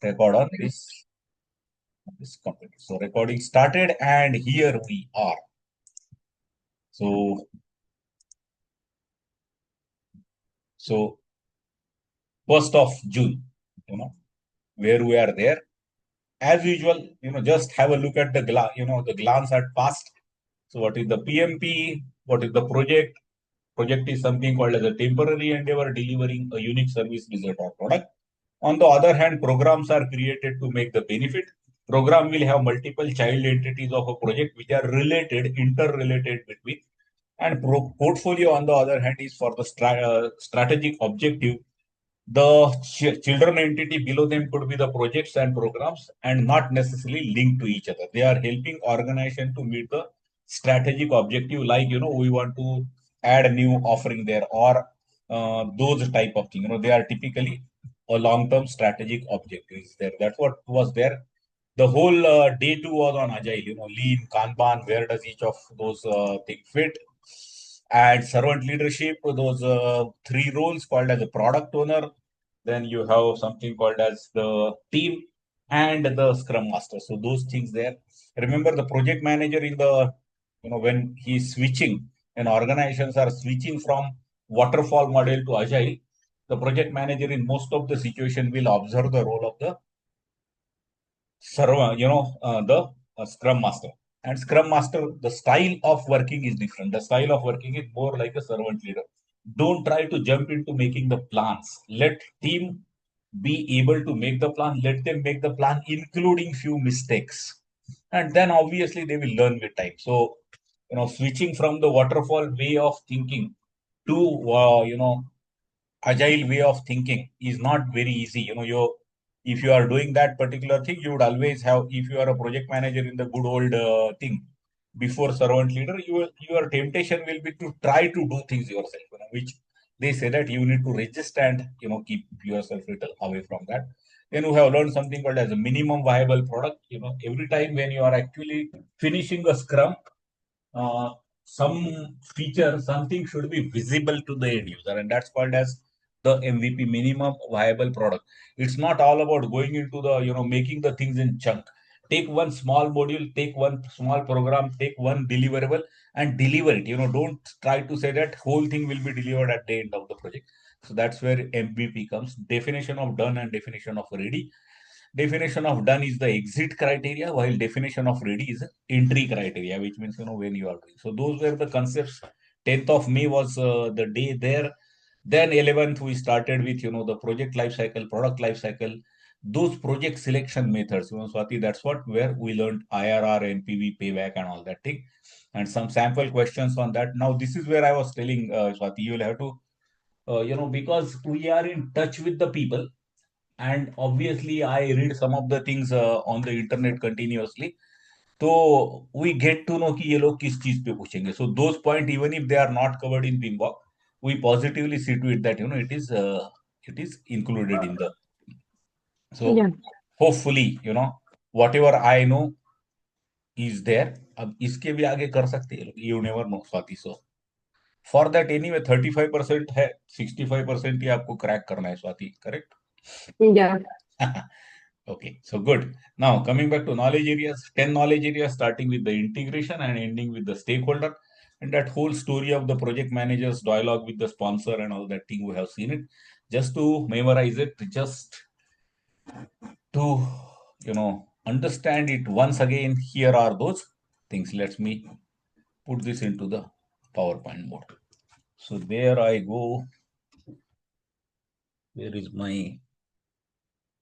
record on this computer. So recording started, and here we are. So 1st of June, where we are there. As usual, just have a look at the glance at past. So what is the PMP? What is the project? Project is something called as a temporary endeavor delivering a unique service, result, or product. On the other hand, programs are created to make the benefit. Program will have multiple child entities of a project which are related, interrelated between. And portfolio, on the other hand, is for the strategic objective. The children entity below them could be the projects and programs and not necessarily linked to each other. They are helping organization to meet the strategic objective, like, we want to add a new offering there, or those type of thing. They are typically a long-term strategic objectives there. That's what was there. The whole day two was on agile, lean, Kanban, where does each of those things fit? And servant leadership, those three roles called as a product owner. Then you have something called as the team and the scrum master. So those things there. Remember the project manager in the, when he's switching, and organizations are switching from waterfall model to agile, the project manager in most of the situation will observe the role of the server, the scrum master. And scrum master, the style of working is different. The style of working is more like a servant leader. Don't try to jump into making the plans. Let team be able to make the plan. Let them make the plan, including few mistakes. And then obviously they will learn with time. So, switching from the waterfall way of thinking to, agile way of thinking is not very easy. If you are doing that particular thing, you would always have, if you are a project manager in the good old thing, before servant leader, your temptation will be to try to do things yourself, which they say that you need to resist and, keep yourself little away from that. Then you have learned something called as a minimum viable product. Every time when you are actually finishing a scrum, some feature, something should be visible to the end user, and that's called as the MVP, minimum viable product. It's not all about going into the, making the things in chunk. Take one small module, take one small program, take one deliverable and deliver it. Don't try to say that whole thing will be delivered at the end of the project. So that's where MVP comes. Definition of done and definition of ready. Definition of done is the exit criteria, while definition of ready is entry criteria, which means, when you are doing. So those were the concepts. 10th of May was the day there. Then 11th, we started with, the project life cycle, product life cycle, those project selection methods, Swati, that's what, where we learned IRR, NPV, payback, and all that thing. And some sample questions on that. Now, this is where I was telling Swati, you will have to, because we are in touch with the people, and obviously I read some of the things on the internet continuously. So we get to know कि ये लोग किस चीज पे पूछेंगे. So those point, even if they are not covered in PMBOK, we positively see to it that, it is included in the. So Yeah. hopefully, whatever I know is there. अब इसके भी आगे कर सकते हैं. You never know, Swati. So for that anyway, 35% है, 65% ही आपको crack करना है, Swati. Correct? Yeah. Okay, so good. Now coming back to knowledge areas, 10 knowledge areas, starting with the integration and ending with the stakeholder. And that whole story of the project manager's dialogue with the sponsor and all that thing, we have seen it. Just to memorize it, just to, understand it once again, here are those things. Let me put this into the PowerPoint mode. So there I go. Where is my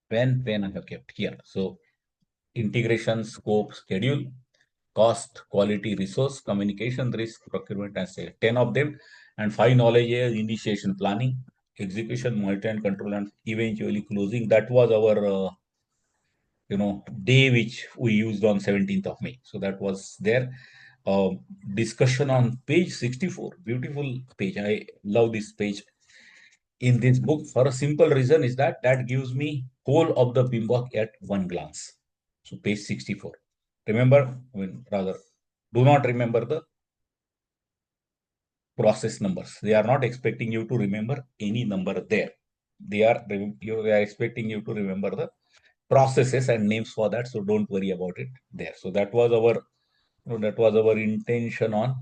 pen? Pen I have kept here. So integration, scope, schedule, cost, quality, resource, communication, risk, procurement, and sale. 10 of them, and 5 knowledge areas: initiation, planning, execution, monitoring, control, and eventually closing. That was our, day which we used on 17th of May. So that was there. Uh, Discussion on page 64. Beautiful page. I love this page in this book for a simple reason is that gives me whole of the PMBOK at one glance. So page 64. Remember, rather, do not remember the process numbers. They are not expecting you to remember any number there. They are expecting you to remember the processes and names for that, so don't worry about it there. So that was our, that was our intention on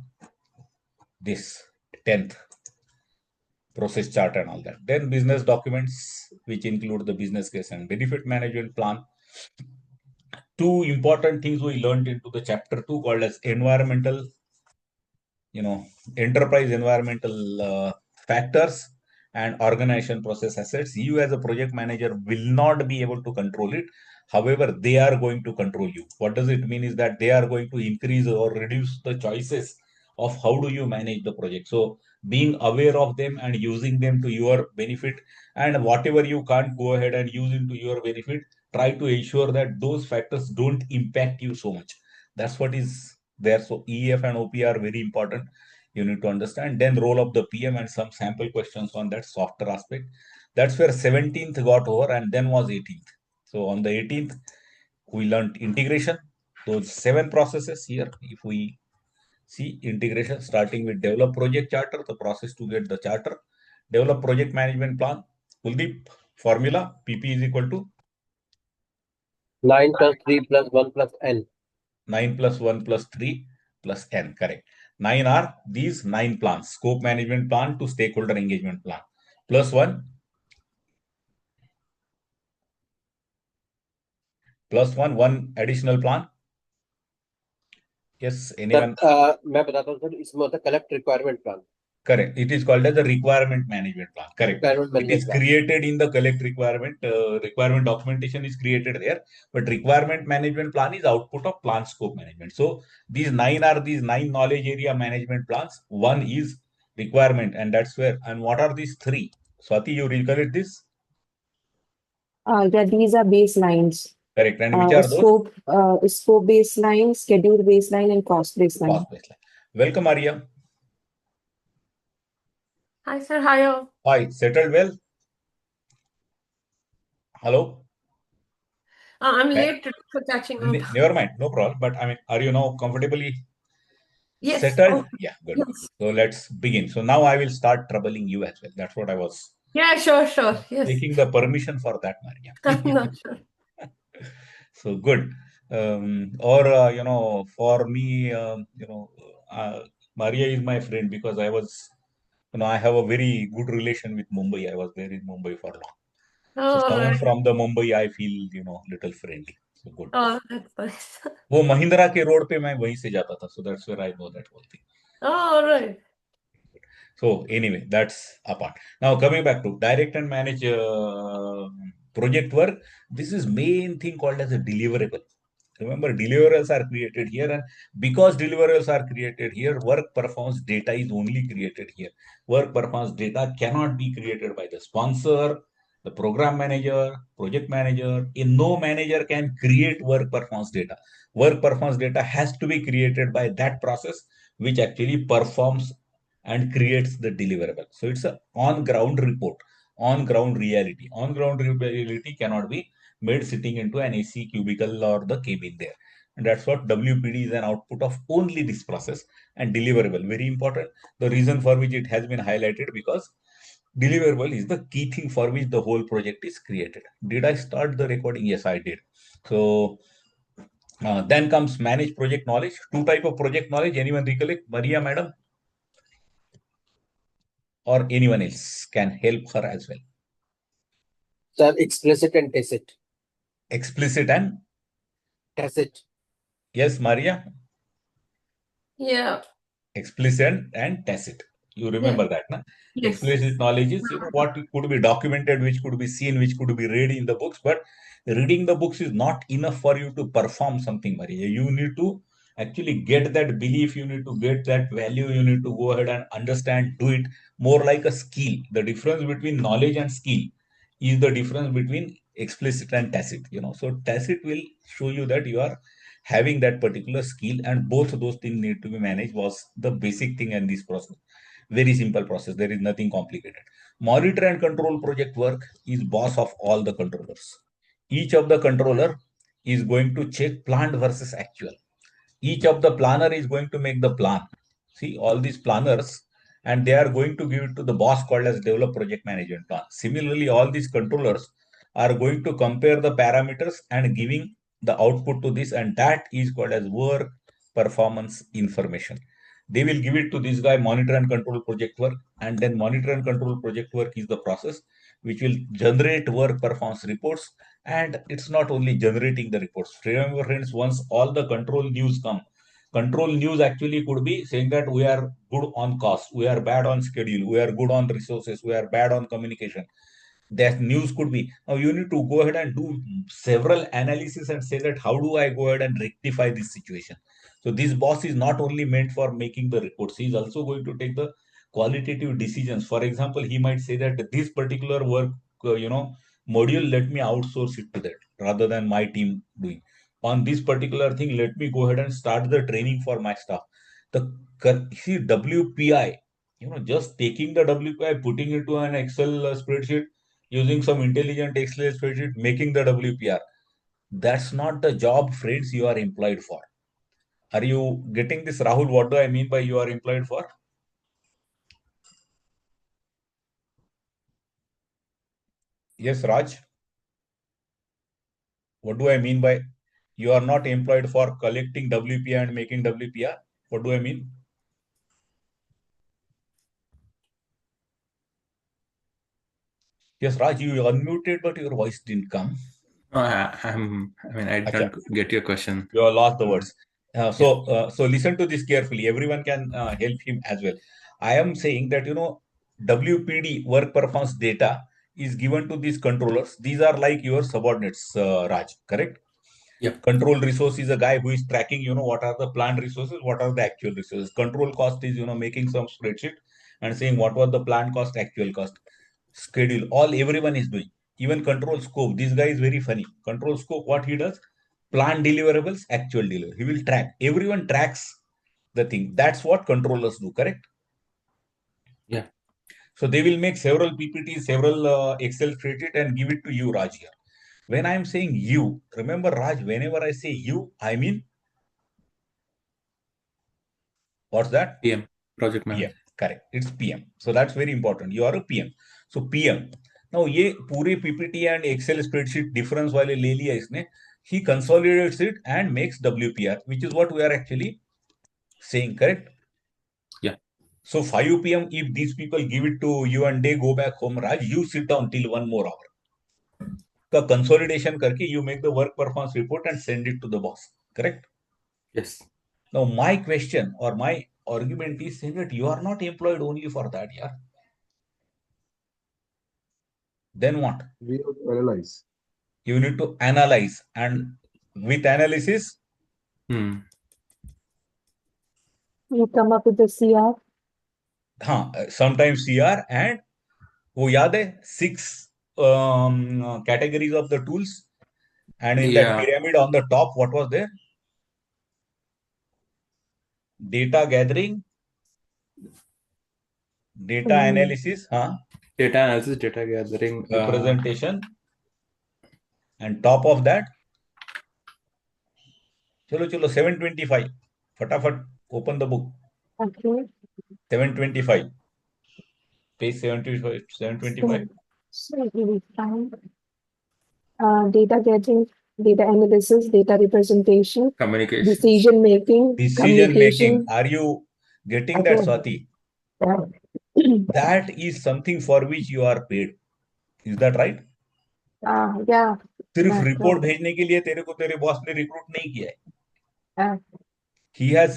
this 10th process chart and all that. Then business documents, which include the business case and benefit management plan. Two important things we learned into the chapter 2 called as environmental, enterprise environmental factors and organization process assets. You as a project manager will not be able to control it. However, they are going to control you. What does it mean is that they are going to increase or reduce the choices of how do you manage the project. So being aware of them and using them to your benefit, and whatever you can't go ahead and use into your benefit, try to ensure that those factors don't impact you so much. That's what is there. So EF and OP are very important. You need to understand. Then roll up the PM and some sample questions on that softer aspect. That's where 17th got over, and then was 18th. So on the 18th, we learned integration. Those 7 processes here. If we see integration, starting with develop project charter, the process to get the charter, develop project management plan. Kuldeep, formula PP is equal to 9 plus 3 plus 1 plus n. 9 plus 1 plus 3 plus n, correct. 9 are these 9 plans: scope management plan to stakeholder engagement plan, plus 1 one additional plan. Yes, anyone? मैं बताता हूँ sir, इसमें होता है collect requirement plan. Correct. It is called as the requirement management plan. Correct. Requirement It is management plan. created in the collect requirement. Requirement documentation is created there, but requirement management plan is output of plan scope management. So these 9 are these 9 knowledge area management plans. One is requirement, and that's where. And what are these 3? Swati, you recollect this? Yeah, these are baselines. Correct. And which are those? Scope baseline, schedule baseline, and cost baseline. Cost baseline. Welcome, Maria. Hi, sir. Hi, all. Hi. Settled well? Hello? I'm late for catching up. Never mind. No problem. But I mean, are you now comfortably Yes. settled? Yeah, good. Yes. So let's begin. So now I will start troubling you as well. That's what I was. Yeah, sure. Yes. Taking the permission for that, Maria. I'm not sure. So good. For me, Maria is my friend because I have a very good relation with Mumbai. I was there in Mumbai for long. So someone right. from the Mumbai, I feel, little friendly. So good. Oh, that's nice. वो महिंद्रा के road पे मैं वहीं से जाता था. So that's where I know that whole thing. Oh, all right. So anyway, that's apart. Now coming back to direct and manage project work, this is main thing called as a deliverable. Remember, deliverables are created here, and because deliverables are created here, work performance data is only created here. Work performance data cannot be created by the sponsor, the program manager, project manager. No manager can create work performance data. Work performance data has to be created by that process which actually performs and creates the deliverable. So it's a on-ground report, on-ground reality. On-ground reality cannot be made sitting into an AC cubicle or the cabin there. And that's what WPD is, an output of only this process. And deliverable, very important. The reason for which it has been highlighted, because deliverable is the key thing for which the whole project is created. Did I start the recording? Yes, I did. So then comes manage project knowledge. 2 type of project knowledge. Anyone recollect? Maria, madam? Or anyone else can help her as well. Sir, explicit and tacit. Explicit and Tacit. yes, Maria. Yeah. Explicit and tacit. You remember that, na? Yes. Explicit knowledge is what could be documented, which could be seen, which could be read in the books. But reading the books is not enough for you to perform something, Maria. You need to actually get that belief. You need to get that value. You need to go ahead and understand, do it more like a skill. The difference between knowledge and skill is the difference between explicit and tacit. So tacit will show you that you are having that particular skill, and both of those things need to be managed. Was the basic thing in this process. Very simple process. There is nothing complicated. Monitor and control project work is boss of all the controllers. Each of the controller is going to check planned versus actual. Each of the planner is going to make the plan. See, all these planners, and they are going to give it to the boss called as develop project management plan. Similarly, all these controllers are going to compare the parameters and giving the output to this, and that is called as work performance information. They will give it to this guy, monitor and control project work, and then monitor and control project work is the process which will generate work performance reports. And it's not only generating the reports. Remember, friends, once all the control news come, control news actually could be saying that we are good on cost, we are bad on schedule, we are good on resources, we are bad on communication. That news could be. Now you need to go ahead and do several analysis and say that how do I go ahead and rectify this situation. So this boss is not only meant for making the reports, he is also going to take the qualitative decisions. For example, he might say that this particular work, module, let me outsource it to that rather than my team doing. On this particular thing, let me go ahead and start the training for my staff. The see WPI, just taking the WPI, putting it to an Excel spreadsheet, using some intelligent Excel spreadsheet, making the WPR. That's not the job, friends, you are employed for. Are you getting this, Rahul? What do I mean by you are employed for? Yes, Raj. What do I mean by you are not employed for collecting WPR and making WPR? What do I mean? Yes, Raj, you unmuted, but your voice didn't come. I did not get your question. You have lost the words. So listen to this carefully. Everyone can help him as well. I am saying that WPD, work performance data, is given to these controllers. These are like your subordinates, Raj. Correct? Yep. Control resource is a guy who is tracking, what are the planned resources, what are the actual resources. Control cost is, making some spreadsheet and saying what was the planned cost, actual cost, schedule. All everyone is doing. Even control scope. This guy is very funny. Control scope, what he does? Plan deliverables, actual deliver. He will track. Everyone tracks the thing. That's what controllers do, correct? Yeah. So they will make several PPTs, several Excel spreadsheet and give it to you, Raj, here. When I'm saying you, remember, Raj, whenever I say you, I mean, what's that? PM, project PM, manager. correct. It's PM. So that's very important. You are a PM. So PM. Now, ये पूरे PPT and Excel spreadsheet difference वाले ले लिया इसने. He consolidates it and makes WPR, which is what we are actually saying, correct? Yeah. So 5 p.m. if these people give it to you and they go back home, Raj, you sit down till 1 more hour. का consolidation करके you make the work performance report and send it to the boss, correct? Yes. Now my question or my argument is saying that you are not employed only for that, yeah. Then what? We have to analyze. You need to analyze, and with analysis, Hmm. You come up with the CR. sometimes CR, and वो याद है 6 categories of the tools, and in that Yeah. pyramid on the top, what was there? Data gathering, data analysis, Data analysis, data gathering, representation, and top of that, चलो 725, फटाफट open the book. Okay. 725, page 725. So we found data gathering, data analysis, data representation, communication. decision making, Decision making. communication. Are you getting that, Swati? That is something for which you are paid. Is that right? Yeah. सिर्फ that's report right. भेजने के लिए तेरे को तेरे boss ने recruit नहीं किया है. Yeah.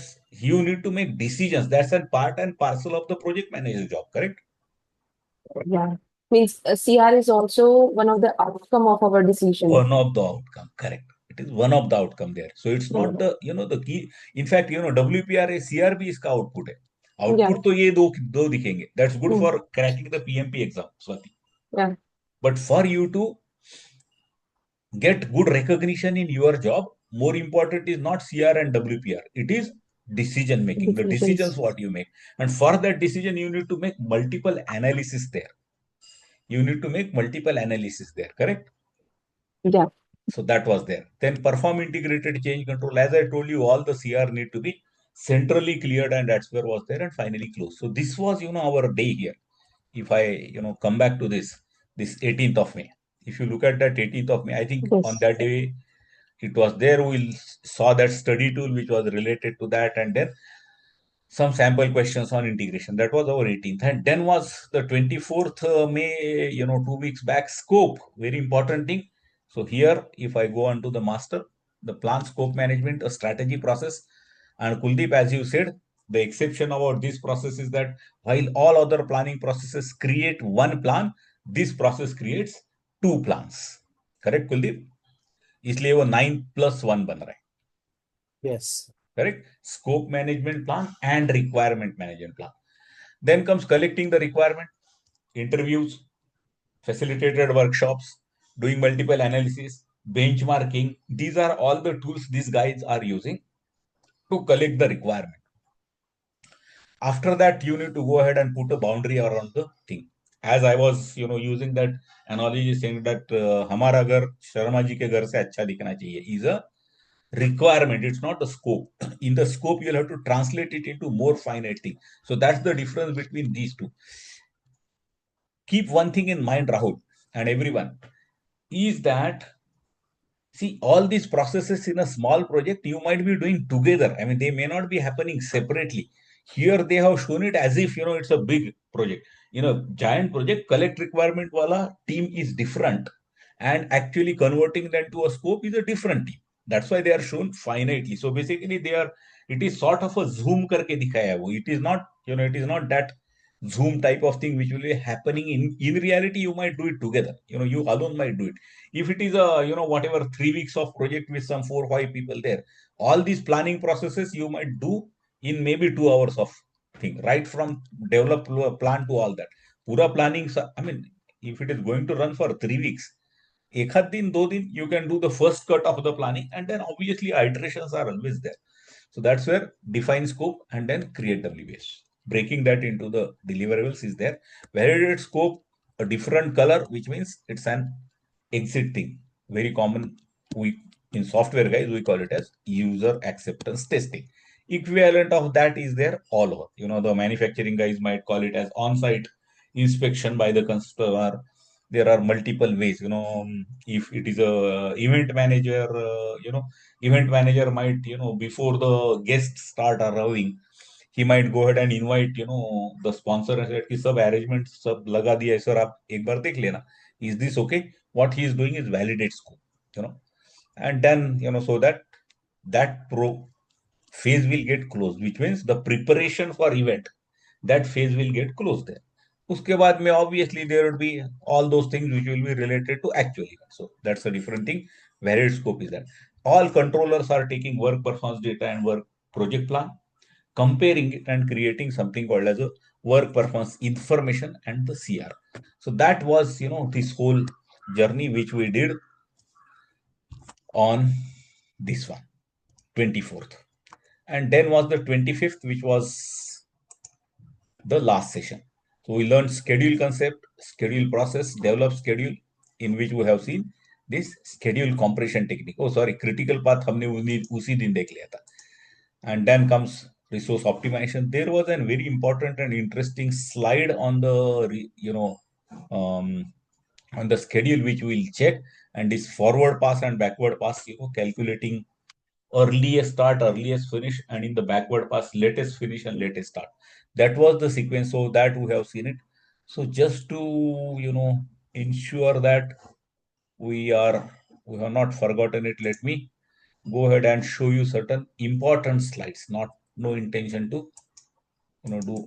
You need to make decisions. That's a part and parcel of the project manager job, correct? Yeah. Means CR is also one of the outcome of our decision. One of the outcome, correct. It is one of the outcome there. So it's not the the key. In fact, WPRA CR भी इसका output है. Output तो ये दो दिखेंगे. That's good for cracking the PMP exam, Swati. Yeah. But for you to get good recognition in your job, more important is not CR and WPR. It is decision making. The decisions what you make. And for that decision, you need to make multiple analysis there. You need to make multiple analysis there, correct? Yeah. So that was there. Then perform integrated change control. As I told you, all the CR need to be centrally cleared, and that's where was there, and finally closed. So this was, our day here. If I, come back to this 18th of May. If you look at that 18th of May, I think Yes. on that day it was there. We saw that study tool which was related to that, and then some sample questions on integration. That was our 18th. And then was the 24th May, 2 weeks back, scope, very important thing. So here, if I go on to the master, the plan scope management, a strategy process. And Kuldeep, as you said, the exception about this process is that while all other planning processes create one plan, this process creates two plans. Correct, Kuldeep? इसलिए वो 9+1 बन रहा है. Yes. Correct? Scope management plan and requirement management plan. Then comes collecting the requirement, interviews, facilitated workshops, doing multiple analysis, benchmarking. These are all the tools these guys are using to collect the requirement. After that, you need to go ahead and put a boundary around the thing. As I was, using that analogy, saying that हमारा घर शर्मा जी के घर से अच्छा दिखना चाहिए is a requirement. It's not the scope. In the scope, you'll have to translate it into more finite thing. So that's the difference between these two. Keep one thing in mind, Rahul, and everyone, is that see all these processes in a small project you might be doing together. I mean, they may not be happening separately. Here they have shown it as if it's a big project. Giant project, collect requirement wala team is different, and actually converting them to a scope is a different team. That's why they are shown finitely. So basically, it is sort of a zoom karke dikhaya hai wo. It is not, it is not that zoom type of thing which will be happening in reality. You might do it together. You alone might do it. If it is a, whatever 3 weeks of project with some 4 or 5 people there, all these planning processes you might do in maybe 2 hours of thing, right from develop plan to all that. Pura planning, I mean, if it is going to run for 3 weeks, एक आध दिन 2 दिन you can do the first cut of the planning, and then obviously iterations are always there. So that's where define scope and then create WBS. Breaking that into the deliverables is there. Validate scope, a different color, which means it's an exit thing. Very common. We in software guys we call it as user acceptance testing. Equivalent of that is there all over. The manufacturing guys might call it as on-site inspection by the customer. There are multiple ways. If it is a event manager, event manager might, before the guests start arriving, he might go ahead and invite, the sponsor and say कि सब arrangement सब लगा दिया है sir, आप एक बार देख लेना. Is this okay? What he is doing is validate scope, and then, so that phase will get closed, which means the preparation for event, that phase will get closed there. उसके बाद में obviously there would be all those things which will be related to actual event. So that's a different thing. Valid scope is that all controllers are taking work performance data and work project plan, comparing it and creating something called as a work performance information and the CR. So that was, this whole journey which we did on this one, 24th. And then was the 25th, which was the last session. So we learned schedule concept, schedule process, develop schedule, in which we have seen this schedule compression technique. Oh, sorry, critical path हमने उसी दिन देख लिया था. And then comes resource optimization. There was a very important and interesting slide on the, on the schedule which we'll check, and this forward pass and backward pass, calculating earliest start, earliest finish, and in the backward pass, latest finish and latest start. That was the sequence, so that we have seen it. So just to, ensure that we have not forgotten it, let me go ahead and show you certain important slides. No intention to, do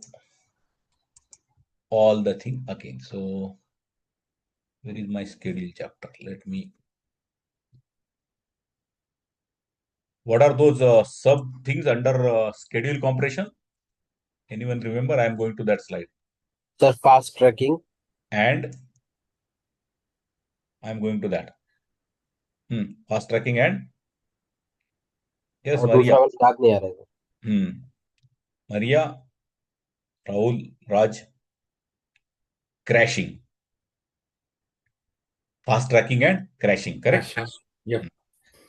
all the thing again. So where is my schedule chapter? Let me. What are those sub things under schedule compression? Anyone remember? I am going to that slide. Sir, fast tracking. And I am going to that. Fast tracking and yes, और Maria. दूसरा वाला याद नहीं आ रहा है. Maria, Rahul, Raj, crashing. Fast tracking and crashing, correct? Crashing. Yep.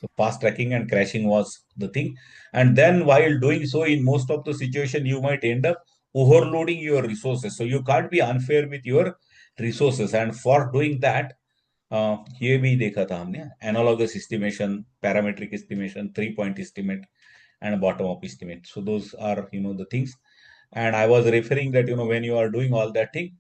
So fast tracking and crashing was the thing. And then while doing so, in most of the situation, you might end up overloading your resources. So you can't be unfair with your resources. And for doing that, ये भी देखा था हमने, analogous estimation, parametric estimation, 3 point estimate, and bottom up estimate. So those are the things. And I was referring that when you are doing all that thing,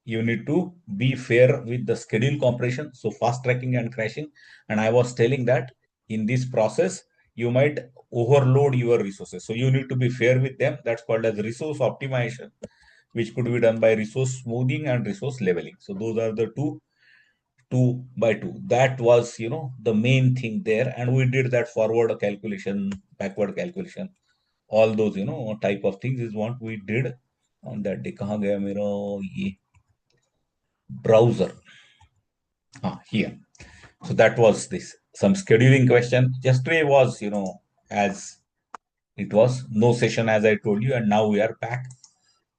you need to be fair with the schedule compression, so fast tracking and crashing. And I was telling that in this process you might overload your resources, so you need to be fair with them. That's called as resource optimization, which could be done by resource smoothing and resource leveling. So those are the two by two. That was the main thing there. And we did that forward calculation, backward calculation, all those type of things is what we did on that day. Kahan gaya mera ye browser? Here. So that was this some scheduling question. Yesterday was as it was no session, as I told you, and now we are back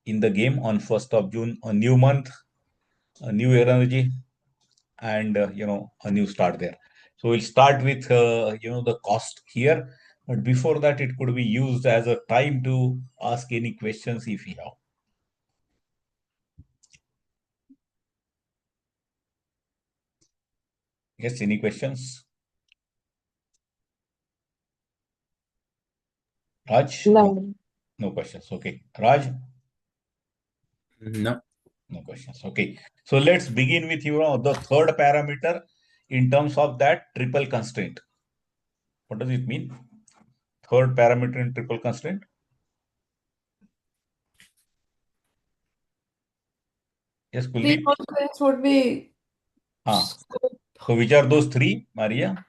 in the game on 1st of June, a new month, a new energy, and a new start there. So we'll start with the cost here, but before that it could be used as a time to ask any questions if you have. Yes, any questions? Raj? No. No questions. Okay. Raj? No. No questions. Okay. So let's begin with the third parameter in terms of that triple constraint. What does it mean? Third parameter in triple constraint? Yes, Three Kuldeep? constraints would be So which are those three, Maria?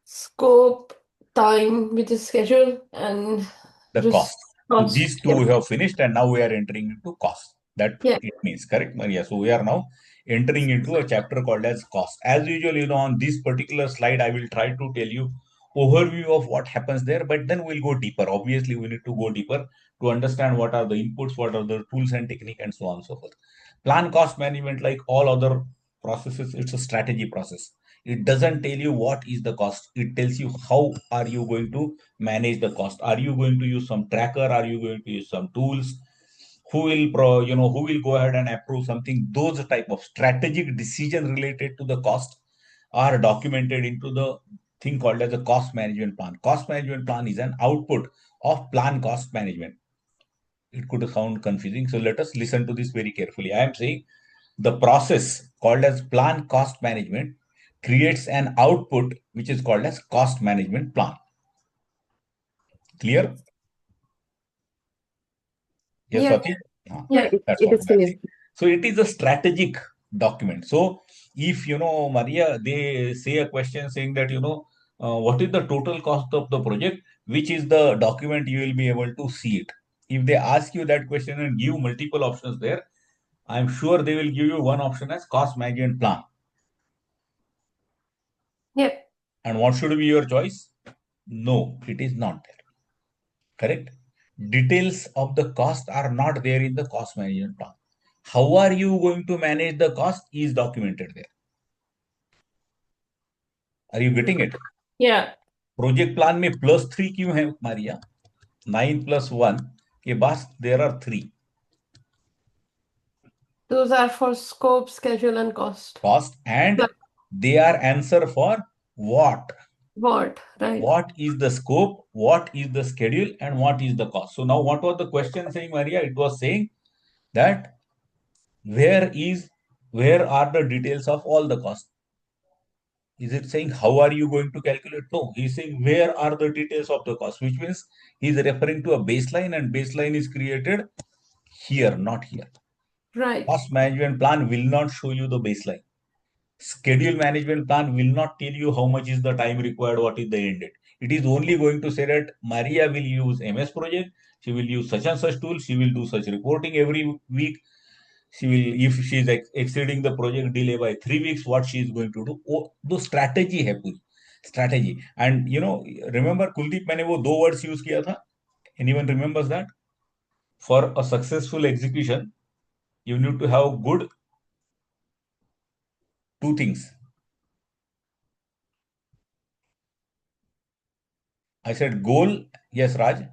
scope, time, which is schedule, and The cost. So cost. these two we have finished, and now we are entering into cost. That Yeah. it means, correct, Maria? So we are now entering into a chapter called as cost. As usual, on this particular slide, I will try to tell you overview of what happens there, but then we'll go deeper. Obviously, we need to go deeper to understand what are the inputs, what are the tools and technique, and so on and so forth. Plan cost management, like all other processes, it's a strategy process. It doesn't tell you what is the cost. It tells you how are you going to manage the cost. Are you going to use some tracker? Are you going to use some tools? Who will who will go ahead and approve something? Those type of strategic decision related to the cost are documented into the thing called as a cost management plan. Cost management plan is an output of plan cost management. It could sound confusing, so let us listen to this very carefully. I am saying the process called as plan cost management creates an output which is called as cost management plan. Clear? Yes, Yeah. Swati? Yeah, That's it what is I'm clear. saying. So it is a strategic document. So if Maria, they say a question saying that what is the total cost of the project, which is the document you will be able to see it. If they ask you that question and give multiple options there, I'm sure they will give you one option as cost management plan. Yep. And what should be your choice? No, it is not there. Correct? Details of the cost are not there in the cost management plan. How are you going to manage the cost is documented there. Are you getting it? Yeah. Project plan में +3 क्यों है मारिया? 9 + 1 के बाद there are 3 Those are for scope, schedule, and cost. cost, and Yeah. they are answer for what? What? Right. What is the scope, what is the schedule, and what is the cost? So now what was the question saying, Maria? It was saying that where are the details of all the costs? Is it saying how are you going to calculate? No, he's saying where are the details of the cost, which means he's referring to a baseline, and baseline is created here, not here. Right. Cost management plan will not show you the baseline. Schedule management plan will not tell you how much is the time required, what is the end date. It is only going to say that Maria will use MS project, she will use such and such tool, she will do such reporting every week. She will, if she is exceeding the project delay by 3 weeks, what she is going to do. Oh, the strategy है पूरी strategy. And remember Kuldeep, मैंने वो 2 words use किया था. Anyone remembers that? For a successful execution, you need to have good two things. I said goal. Yes, Raj.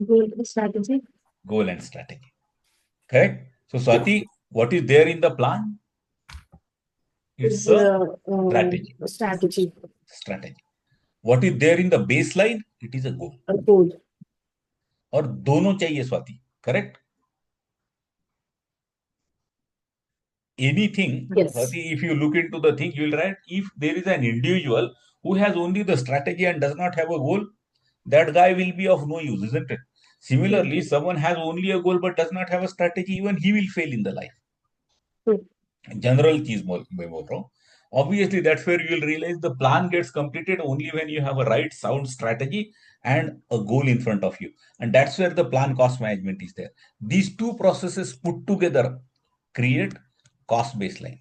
Goal strategy. Goal and strategy. Correct. So Swati, what is there in the plan? It's a strategy. Strategy. Strategy. What is there in the baseline? It is a goal. A goal. और दोनों चाहिए Swati. Correct? Anything, Yes. Swati, if you look into the thing, you will write, if there is an individual who has only the strategy and does not have a goal, that guy will be of no use, isn't it? Similarly, someone has only a goal but does not have a strategy, even he will fail in the life. True. General चीज मैं बोल रहा हूँ. Obviously, that's where you will realize the plan gets completed only when you have a right sound strategy and a goal in front of you. And that's where the plan cost management is there. These two processes put together create cost baseline.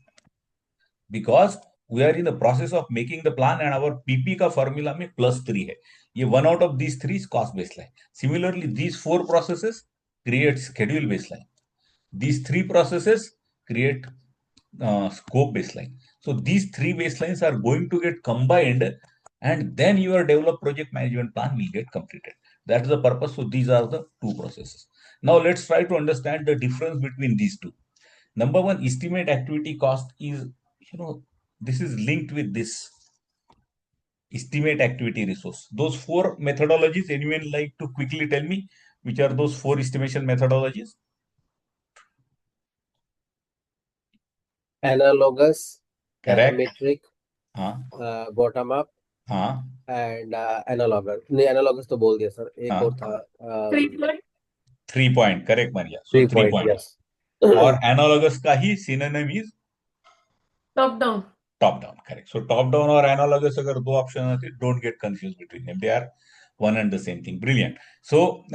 Because we are in the process of making the plan and our PP का formula में +3 है. ये one out of these three is cost baseline. Similarly, these four processes create schedule baseline. These three processes create scope baseline. So these three baselines are going to get combined, and then your developed project management plan will get completed. That's the purpose. So these are the two processes. Now let's try to understand the difference between these two. Number one, estimate activity cost is, this is linked with this estimate activity resource. Those four methodologies, anyone like to quickly tell me which are those four estimation methodologies? Analogous, Correct. parametric, bottom up, हाँ and analogous. नहीं, analogous तो बोल दिया sir. एक हाँ. और था 3 point. 3 point, correct Maria. So 3 3 point. point. Yes. और analogous का ही synonym is Top down. top down, correct. So top down और analogous अगर दो option होते, don't get confused between them. They are one and the same thing. Brilliant. So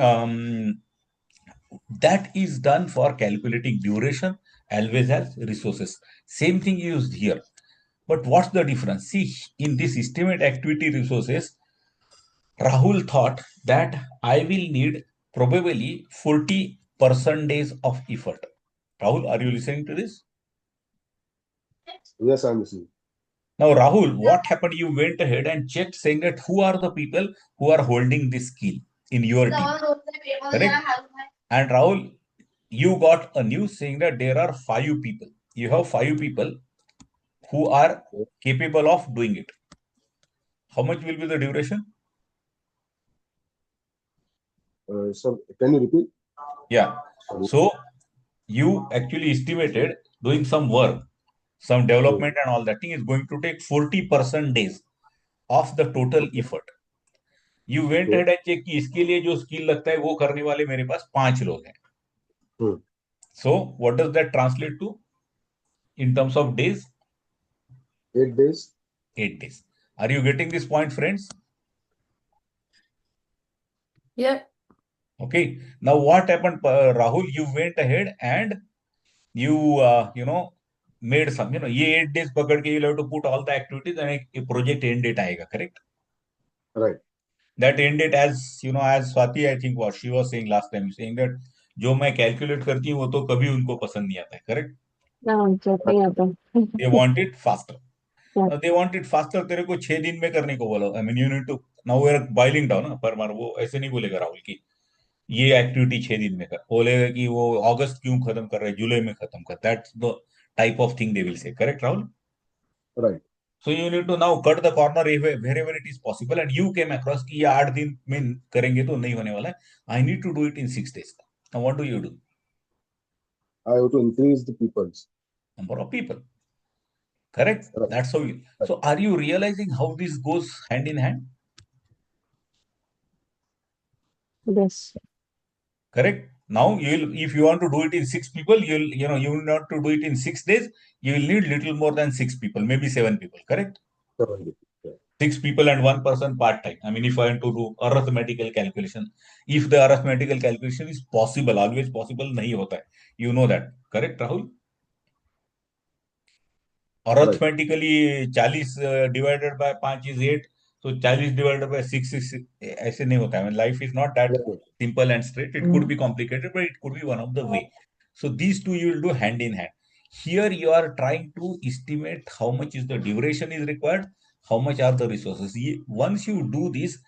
that is done for calculating duration as well as resources. Same thing used here. But what's the difference? See, in this estimate activity resources, Rahul thought that I will need probably 40% days of effort. Rahul, are you listening to this? Yes, I'm listening. Now, Rahul, what happened? You went ahead and checked saying that who are the people who are holding this skill in your team. Correct? And Rahul, you got a news saying that there are 5 people. You have 5 people who are capable of doing it. How much will be the duration? Sir, can you repeat? Yeah. So you actually estimated doing some work, some development and all that thing is going to take 40% days of the total effort. You went ahead and check कि इसके लिए जो skill लगता है वो करने वाले मेरे पास 5 लोग हैं. So what does that translate to in terms of days? 8 days. 8 days. Are you getting this point, friends? Yeah. Okay. Now what happened, Rahul? You went ahead and you made some, ये 8 days पकड़ के you'll have to put all the activities and a project end date आएगा, correct? Right. That end date, as as Swati I think was, she was saying last time, saying that जो मैं calculate करती हूँ वो तो कभी उनको पसंद नहीं आता है, correct? नहीं आता. They want it faster. Yeah. Now they want it faster. तेरे को 6 दिन में करने को बोला. I mean you need to, now we are boiling down ना, पर मार वो ऐसे नहीं बोलेगा राहुल की ये एक्टिविटी 6 दिन में कर, बोलेगा कि वो अगस्त क्यों खत्म कर रहे हैं, जुलाई में खत्म कर. That's the type of thing they will say, correct Rahul? Right. So you need to now cut the corner wherever it is possible, and you came across कि ये 8 दिन में करेंगे तो नहीं होने वाला है. I need to do it in 6 days. Now what do you do? I have to increase the people's Number of people. Correct? Right. That's how you. So are you realizing how this goes hand in hand? Yes. Correct? Now if you want to do it in 6 people, you will not to do it in 6 days. You will need little more than 6 people, maybe 7 people. Correct? 7 days. Yeah. 6 people and 1 person part time. I mean, if I want to do arithmetical calculation, if the arithmetical calculation is possible, always possible नहीं होता है. You know that. Correct, Rahul? Arithmetically 40 divided by 5 is 8. So 40 divided by 6 is ऐसे नहीं होता है. I mean, life is not that simple and straight. It could be complicated, but it could be one of the way. So these two you will do hand in hand. Here you are trying to estimate how much is the duration is required, how much are the resources. Once you do this,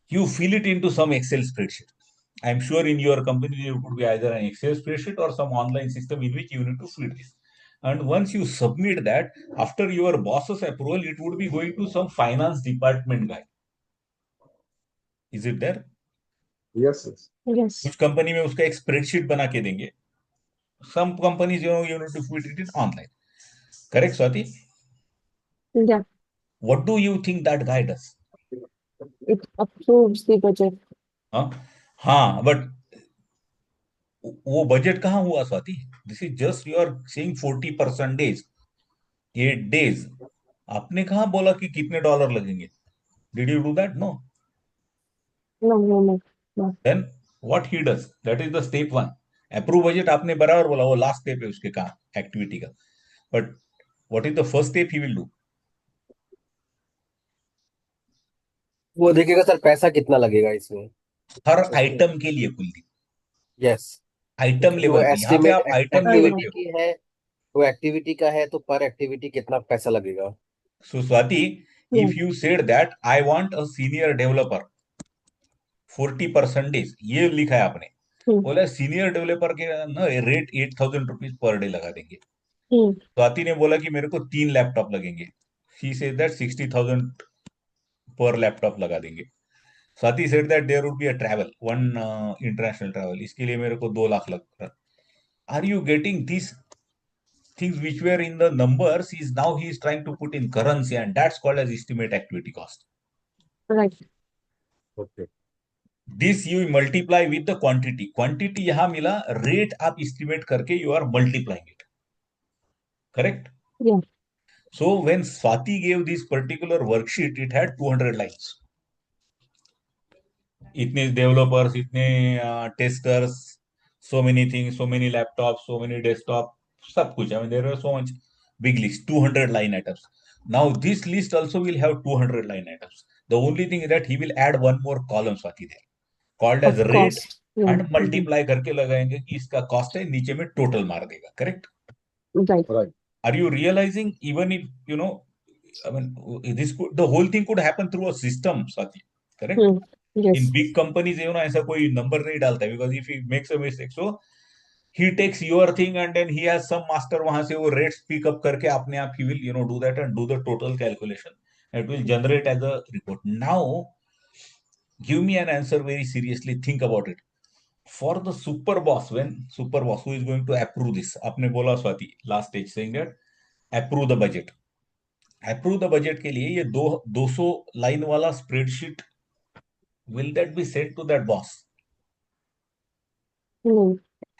you fill it into some Excel spreadsheet. I'm sure in your company there could be either an Excel spreadsheet or some online system in which you need to fill this. And once you submit that, after your boss's approval, it would be going to some finance department guy. Is it there? Yes, yes. Yes. कुछ company में उसका एक spreadsheet बना के देंगे. Some companies, you need to put it online. Correct, Swati? Yeah. What do you think that guy does? It approves the budget. हाँ, but वो budget कहाँ हुआ Swati? This is just you are saying 40% 8 days. आपने कहाँ बोला कि कितने dollar लगेंगे? Did you do that? नो. No, no, no, no. Then what he does, that is the step 1. Approve budget आपने बराबर बोला, वो लास्ट स्टेप है उसके काम एक्टिविटी का. But what is the first step he will do? वो देखेगा सर पैसा कितना लगेगा इसमें. हर आइटम के लिए कुल यस. आइटम वो लेवल पे, यहाँ पे एस्टिमेट आप आइटम लेवल एक्टिविटी पे. की है, वो एक्टिविटी का है तो पर एक्टिविटी कितना पैसा लगेगा. So Swati, Yeah. If you said that I want a senior developer 40% ये लिखा है आपने. बोला सीनियर डेवलपर के ना रेट 8,000 रुपीज पर डे लगा देंगे. स्वाति ने बोला कि मेरे को 3 लैपटॉप लगेंगे. शी सेड दैट 60,000 पर लैपटॉप लगा देंगे. Swati said that there would be a travel, one international travel, इसके लिए मेरे को 2 लाख लग रहा. Are you getting this things which were in the numbers is now he is trying to put in currency, and that's called as estimate activity cost. Right. Okay. This you multiply with the quantity. Quantity यहाँ मिला, rate आप estimate करके you are multiplying it. Correct? Yeah. So when Swati gave this particular worksheet, it had 200 lines. इतने developers, इतने testers, so many things, so many laptops, so many desktop, सब कुछ. I mean, there are so much big list, 200 line items. Now this list also will have 200 line items. The only thing is that he will add one more column, Swati, there, called as Of rate, course. Yeah. and multiply करके लगाएंगे कि इसका cost है, नीचे में total मार देगा. Correct? Right. Right. Are you realizing, even if I mean, this could, the whole thing could happen through a system, Swati. Correct? Yes. In big companies, ऐसा कोई नंबर नहीं डालता, because if he makes a mistake, so he takes your thing and then he has some master वहां से वो rates pick up करके अपने आप he will do that and do the total calculation. It will generate as a report. Now give me an answer very seriously. Think about it. For the super boss, when super boss who is going to approve this, आपने बोला Swati last stage saying that approve the budget. Approve the budget के लिए ये 200 line वाला spreadsheet, will that be sent to that boss? No.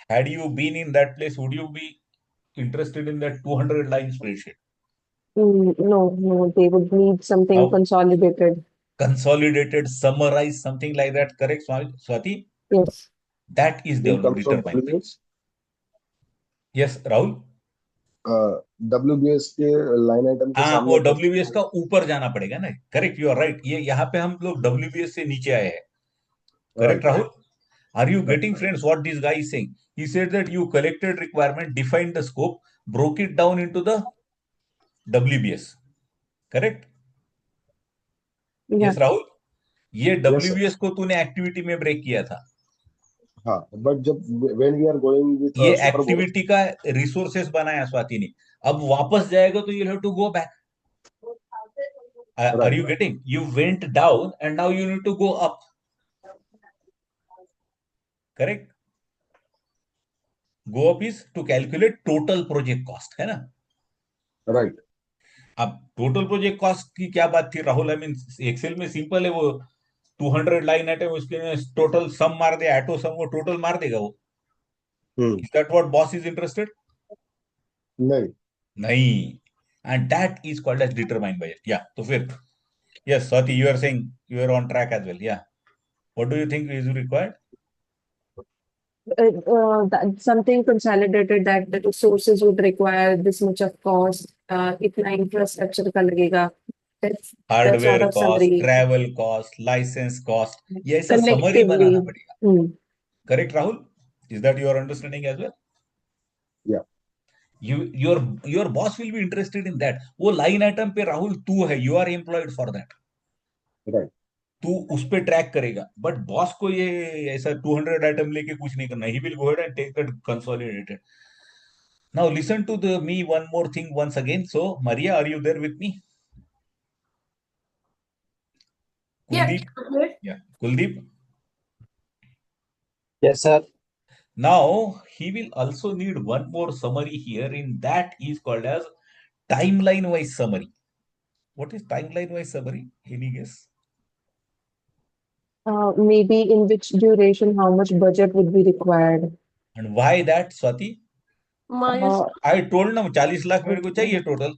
Had you been in that place, would you be interested in that 200 line spreadsheet? No, no. They would need something How? consolidated. Consolidated, summarize, something like that. Correct, Swati? Yes. That is In terms of determined by. WBS, Yes, Rahul? WBS के line item के हाँ, सामने वो WBS का ऊपर जाना पड़ेगा ना. Correct, you are right. ये यहाँ पे हम लोग WBS से नीचे आए हैं. Correct, Right. Rahul? Are you Right. getting, friends, what this guy is saying? He said that you collected requirement, defined the scope, broke it down into the WBS. Correct? Yeah. Yes, Rahul? ये Yes, sir. WBS को तूने activity में break किया था. हाँ, but जब when we are going with ये super boss, activity का रिसोर्सेस बनाया स्वाति ने. अब वापस जाएगा तो you have to go back. Are Right. you getting? You went down and now you need to go up. Correct? Go up is to calculate total project cost, है ना? right, अब टोटल प्रोजेक्ट कॉस्ट की क्या बात थी Rahul? I mean Excel में simple है, वो 200 लाइन आइटम, उसके टोटल सम मार दे, ऑटो सम, वो टोटल मार देगा वो. Is that what boss is interested? नहीं, नहीं. And that is called as determine budget. या तो फिर yes Swati, you are saying you are on track as well. या what do you think is required? Something consolidated that the resources would require this much of cost. इतना infrastructure का लगेगा. That's the sort hardware of cost, summary. Travel cost, licence cost, ये ऐसा summary Collectively. बनाना पड़ेगा. Hmm. Correct Rahul? Is that your understanding as well? Yeah. Your boss will be interested in that. वो line item पे राहुल तू है, you are employed for that. right, तू उस पे ट्रैक करेगा. बट बॉस को ये ऐसा 200 आइटम लेके कुछ नहीं करना. He will go ahead and take that consolidated. Now listen to me one more thing once again. So Maria, are you there with me? Yeah. Kuldeep? Okay. Yeah. Kuldeep? Yes, sir. Now he will also need one more summary here. In that is called as timeline wise summary. What is timeline wise summary? Any guess? Maybe in which duration, how much budget would be required? And why that, Swati? Milestone. I told ना 40 लाख मेरे को चाहिए total.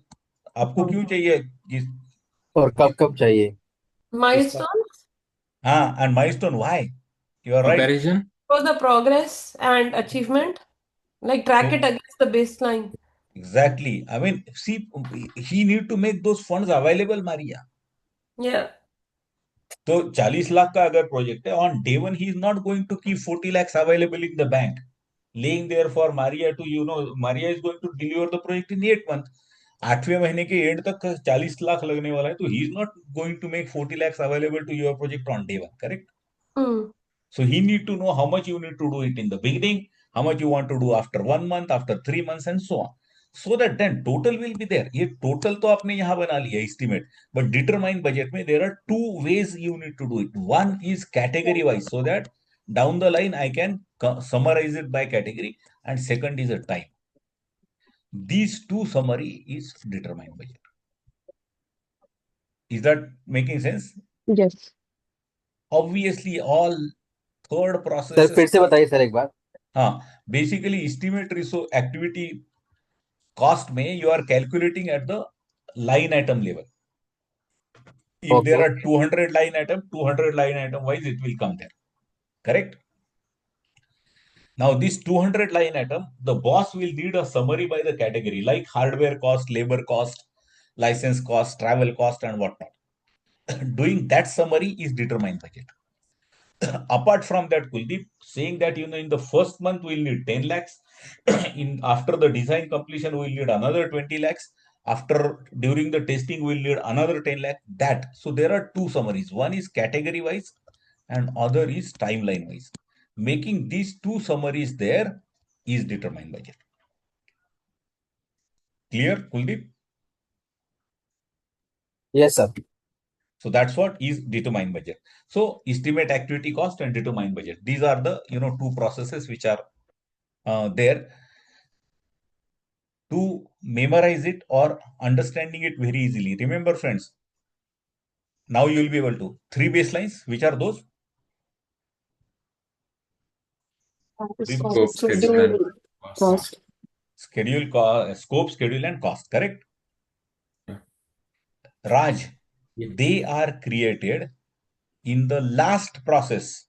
आपको क्यों चाहिए? और कब कब चाहिए? Milestones हाँ, and milestone, why? You are right. Comparison. for the progress and achievement. Like track So it against the baseline. exactly. I mean, see, he need to make those funds available, Maria. Yeah. तो 40 लाख का अगर project है, on day one he is not going to keep 40 lakhs available in the bank, laying there for Maria to, Maria is going to deliver the project in 8 months. 8वें महीने के and तक 40 लाख लगने वाला है, तो he is not going to make 40 lakhs available to your project on day one, correct? Hmm. So he need to know how much you need to do it in the beginning, how much you want to do after 1 month, after 3 months, and so on. So that then total will be there. ये total तो आपने यहाँ बना लिया estimate, but determine budget में there are two ways you need to do it. One is category wise, so that down the line I can summarize it by category, and second is a time. These two summary is determine budget. Is that making sense? Yes. Obviously, all third sir processes. फिर से बताइए sir एक बार. हाँ, basically estimate resource activity cost में you are calculating at the line item level. If there Okay. are 200 line item, 200 line item wise it will come there. Correct? Now this 200 line item, the boss will need a summary by the category like hardware cost, labor cost, license cost, travel cost, and whatnot. Doing that summary is determined budget. Apart from that, Kuldeep, saying that in the first month we'll need 10 lakhs. In after the design completion, we'll need another 20 lakhs. After during the testing, we'll need another 10 lakh. That so there are two summaries. One is category wise, and other is timeline wise. Making these two summaries there is determined budget. Clear, Kuldeep? Yes, sir. So that's what is determined budget. So estimate activity cost and determine budget. These are the two processes which are there. To memorize it or understanding it very easily. Remember, friends, now you will be able to. Three baselines, which are those? Scope, schedule, and cost. Cost. Schedule, scope, schedule, and cost, correct? Yeah. Raj, Yeah. they are created in the last process,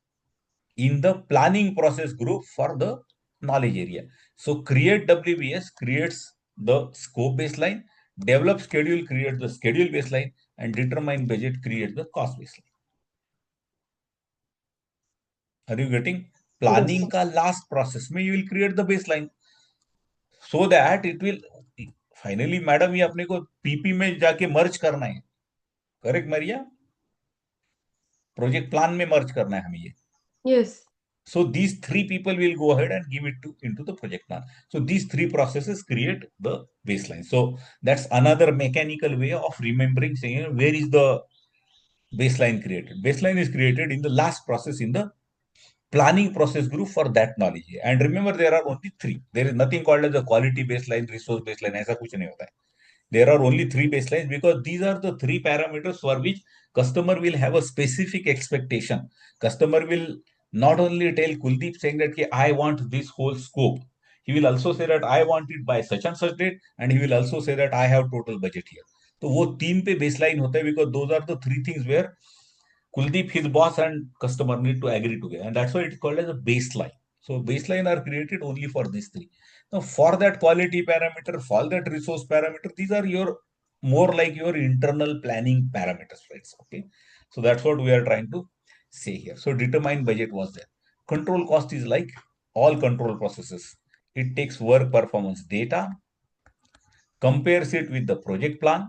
in the planning process group for the knowledge area. So create WBS creates the scope baseline, develop schedule create the schedule baseline, and determine budget create the cost baseline. Are you getting? Planning Yes. का last process में you will create the baseline so that it will finally, madam ये अपने को PP में जाके मर्ज करना है, correct मरिया? Project plan में मर्ज करना है हमें ये. Yes. So these three people will go ahead and give it into the project plan. So these three processes create the baseline. So that's another mechanical way of remembering, saying where is the baseline created. Baseline is created in the last process in the planning process group for that knowledge. And remember, there are only three. There is nothing called as a quality baseline, resource baseline. ऐसा कुछ नहीं होता है. There are only three baselines because these are the three parameters for which customer will have a specific expectation. Customer will not only tell Kuldeep saying that I want this whole scope. He will also say that I want it by such and such date, and he will also say that I have total budget here. तो वो तीन पे baseline होता है because those are the three things where Kuldeep, his boss, and customer need to agree together. And that's why it's called as a baseline. So baseline are created only for these three. Now, for that quality parameter, for that resource parameter, these are your more like your internal planning parameters, right? Okay. So that's what we are trying to say here. So determine budget was there. Control cost is like all control processes. It takes work performance data, compares it with the project plan,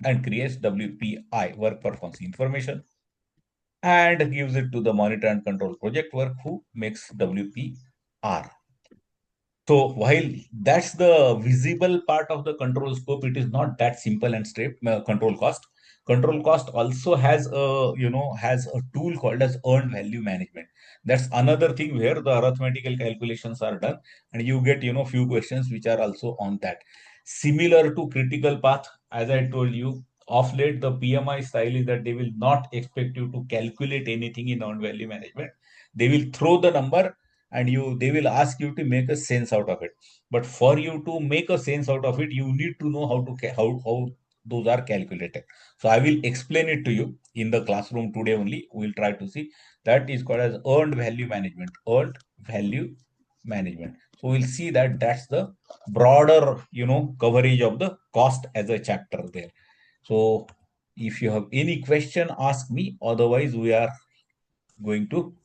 and creates WPI, work performance information, and gives it to the monitor and control project work who makes WPR. So while that's the visible part of the control scope, it is not that simple and straight. Control cost. Control cost also has a tool called as earned value management. That's another thing where the arithmetical calculations are done, and you get few questions which are also on that. Similar to critical path, as I told you, of late the PMI style is that they will not expect you to calculate anything in earned value management. They will throw the number and they will ask you to make a sense out of it. But for you to make a sense out of it, you need to know how to how those are calculated. So I will explain it to you in the classroom today only. We'll try to see. That is called as earned value management. Earned value management. So we'll see that that's the broader coverage of the cost as a chapter there. So if you have any question, ask me. Otherwise, we are going to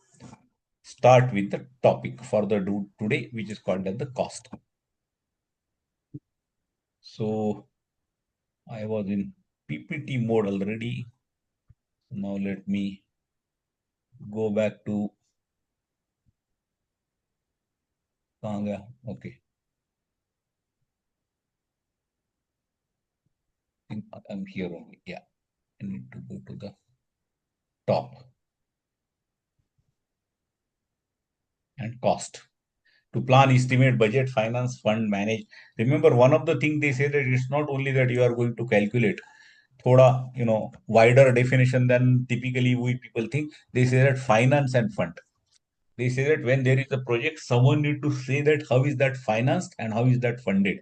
start with the topic for the today, which is called as the cost. So I was in PPT mode already. Now let me go back to okay. I'm here only. Yeah, I need to go to the top and cost. To plan, estimate, budget, finance, fund, manage. Remember, one of the things they say that it's not only that you are going to calculate. Thoda, wider definition than typically we people think. They say that finance and fund. They say that when there is a project, someone need to say that how is that financed and how is that funded.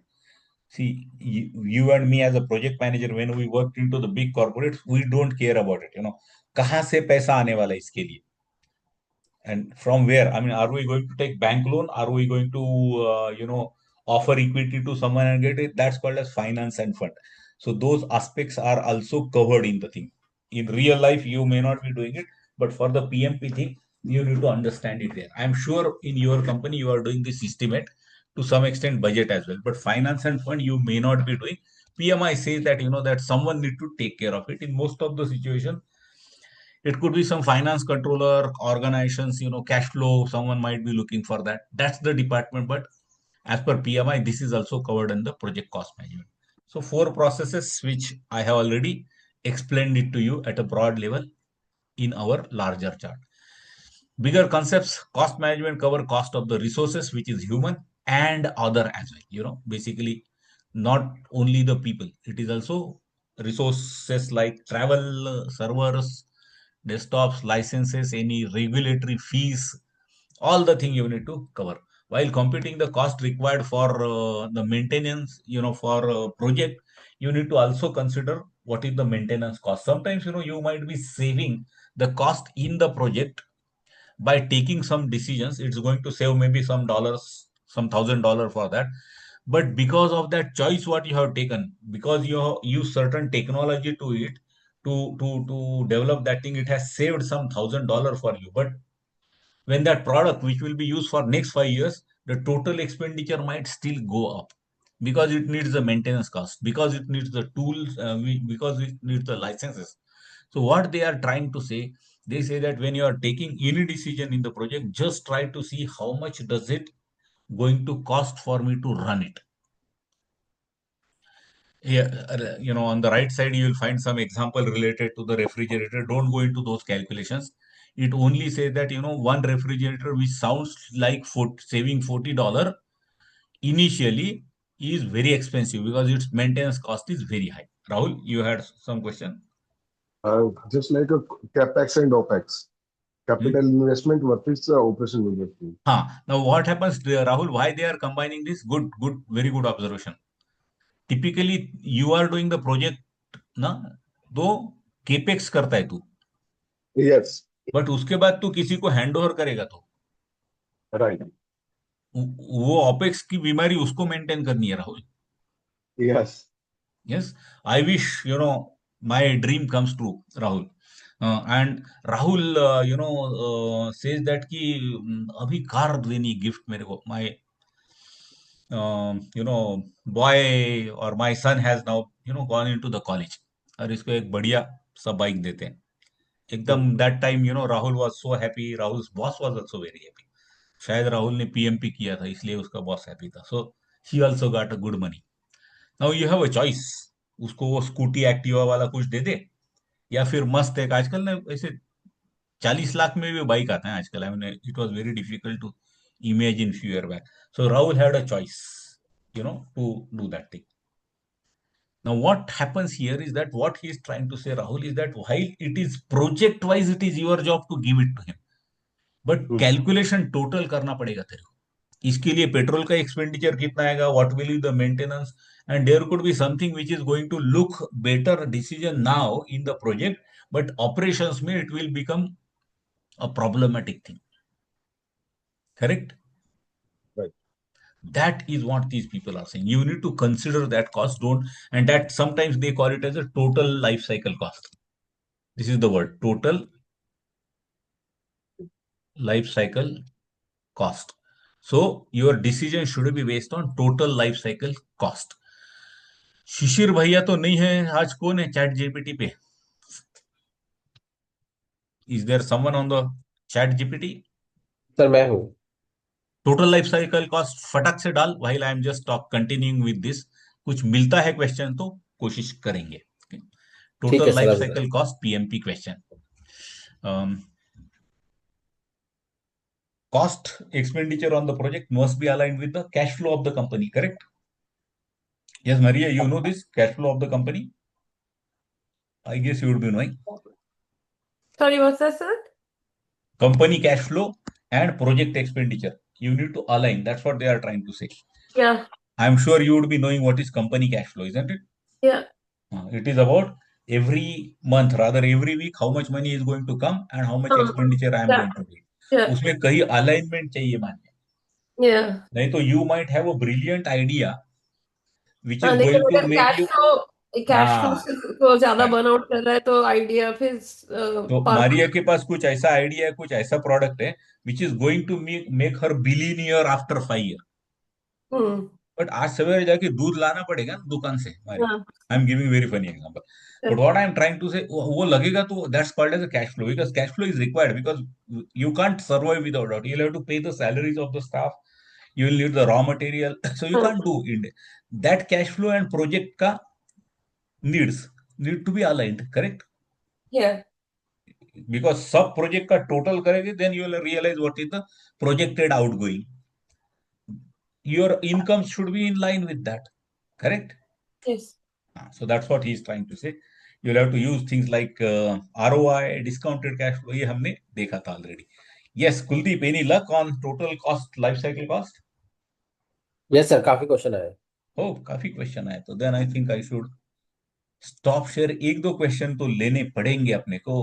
See, you and me as a project manager, when we worked into the big corporates, we don't care about it. कहाँ से पैसा आने वाला है इसके लिए? And from where? I mean, are we going to take bank loan? Are we going to, offer equity to someone and get it? That's called as finance and fund. So those aspects are also covered in the thing. In real life, you may not be doing it, but for the PMP thing, you need to understand it there. I'm sure in your company, you are doing this estimate to some extent budget as well, but finance and fund, you may not be doing. PMI says that, that someone need to take care of it. In most of the situation, it could be some finance controller, organizations, cash flow. Someone might be looking for that. That's the department. But as per PMI, this is also covered in the project cost management. So four processes, which I have already explained it to you at a broad level in our larger chart. Bigger concepts, cost management cover cost of the resources, which is human and other as well. Basically not only the people, it is also resources like travel, servers, desktops, licenses, any regulatory fees, all the thing you need to cover. While computing the cost required for the maintenance, for project, you need to also consider what is the maintenance cost. Sometimes, you might be saving the cost in the project by taking some decisions. It's going to save maybe some dollars, some $1,000 for that. But because of that choice, what you have taken, because you have used certain technology to it, to develop that thing, it has saved some $1,000 for you. But when that product, which will be used for next 5 years, the total expenditure might still go up because it needs the maintenance cost, because it needs the tools, because it needs the licenses. So what they are trying to say, they say that when you are taking any decision in the project, just try to see how much does it going to cost for me to run it. Yeah, on the right side, you will find some example related to the refrigerator. Don't go into those calculations. It only says that, one refrigerator, which sounds like saving $40 initially, is very expensive because its maintenance cost is very high. Rahul, you had some question? Just like a capex and opex, capital investment versus operation investment. Now what happens, Rahul, why they are combining this? Good, very good observation. Typically, you are doing the project, ना, तो capex करता है तू, Yes, but उसके बाद तू किसी को हैंड ओवर करेगा तो right. वो ऑपेक्स की बीमारी उसको मेंटेन करनी है, Rahul. Yes. Yes, I wish, my dream comes true, Rahul. And Rahul, says that कि अभी कार देनी गिफ्ट मेरे को. My boy or my son has now gone into the college, और इसको एक बढ़िया सा बाइक देते हैं एकदम. That time, Rahul was so happy. Rahul's boss was also very happy. शायद राहुल ने पीएमपी किया था इसलिए उसका बॉस हैप्पी था, so he also got a good money. Now you have a choice, उसको वो स्कूटी एक्टिवा वाला कुछ दे दे, या फिर मस्त एक आजकल ना ऐसे 40 लाख में भी बाइक आता है आजकल। I mean it was very difficult to imagine few year back. So Rahul had a choice, to do that thing. Now, what happens here is that what he is trying to say, Rahul, is that while it is project wise, it is your job to give it to him, but calculation total करना पड़ेगा तेरे को। इसके लिए petrol का expenditure कितना आएगा, what will be the maintenance, and there could be something which is going to look better decision now in the project, but operations में it will become a problematic thing. Correct? Right. That is what these people are saying. You need to consider that cost, don't, and that sometimes they call it as a total life cycle cost. This is the word, total life cycle cost. So your decision should be based on total life cycle cost. Shishir भैया तो नहीं है आज, कौन है chat GPT पे? Is there someone on the chat GPT? Sir मैं हूँ। टोटल लाइफ साइकिल कॉस्ट फटक से डाल, while I am just talk continuing with this. कुछ मिलता है क्वेश्चन तो कोशिश करेंगे। ठीक है टोटल सर, लाइफ अभी cycle cost PMP question. Cost expenditure on the project must be aligned with the cash flow of the company, correct? Yes, Maria, you know this cash flow of the company? I guess you would be knowing. Sorry, what's that, sir? Company cash flow and project expenditure. You need to align. That's what they are trying to say. Yeah, I'm sure you would be knowing what is company cash flow, isn't it? yeah. It is about every month, rather every week, how much money is going to come and how much expenditure I am Yeah, going to do. yeah, उसमें कई alignment चाहिए मान्य, yeah. नहीं तो you might have a brilliant idea which is लेकिन going to अगर make you, cash flow हाँ, को ज्यादा right. बर्न आउट कर रहा है तो आइडिया फिर तो मारिया के पास कुछ ऐसा आइडिया है, कुछ ऐसा प्रोडक्ट है which is going to make her billionaire after 5 year, hmm, but आज सवेरे जाके दूध लाना पड़ेगा ना दुकान से मारिया। हाँ, I am giving very funny example, but what I am trying to say, वो लगेगा तो that's called as a cash flow, because cash flow is required, because you can't survive without it. You have to pay the salaries of the staff, you will need the raw material, so you can't do it. That cash flow and project ka needs need to be aligned, correct? yeah, Because सब project का total करेंगे, then you will realise what is the projected outgoing, your income should be in line with that, correct? yes. So that's what he is trying to say. You'll have to use things like ROI, discounted cash flow, ये हमने देखा था already. Yes, Kuldeep, any luck on total cost, life cycle cost? Yes sir, काफी question आए। Oh, काफी question आए, तो then I think I should stop share, एक दो क्वेश्चन तो लेने पड़ेंगे अपने को।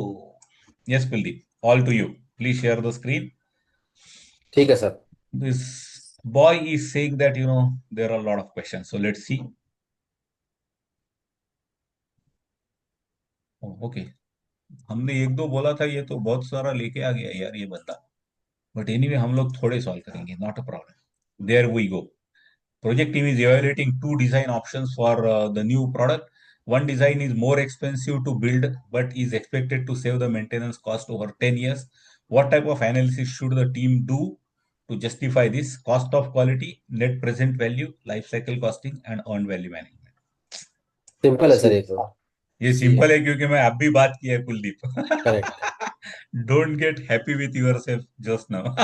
Yes, Kuldeep, all to you. Please share the screen. ठीक है sir. This boy is saying that there are a lot of questions, so let's see. Okay, हमने एक दो बोला था, ये तो बहुत सारा लेके आ गया यार ये बंदा, बट एनीवे हम लोग थोड़े सॉल्व करेंगे, not a problem. There we go. Project team is evaluating two design options for the new product. One design is more expensive to build but is expected to save the maintenance cost over 10 years. What type of analysis should the team do to justify this? Cost of quality, net present value, life cycle costing, and earned value management. Simple है sir, ये तो ये सी है। Simple है क्योंकि मैं अब भी बात किया है Kuldeep. Correct. Don't get happy with yourself just now.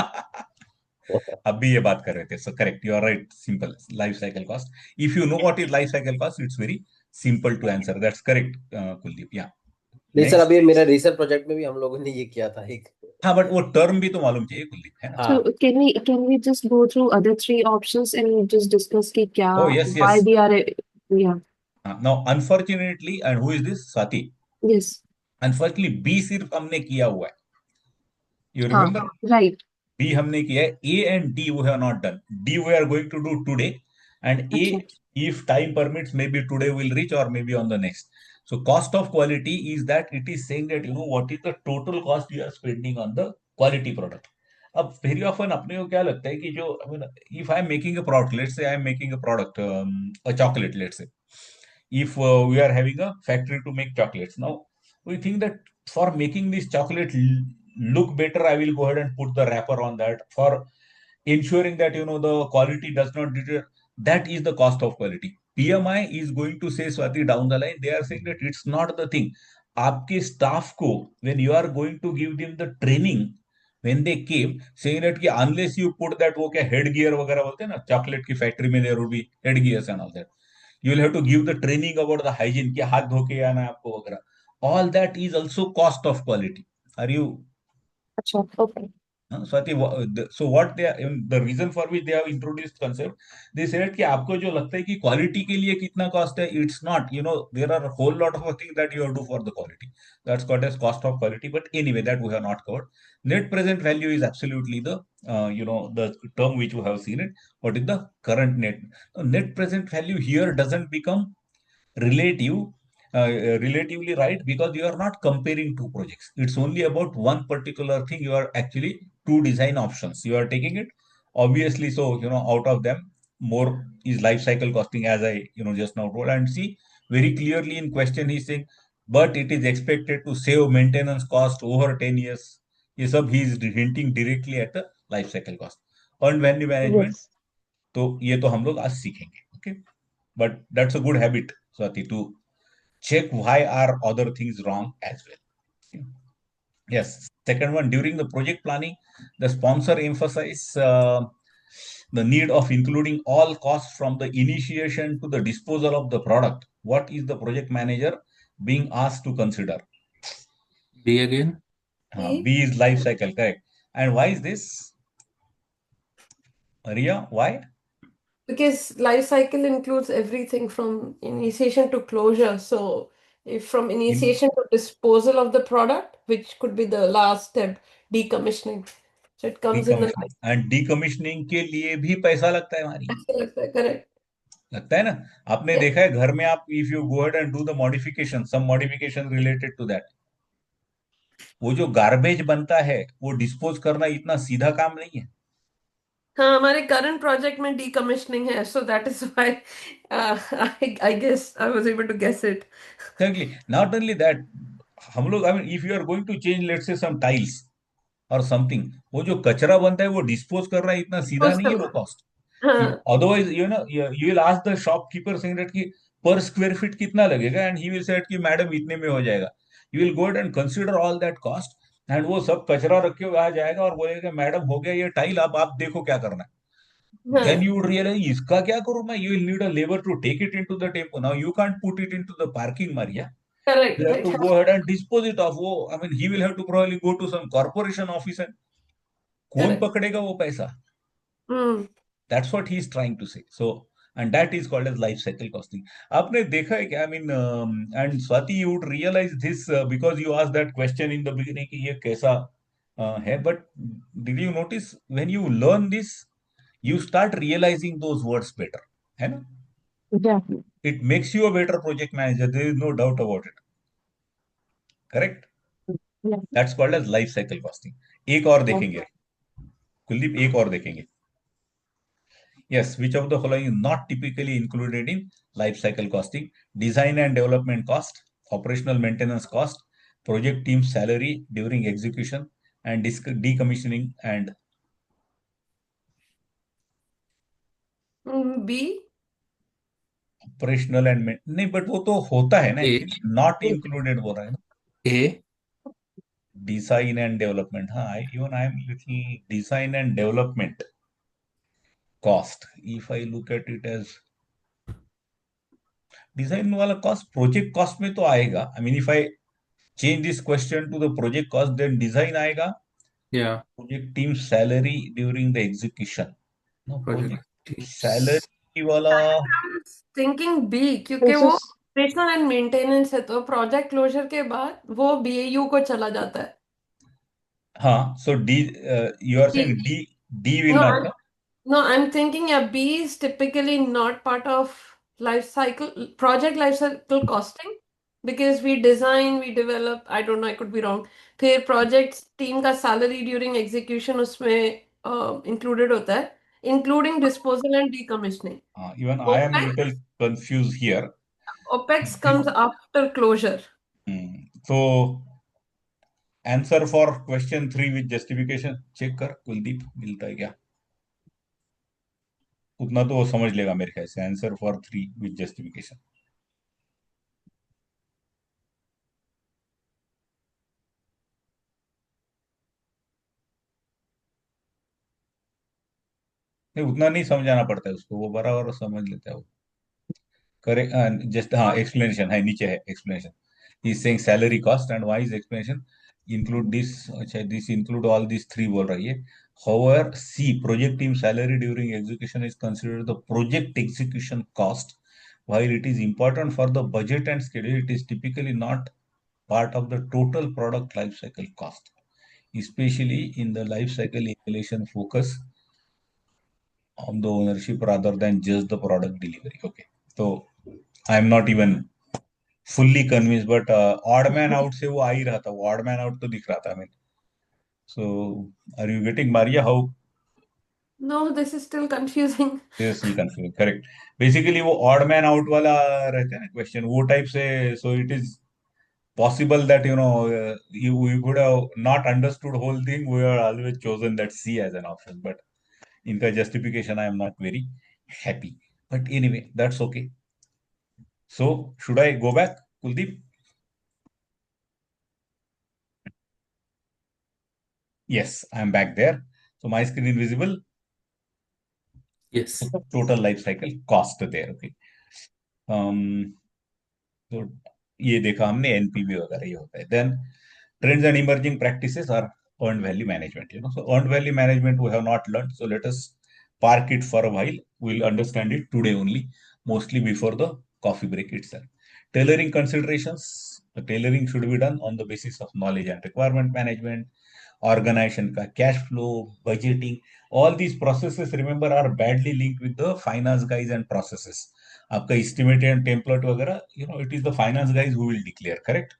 अब भी ये बात कर रहे थे, so correct, you are right, simple life cycle cost. If you know what is life cycle cost, it's very simple to answer, that's correct Kuldeep. या नहीं sir, next. अभी मेरे रिसर्च प्रोजेक्ट में भी हम लोगों ने ये किया था एक। हाँ, बट वो टर्म भी तो मालूम चाहिए कुलदीप, है ना? हाँ। So can we just go through other three options and just discuss कि क्या Oh yes, why yes. they are yeah Now unfortunately, and who is this? Swati. yes Unfortunately B सिर्फ हमने किया हुआ है, you हाँ remember? right B हमने किया है, A and D we have not done. D we are going to do today, and A, अच्छा if time permits, maybe today will reach or maybe on the next. So cost of quality is that it is saying that what is the total cost you are spending on the quality product. अब very often अपने को क्या लगता है कि जो if I am making a product, let's say I am making a product, a chocolate, let's say, if we are having a factory to make chocolates, now we think that for making this chocolate look better, I will go ahead and put the wrapper on that. For ensuring that the quality does not deteriorate. That is the cost of quality. PMI is going to say, Swati, down the line, they are saying that it's not the thing. आपके staff को, when you are going to give them the training, when they came saying that कि unless you put that, वो क्या head gear वगैरह बोलते हैं ना, chocolate की फैक्ट्री में there would be head gears and all that. You will have to give the training about the hygiene, कि हाथ धो के आना है आपको वगैरह. All that is also cost of quality. Are you अच्छा, okay. Swati, so what they are, the reason for which they have introduced concept, they said कि आपको जो लगता है कि क्वालिटी के लिए कितना कॉस्ट है, it's not, there are a whole lot of things that you have to do for the quality. That's called as cost of quality. But anyway, that we have not covered. Net present value is absolutely the the term which we have seen it. What is the current net? Net present value here doesn't become relative relatively right, because you are not comparing two projects. It's only about one particular thing. You are actually two design options, you are taking it, obviously. So out of them, more is life cycle costing, as I just now told. And see, very clearly in question he's saying, but it is expected to save maintenance cost over 10 years. ये सब he is hinting directly at the life cycle cost. Earned value management, Yes. तो ये तो हम लोग आज सीखेंगे. Okay, but that's a good habit, Swati, to check why are other things wrong as well. Okay. Yes. Second one, during the project planning, the sponsor emphasize the need of including all costs from the initiation to the disposal of the product. What is the project manager being asked to consider? B again. B is life cycle, correct. And why is this? Ria, why? Because life cycle includes everything from initiation to closure. So if from initiation to disposal of the product, which could be the last step, decommissioning. So it comes in the Decommissioning. And decommissioning के लिए भी पैसा लगता है हमारी. correct. लगता है ना. आपने Yeah. देखा है घर में, आप if you go ahead and do the modification, some modification related to that, वो जो गार्बेज बनता है वो डिस्पोज करना इतना सीधा काम नहीं है. हाँ, हमारे करंट प्रोजेक्ट में decommissioning है, so that is why I guess I was able to guess it. Exactly. Not only that, हम लोग, I mean if you are going to change let's say some tiles और something, वो जो कचरा बनता है वो डिस्पोज करना इतना सीधा नहीं है, लो कॉस्ट. हाँ, Otherwise, you will ask the shopkeeper saying that कि per square feet कितना लगेगा, and he will say कि मैडम इतने में हो जाएगा. You will go ahead and consider all that cost, and वो सब कचरा रख के वहां जाएगा और बोलेगा मैडम हो गया ये टाइल, अब आप देखो क्या करना है. Then हाँ, you would realize इसका क्या करूं मैं. You will need a labor to take it into the tempo. Now you can't put it into the parking, Maria. correct, You have right. to go ahead and dispose it of. वो, I mean, he will have to probably go to some corporation office, and कौन Correct. पकड़ेगा वो पैसा. Hmm. That's what he's trying to say. So, and that is called as life cycle costing. आपने देखा है क्या? I mean, and Swati, you would realize this because you asked that question in the beginning कि ये कैसा है. But did you notice when you learn this, you start realizing those words better, है ना? Yeah. It makes you a better project manager. There is no doubt about it. Correct? Yeah. That's called as life cycle costing. एक और देखेंगे. कुलदीप, एक और देखेंगे. Yes, which of the following is not typically included in life cycle costing? Design and development cost, operational maintenance cost, project team salary during execution, and decommissioning and B. operational and नहीं, but वो तो होता है ना A. actually, not included बोल रहा है ना. A. Design and development. हाँ, even I am little design and development cost. If I look at it as design वाला cost, project cost में तो आएगा. I mean, if I change this question to the project cost, then design आएगा. Yeah. Project team salary during the execution. No, Project project teams. salary वाला. I was thinking B क्योंकि This वो is operational and maintenance है, तो project closure के बाद वो BAU को चला जाता है. हाँ, so D, you are saying B. D will No, not come. No, I'm thinking yeah, B is typically not part of project life cycle costing because we design, we develop, I don't know, I could be wrong. फिर project team का salary during execution उसमें included होता है, including disposal and decommissioning. Even I am OPEX, little confused here. OPEX comes after closure. So answer for question 3 with justification check कर, कुलदीप मिलता है क्या? उतना तो वो समझ लेगा मेरे ख्याल से, आंसर फॉर 3 विद जस्टिफिकेशन। नहीं, उतना नहीं समझाना पड़ता है उसको, वो बराबर समझ लेता है वो। करेक्ट, जस्ट हाँ, एक्सप्लेनेशन है, नीचे है explanation. He is saying salary cost and why is explanation include this, अच्छा दिस इंक्लूड ऑल दिस 3 बोल रही है। However, C project team salary during execution is considered the project execution cost. While it is important for the budget and schedule, it is typically not part of the total product life cycle cost, especially in the life cycle evaluation focus on the ownership rather than just the product delivery. Okay, so I am not even fully convinced, but odd man out से वो आ ही रहा था, वो odd man out तो दिख रहा था हमें। So are you getting, Maria, how No, this is still confusing. this is still confusing? Correct. Basically वो odd man out वाला रहता है ना क्वेश्चन, वो टाइप से। So it is possible that you could have not understood whole thing. We are always chosen that C as an option, but in the justification I am not very happy. But anyway, that's okay. So should I go back, Kuldeep? Yes, I am back there. So my screen visible. Yes. Total life cycle cost there. Okay. तो ये देखा हमने, NPV वगैरह ये होता है। Then trends and emerging practices are earned value management. So earned value management we have not learned. So let us park it for a while. We'll understand it today only, mostly before the coffee break itself. Tailoring considerations. The tailoring should be done on the basis of knowledge and requirement management, organization का cash flow, budgeting. All these processes, remember, are badly linked with the finance guys and processes. आपका estimate and template वगैरह, it is the finance guys who will declare, correct?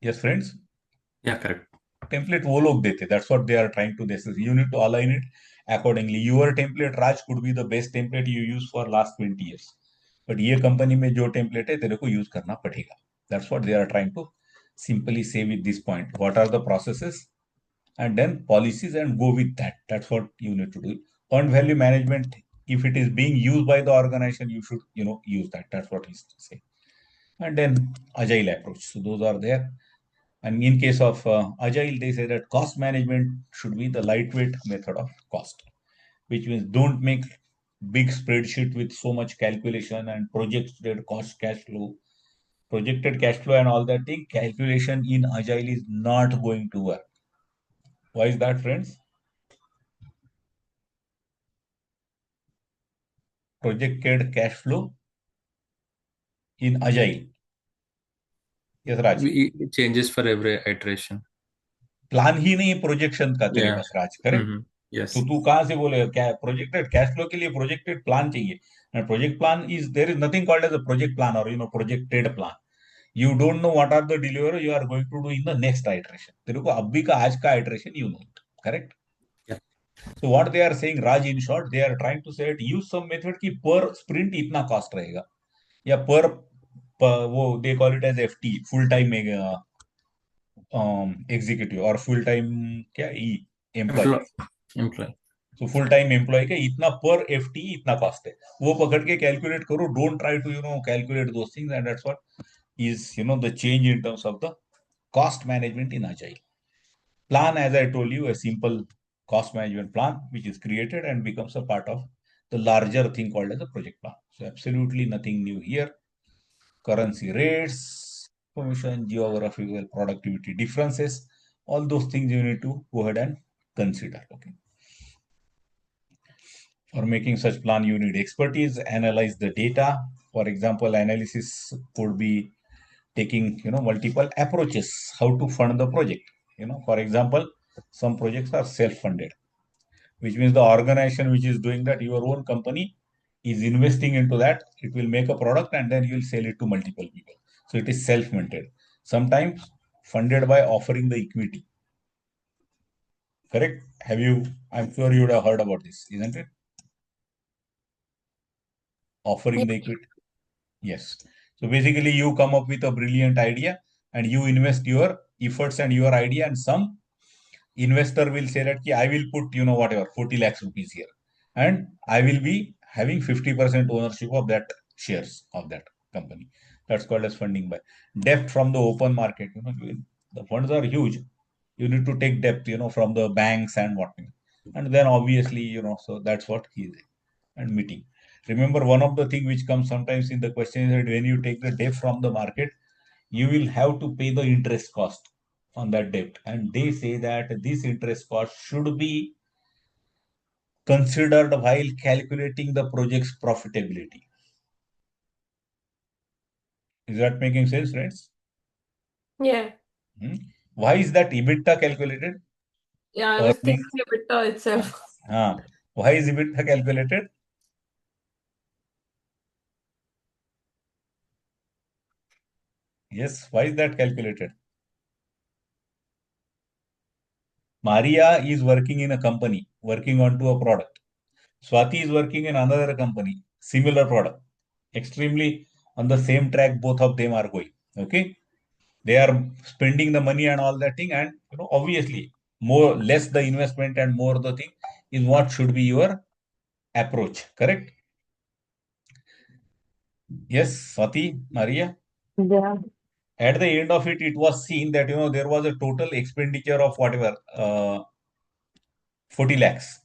Yes, friends. Yeah, correct. Template वो लोग देते, that's what they are trying to this. You need to align it accordingly. Your template, Raj, could be the best template you use for last 20 years, but ये company में जो template है तेरे को use करना पड़ेगा. That's what they are trying to simply say with this point. What are the processes and then policies, and go with that. That's what you need to do. On value management, if it is being used by the organization, you should use that. That's what he's saying. And then agile approach, so those are there. And in case of agile, they say that cost management should be the lightweight method of cost, which means don't make big spreadsheet with so much calculation and projected cost, cash flow, projected cash flow and all that thing. Calculation in agile is not going to work. Why is that, friends? Projected cash flow in agile. Yes, Raj. It changes for every iteration. Plan ही नहीं projection का तेरे Yeah. पास, Raj, correct? Yes. तो तू कहां से बोलेगा क्या प्रोजेक्टेड कैश फ्लो के लिए प्रोजेक्टेड प्लान चाहिए? And project plan is, there is nothing called as a project plan और projected plan. You don't know what are the delivery you are going to do in the next iteration. तेरे को अभी का आज का iteration you know, correct? Yeah. So what they are saying, Raj, in short, they are trying to say use some method की per sprint इतना cost रहेगा, या per वो they call it as FT, full time executive और full time क्या employ. Employee. तो full time employ का इतना पर एफटी इतना कॉस्ट है, वो पकड़ के कैलकुलेट करो. Don't try to calculate those things, and that's what is the change in terms of the cost management in agile. Plan, as I told you, a simple cost management plan which is created and becomes a part of the larger thing called as a project plan. So absolutely nothing new here. Currency rates, information, geographical productivity differences, all those things you need to go ahead and consider. Okay. For making such plan, you need expertise, analyze the data. For example, analysis could be taking multiple approaches how to fund the project. For example, some projects are self-funded, which means the organization which is doing that, your own company is investing into that. It will make a product and then you will sell it to multiple people. So it is self-funded. Sometimes funded by offering the equity. Correct? I'm sure you would have heard about this, isn't it? Offering the equity. Yes. So basically you come up with a brilliant idea and you invest your efforts and your idea, and some investor will say that I will put, whatever, 40 lakhs rupees here, and I will be having 50% ownership of that shares of that company. That's called as funding by debt from the open market. The funds are huge. You need to take debt, from the banks and whatnot. And then obviously, so that's what he is and meeting. Remember, one of the thing which comes sometimes in the question is that when you take the debt from the market, you will have to pay the interest cost on that debt. And they say that this interest cost should be considered while calculating the project's profitability. Is that making sense, friends? Yeah. Hmm? Why is that EBITDA calculated? Yeah, I was Earning. thinking EBITDA itself. Why is EBITDA calculated? Yes, why is that calculated? Maria is working in a company, working onto a product. Swati is working in another company, similar product. Extremely on the same track, both of them are going. Okay. They are spending the money and all that thing, and obviously, less the investment and more the thing is what should be your approach. Correct? Yes, Swati, Maria. Yeah. At the end of it, it was seen that there was a total expenditure of whatever 40 lakhs.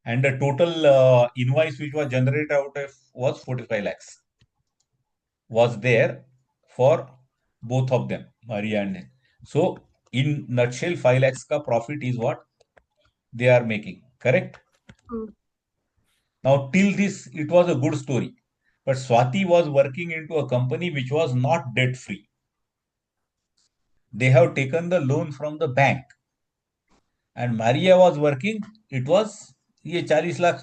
And the total invoice which was generated out of was 45 lakhs was there for both of them, Maria and Nick. So in nutshell, 5 lakhs ka profit is what they are making. Correct? Hmm. Now till this, it was a good story. But Swati was working into a company which was not debt free. They have taken the loan from the bank. And Maria was working, it was 40 lakh,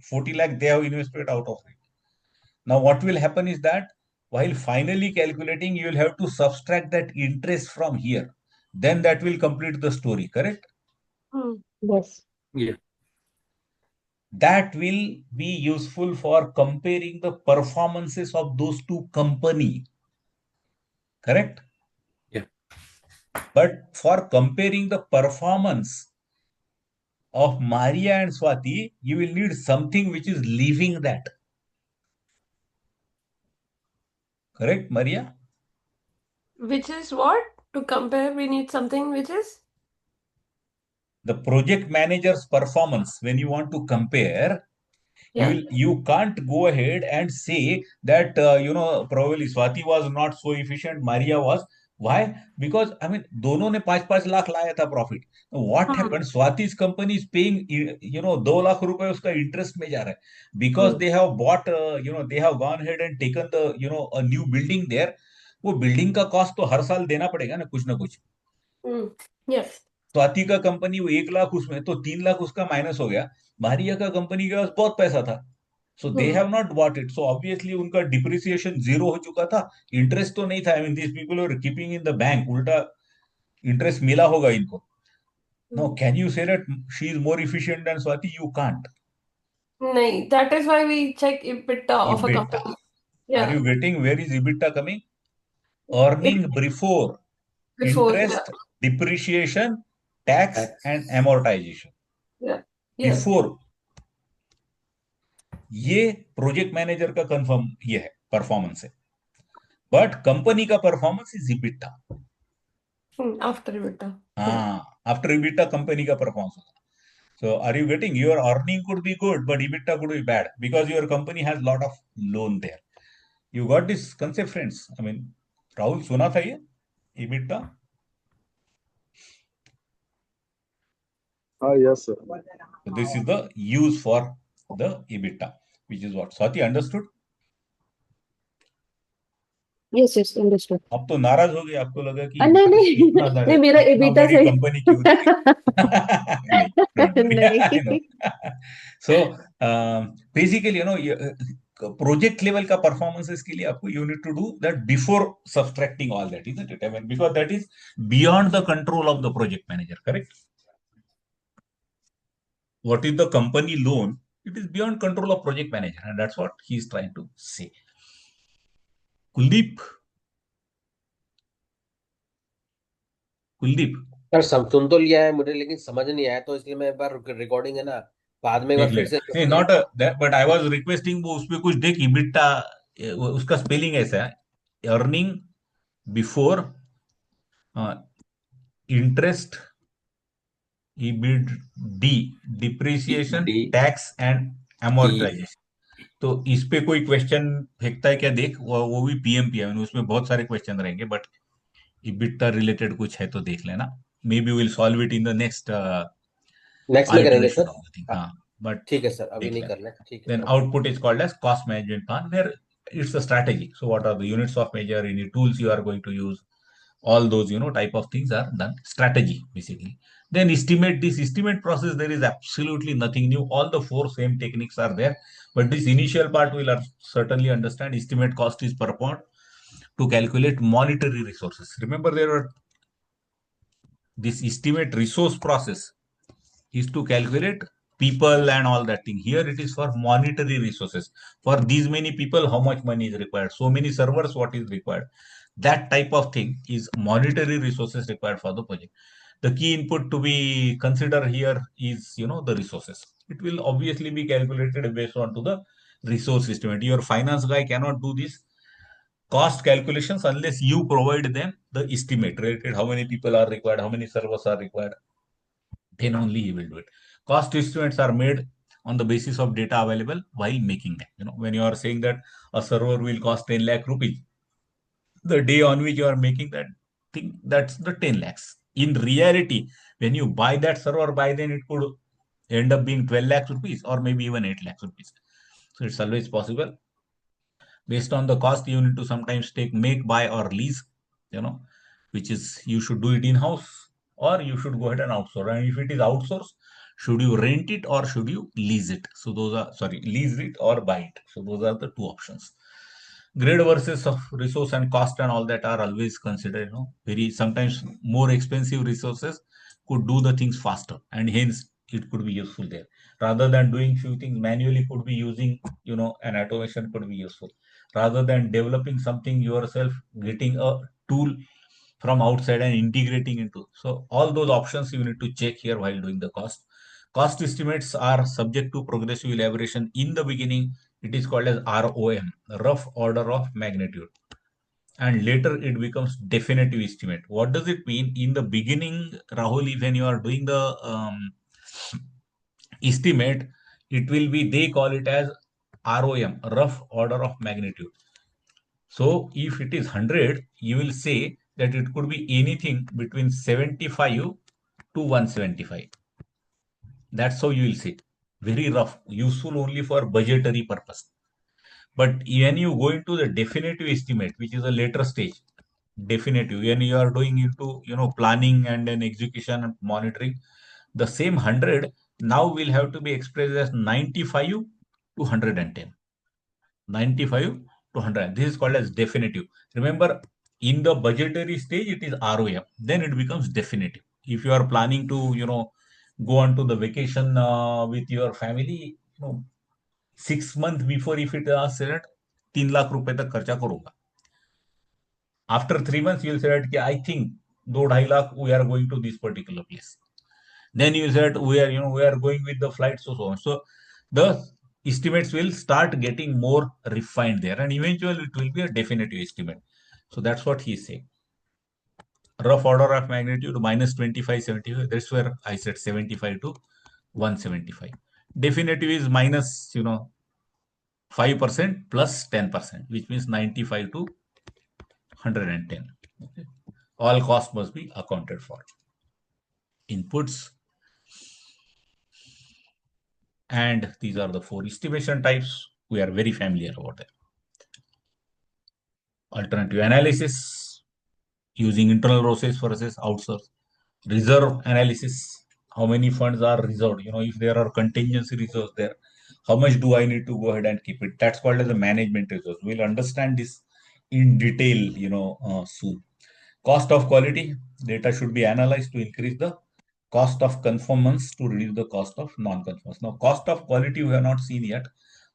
40 lakh they have invested out of it. Now, what will happen is that while finally calculating, you will have to subtract that interest from here. Then that will complete the story, correct? Hmm. Yes. Yeah. That will be useful for comparing the performances of those two companies, correct? Yeah. But for comparing the performance of Maria and Swati, you will need something which is leaving that. Correct, Maria? Which is what? To compare, we need something which is? The project manager's performance, when you want to compare, Yeah. you can't go ahead and say that probably Swati was not so efficient, Maria was. Why? Because I mean, दोनों ने 5-5 लाख लाया था profit. What Hmm. happened? Swati's company is paying 2 lakh रुपए उसका interest में जा रहा है because Hmm. they have bought they have gone ahead and taken the a new building there. वो बिल्डिंग का कॉस्ट तो हर साल देना पड़ेगा ना कुछ. Hmm. Yes. स्वाति का कंपनी वो 1 लाख उसमें तो 3 लाख उसका माइनस हो गया. मारिया का कंपनी के पास बहुत पैसा था. So they Hmm. Have not bought it. So obviously उनका डिप्रिसिएशन जीरो हो चुका था. इंटरेस्ट तो नहीं था. I mean this people are keeping in the bank. उल्टा इंटरेस्ट मिला होगा इनको. No, Hmm. Can you say that she is more efficient than Swati? You can't. No, that is why we check EBITDA of a EBITDA. company. Are you Yeah. getting where is EBITDA coming? It Earning before before. Yeah. interest, depreciation, tax, and Tax. amortization. Yeah. Yes. Before. ये project manager का confirm ये है performance है. But company का performance is EBITDA. After EBITDA. Yeah. हाँ, after EBITDA company का performance होगा. So are you getting? Your earning could be good, but EBITDA could be bad because your company has lot of loan there. You got this concept, friends? I mean, Rahul सुना था ये EBITDA? Yes, sir. So this is the use for the EBITDA, which is what Swati understood. Yes, yes, understood. अब तो नाराज हो गए. आपको लगा कि नहीं इतना नहीं इतना नहीं, मेरा इतना एबिटा बड़ी सही. कंपनी क्यों दी? नहीं, don't worry. I know. नहीं. So basically, project level का performances के लिए आपको you need to do that before subtracting all that, isn't it? I mean, because that is beyond the control of the project manager, correct? What is the company loan? It is beyond control of project manager, and that's what he is trying to say. Kuldeep. Kuldeep. यार सुन तो लिया है मुझे, लेकिन समझ नहीं आया, तो इसलिए मैं एक बार रिकॉर्डिंग है ना, बाद में एक देख बार ले फिर से नहीं, सुनूंगा। Not that, but I was requesting वो उसमें कुछ देख इबिटा, उसका स्पेलिंग ऐसा है, earning before interest, EBD, depreciation, D tax and T amortization। तो इस पे कोई क्वेश्चन फेंकता है क्या देख, वो भी पीएमपीएम, उसमें बहुत सारे क्वेश्चन रहेंगे, बट इबिटा रिलेटेड कुछ है तो देख लेना। May be will solve it in the next next में करेंगे iteration sir. of the thing, हाँ हाँ, but ठीक है सर, अभी देख नहीं लेना। करना है, ठीक है Then okay. output is called as cost management plan, where it's a strategy. So what are the units of measure, any tools you are going to use, all those type of things are done strategy basically. Then estimate, this estimate process, there is absolutely nothing new, all the four same techniques are there, but this initial part will certainly understand. Estimate cost is performed to calculate monetary resources. Remember, there are this estimate resource process is to calculate people and all that thing. Here it is for monetary resources. For these many people, how much money is required? So many servers, what is required? That type of thing is monetary resources required for the project. The key input to be considered here is, the resources. It will obviously be calculated based on to the resource estimate. Your finance guy cannot do this cost calculations unless you provide them the estimate related how many people are required, how many servers are required, then only he will do it. Cost estimates are made on the basis of data available while making them. When you are saying that a server will cost 10 lakh rupees, the day on which you are making that thing, that's the 10 lakhs. In reality, when you buy that server, by then it could end up being 12 lakhs rupees or maybe even 8 lakhs rupees. So it's always possible. Based on the cost, you need to sometimes take make, buy, or lease, which is you should do it in house or you should go ahead and outsource. And if it is outsourced, should you rent it or should you lease it? So those are, sorry, lease it or buy it. So those are the two options. Grade versus of resource and cost and all that are always considered, very sometimes more expensive resources could do the things faster and hence it could be useful there. Rather than doing few things manually, could be using, an automation could be useful. Rather than developing something yourself, getting a tool from outside and integrating into. So all those options you need to check here while doing the cost. Cost estimates are subject to progressive elaboration. In the beginning, it is called as ROM, rough order of magnitude. And later it becomes definitive estimate. What does it mean? In the beginning, Rahul, when you are doing the estimate, it will be, they call it as ROM, rough order of magnitude. So if it is 100, you will say that it could be anything between 75 to 175. That's how you will say. Very rough, useful only for budgetary purpose. But when you go into the definitive estimate, which is a later stage, definitive, when you are doing into planning and then execution and monitoring, the same 100 now will have to be expressed as 95 to 110. 95 to 100. This is called as definitive. Remember, in the budgetary stage, it is ROM. Then it becomes definitive. If you are planning to, go on to the vacation with your family, 6 months before, if it is said, 3 lakh रुपए तक खर्चा करूंगा. After 3 months, you will say that I think 2-2.5 lakh we are going to this particular place. Then you said we are going with the flight, so on. So the estimates will start getting more refined there, and eventually it will be a definitive estimate. So that's what he's saying. Rough order of magnitude minus 25, 75. That's where I said 75 to 175. Definitive is minus 5% plus 10%, which means 95 to 110. Okay. All costs must be accounted for. Inputs, and these are the four estimation types. We are very familiar about them. Alternative analysis using internal resources versus outsource. Reserve analysis, how many funds are reserved, if there are contingency reserves there, how much do I need to go ahead and keep it? That's called as a management resource. We'll understand this in detail soon. Cost of quality, data should be analyzed to increase the cost of conformance to reduce the cost of non-conformance. Now, cost of quality we have not seen yet,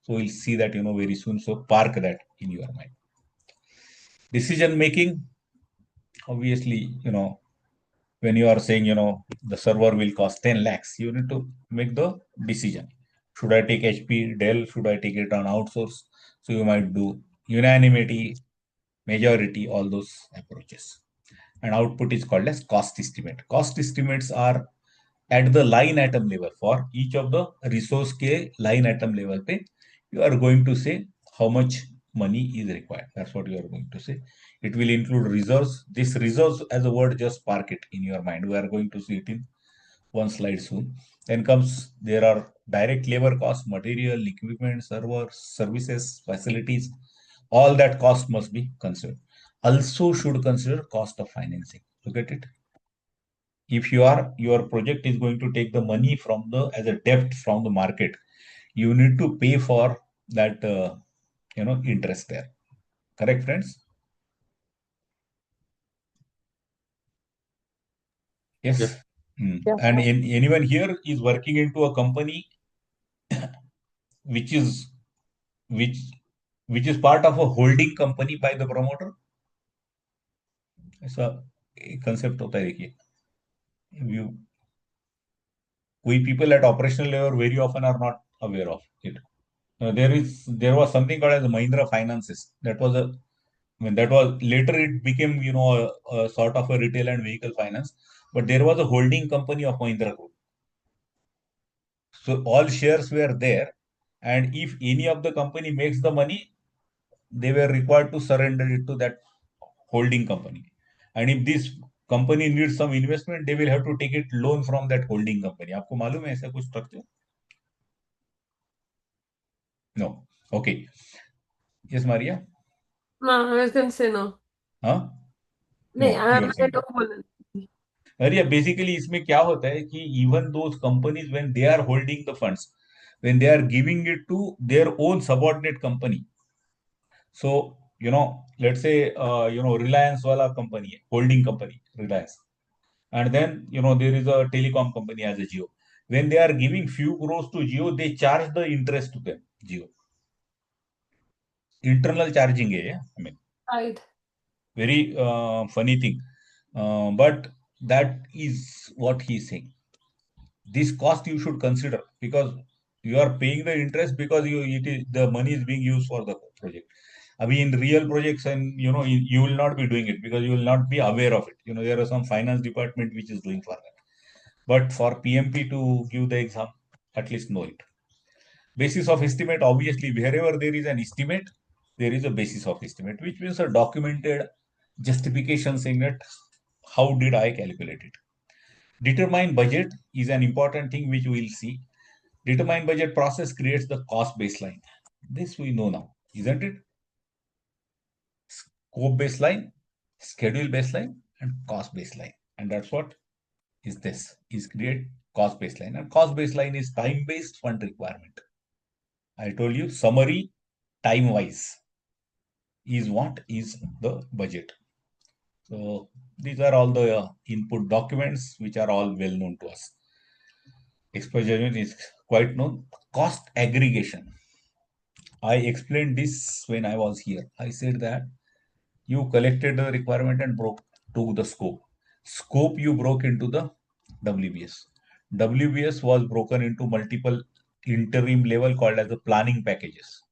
so we'll see that very soon. So park that in your mind. Decision making, obviously, when you are saying, the server will cost 10 lakhs, you need to make the decision. Should I take HP, Dell? Should I take it on outsource? So you might do unanimity, majority, all those approaches. And output is called as cost estimate. Cost estimates are at the line item level. For each of the resource के line item level पे, you are going to say how much money is required. That's what you are going to say. It will include reserves. This reserves as a word, just park it in your mind. We are going to see it in one slide soon. Then comes, there are direct labor costs, material, equipment, servers, services, facilities. All that cost must be considered. Also should consider cost of financing. Look at it. If your project is going to take the money from the as a debt from the market, you need to pay for that interest there. Correct, friends? Yes. Yep. Yeah. And anyone here is working into a company which is which which is part of a holding company by the promoter? ऐसा concept होता है, देखिए. You, we people at operational level very often are not aware of it. There was something called as Mahindra Finances. That was that was later it became a sort of a retail and vehicle finance, but there was a holding company of Mahindra Group. So all shares were there, and if any of the company makes the money, they were required to surrender it to that holding company. And if this company needs some investment, they will have to take it loan from that holding company. आपको मालूम है ऐसा कुछ structure? No. Okay. Yes, Maria? No, I was going to say no. Huh? नहीं, No, you are I saying. don't want it. अरे basically इसमें क्या होता है कि even those companies when they are holding the funds, when they are giving it to their own subordinate company. So let's say Reliance वाला company है, holding company Reliance, and then there is a telecom company as a Jio. When they are giving few crores to Jio, they charge the interest to them. Jio internal charging है, I mean, Right. very funny thing, but that is what he is saying. This cost you should consider, because you are paying the interest because the money is being used for the project. I mean, in real projects, and you will not be doing it because you will not be aware of it. There are some finance department which is doing for that. But for PMP to give the exam, at least know it. Basis of estimate, obviously, wherever there is an estimate, there is a basis of estimate, which means a documented justification saying that how did I calculate it. Determine budget is an important thing which we will see. Determine budget process creates the cost baseline. This we know now, isn't it? Scope baseline, schedule baseline, and cost baseline. And that's what is this, is create cost baseline. And cost baseline is time-based fund requirement. I told you summary time-wise is what is the budget. So these are all the input documents which are all well known to us. Exposure is quite known. Cost aggregation. I explained this when I was here. I said that you collected the requirement and broke to the scope. Scope you broke into the WBS. WBS was broken into multiple interim level called as the planning packages.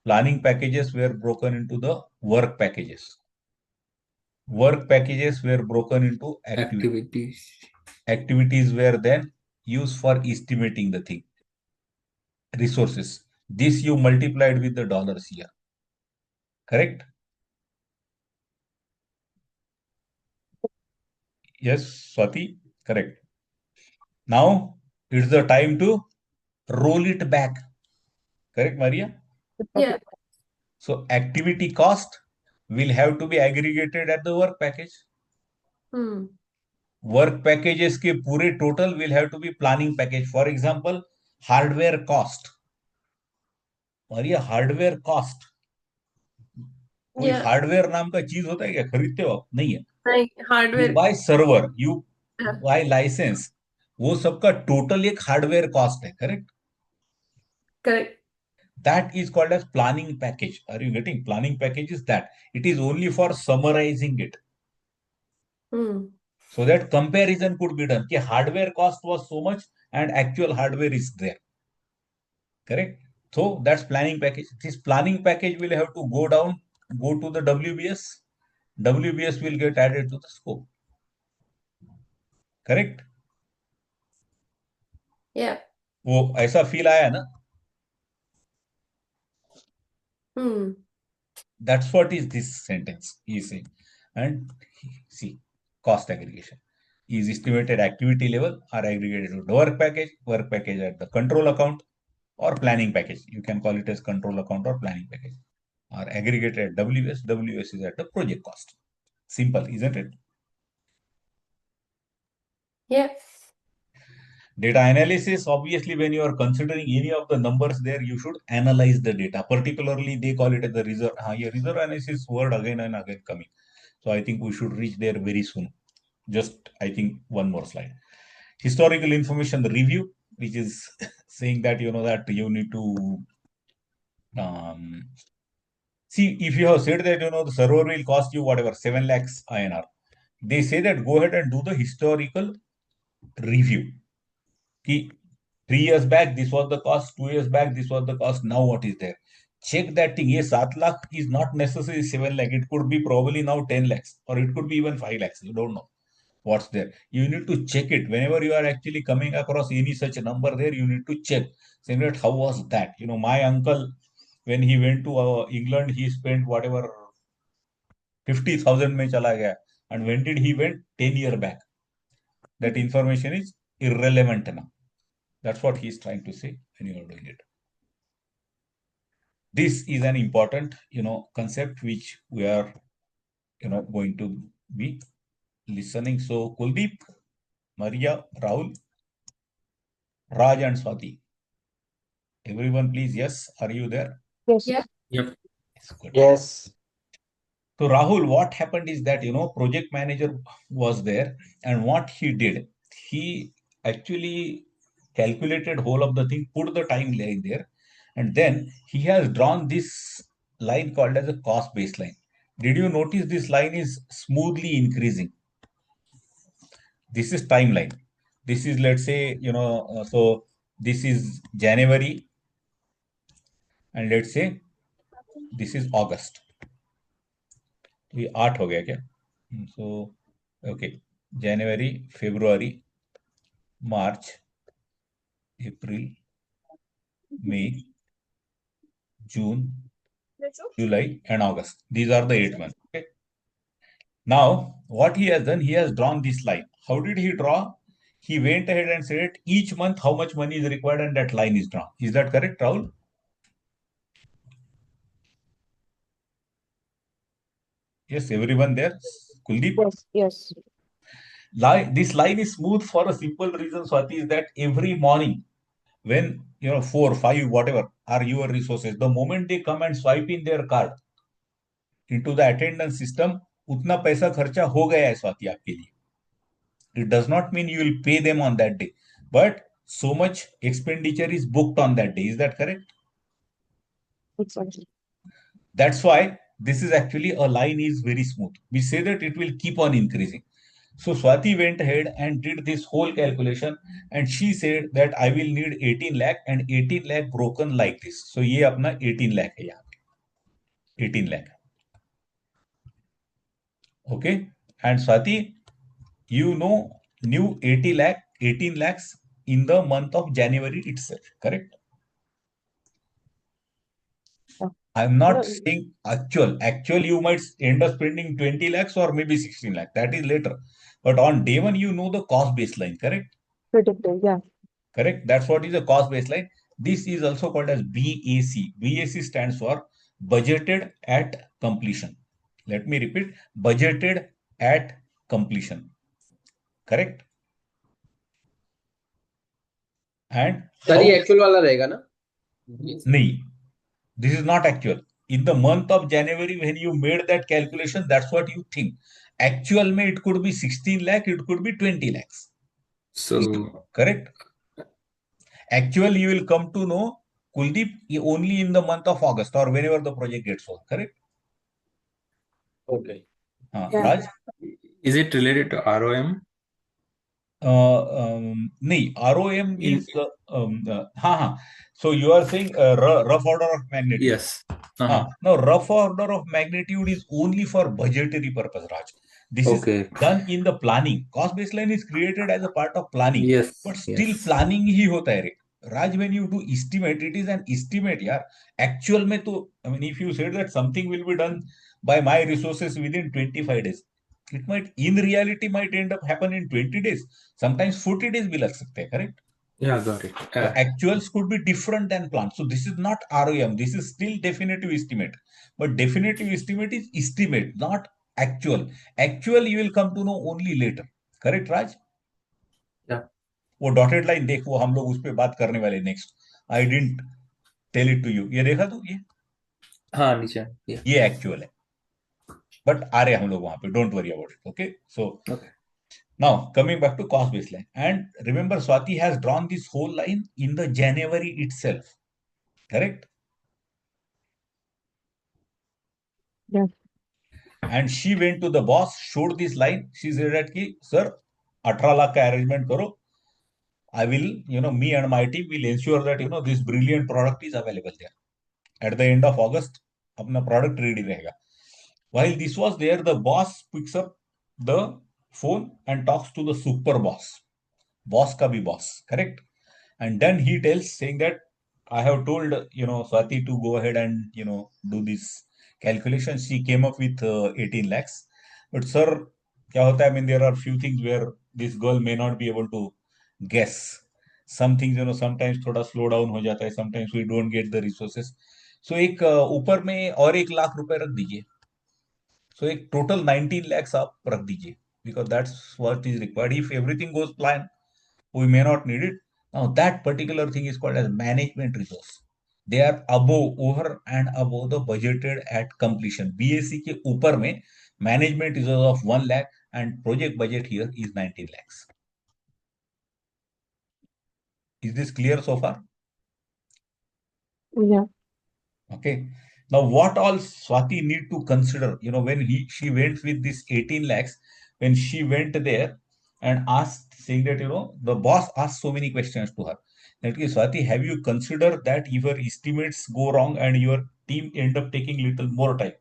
Planning packages were broken into the work packages. Work packages were broken into activities. Activities were then used for estimating the thing. Resources. This you multiplied with the dollars here. Correct? Yes, Swati? Correct. Now it's the time to roll it back. Correct, Maria? Yeah. So activity cost will have to be aggregated at the work package. Hmm. Work packages के पूरे total will have to be planning package. For example, hardware cost. Maria, hardware cost. कोई Yeah. Hardware नाम का चीज होता है क्या? खरीदते हो आप? नहीं है. Like You hardware. buy server, you Yeah. buy license. वो सबका टोटल एक हार्डवेयर कॉस्ट है. Correct? Correct. That is called as planning package. Are you getting? Planning package is that. It is only for summarizing it. Hmm. So that comparison could be done. कि hardware cost was so much and actual hardware is there. Correct? So that's planning package. This planning package will have to go down, go to the WBS. WBS will get added to the scope. Correct? Yeah. वो ऐसा feel आया ना? That's what is this sentence he is saying. And see, cost aggregation is estimated activity level are aggregated to the work package at the control account or planning package. You can call it as control account or planning package. Are aggregated at WS. WS is at the project cost. Simple, isn't it? Yes. Data analysis, obviously, when you are considering any of the numbers there, you should analyze the data. Particularly, they call it as the reserve. Reserve analysis word again and again coming. So I think we should reach there very soon. Just, I think, one more slide. Historical information review, which is saying that, that you need to see, if you have said that, the server will cost you whatever, 7 lakhs INR. They say that go ahead and do the historical review. 3 years back, this was the cost. 2 years back, this was the cost. Now what is there? Check that thing. Yes, 7 lakh is not necessarily 7 lakh. It could be probably now 10 lakhs or it could be even 5 lakhs. You don't know what's there. You need to check it. Whenever you are actually coming across any such number there, you need to check. Saying that how was that? My uncle, when he went to England, he spent whatever 50,000 mein chala gaya. And when did he went? 10 years back. That information is irrelevant now. That's what he's trying to say when you are doing it. This is an important, concept which we are, going to be listening. So Kuldeep, Maria, Rahul, Raj and Swati. Everyone, please, yes. Are you there? Yes. Yeah. Yep. Yes, good. Yes. So Rahul, what happened is that, project manager was there and what he did, he actually calculated whole of the thing, put the timeline there, and then he has drawn this line called as a cost baseline. Did you notice this line is smoothly increasing? This is timeline. This is, let's say, so this is January and let's say this is August. ये 8 हो गया क्या? So okay, January, February, March, April, May, June, July, and August. These are the 8 months. Okay. Now, what he has done, he has drawn this line. How did he draw? He went ahead and said each month how much money is required, and that line is drawn. Is that correct, Rahul? Yes, everyone there? Kuldeep? Yes. Yes. This line is smooth for a simple reason, Swati, is that every morning when 4, 5, whatever are your resources, the moment they come and swipe in their card into the attendance system, उतना पैसा खर्चा हो गया है स्वाति आपके लिए. It does not mean you will pay them on that day, but so much expenditure is booked on that day. Is that correct? Exactly. That's why this is actually a line is very smooth. We say that it will keep on increasing. So Swati went ahead and did this whole calculation and she said that I will need 18 lakh and 18 lakh broken like this. So ये अपना 18 lakh है यहाँ पे 18 lakh. Okay. And Swati, new 18 lakhs in the month of January itself, correct? I'm not saying actual. Actual, you might end up spending 20 lakhs or maybe 16 lakhs. That is later. But on day one, you know the cost baseline, correct? Predictive. Yeah. Correct. That's what is the cost baseline. This is also called as BAC. BAC stands for budgeted at completion. Let me repeat. Budgeted at completion. Correct? And sir ये actual वाला रहेगा ना? नहीं. This is not actual. In the month of January, when you made that calculation, that's what you think. Actual may it could be 16 lakh, it could be 20 lakhs. So, Correct? Actually, you will come to know, Kuldeep, only in the month of August or whenever the project gets over. Correct? Okay. Yeah. Raj? Is it related to ROM? नहीं, ROM In is हाँ हाँ. So you are saying rough order of magnitude. yes. Uh-huh. Now rough order of magnitude is only for budgetary purpose, Raj. This is Okay. done in the planning. Cost baseline is created as a part of planning, Yes. but still Yes. planning ही होता है रे. Raj, when you do estimate, it is an estimate, यार. Actual में तो, I mean, if you said that something will be done by my resources within 25 days, it might, in reality, might end up happen in 20 days. Sometimes 40 days भी लग सकते हैं, correct? Yeah, got it. So actuals could be different than planned. So this is not ROM. This is still definitive estimate. But definitive estimate is estimate, not actual. Actual you will come to know only later. Correct, Raj? Yeah. वो dotted line देख, वो हम लोग उस पर बात करने वाले next. I didn't tell it to you. ये देखा तू? हाँ नीचे. Yeah. ये एक्चुअल है, बट आ रहे हम लोग वहां पे. Don't worry about it. Okay, so Okay. now coming back to cost baseline, and remember Swati has drawn this whole line in the January itself, correct? Yeah. And she went to the boss, showed this line. She said that ki, sir, 18 lakh का arrangement करो. I will, me and my team will ensure that, this brilliant product is available there. At the end of August, अपना product ready रहेगा. While this was there, the boss picks up the phone and talks to the super boss. Boss का भी boss, correct? And then he tells, saying that I have told, Swati to go ahead and, do this calculation. She came up with 18 lakhs. But sir, क्या होता है? I mean, there are few things where this girl may not be able to guess. Some things, sometimes थोड़ा slow down हो जाता है. Sometimes we don't get the resources. So एक ऊपर में और 1 लाख रुपए रख दीजिए. So एक total 19 lakhs आप रख दीजिए. Because that's what is required. If everything goes plan, we may not need it. Now that particular thing is called as management resource. They are above, over and above the budgeted at completion. BAC के ऊपर में management resource of 1 lakh and project budget here is 19 lakhs. Is this clear so far? Yeah. Okay. Now, what all Swati need to consider, when she went with this 18 lakhs, when she went there and asked, saying that, the boss asked so many questions to her. That is, Swati, have you considered that if your estimates go wrong and your team end up taking little more time?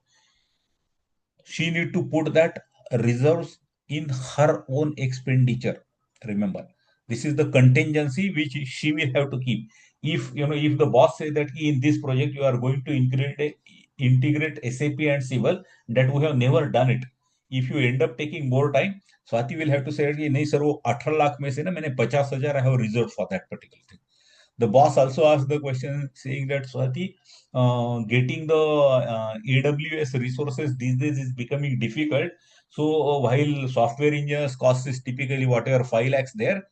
She need to put that reserves in her own expenditure. Remember, this is the contingency which she will have to keep. If the boss says that in this project you are going to integrate SAP and Civil, that we have never done it. If you end up taking more time, Swati will have to say कि नहीं sir, वो 18 लाख में से ना मैंने 50,000 I have reserved for that particular thing. The boss also asked the question, saying that Swati, getting the AWS resources these days is becoming difficult. So while software engineers cost is typically whatever 5 lakhs there,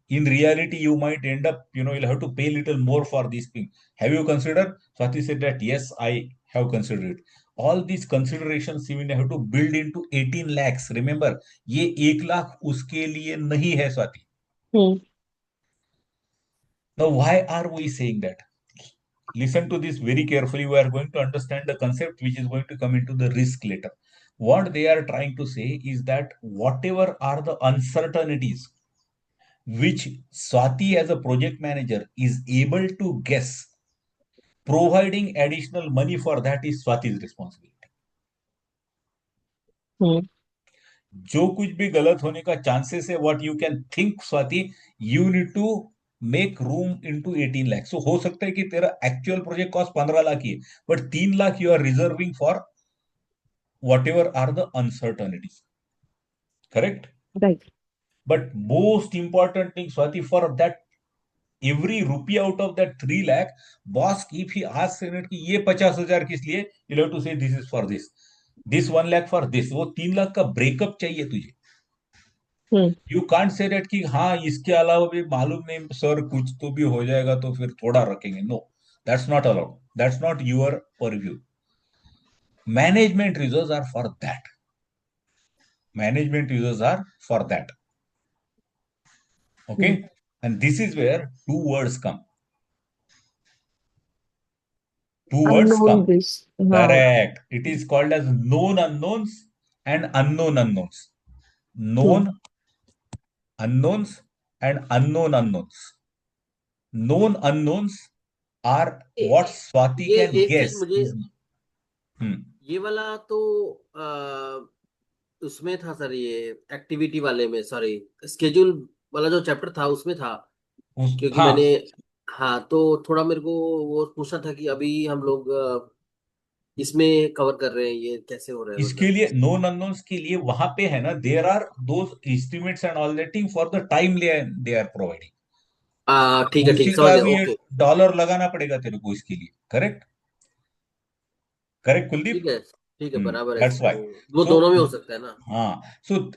in reality you might end up, you'll have to pay little more for this thing. Have you considered? Swati said that yes, I have considered it. All these considerations you will have to build into 18 lakhs. Remember, ये 1 लाख उसके लिए नहीं है, Swati. Now, why are we saying that? Listen to this very carefully. We are going to understand the concept which is going to come into the risk later. What they are trying to say is that whatever are the uncertainties which Swati as a project manager is able to guess, providing additional money for that is Swati's responsibility. जो कुछ भी गलत होने का chances है, what you can think Swati, you need to make room into 18 lakh. So हो सकता है कि तेरा एक्चुअल प्रोजेक्ट कॉस्ट 15 लाख ही है, but 3 lakh you are reserving for whatever are the uncertainties. Correct? Right. But most important thing Swati, for that every rupee out of that 3 lakh, boss, if he asks कि ये 50,000 किस लिए, you have to say this is for this 1 lakh for this. वो 3 लाख का breakup चाहिए तुझे. You can't say that कि हाँ इसके अलावा भी मालूम नहीं सर, कुछ तो भी हो जाएगा तो फिर थोड़ा रखेंगे. No, that's not allowed. That's not your purview. Management reserves are for that. Management users are for that. Okay? And this is where two words come. Two words Unknown come. this. Correct. It is called as known unknowns and unknown unknowns. known unknowns and unknown unknowns. Known unknowns are what Swati ये can एक चीज guess मुझे is. Hmm. ये वाला तो उसमें था sir, ये एक्टिविटी वाले में, सॉरी, स्केड्यूल वाला जो चैप्टर था उसमें था, क्योंकि हाँ, मैंने, हाँ, तो थोड़ा मेरे को वो पूछना था कि अभी हम लोग इसमें कवर कर रहे हैं, ये कैसे हो रहा है इसके मतलब। लिए नोन अननोन्स के लिए वहां पे है ना, there are those estimates and all that thing for the time they are providing. ठीक है, ठीक, समझ का गया, भी ओके। डॉलर लगाना पड़ेगा तेरे को इसके लिए। Correct, correct Kuldeep. ठीक है, ठीक है, बराबर है, दैट्स वाई। वो सो दोनों में हो सकता है ना। हाँ, सो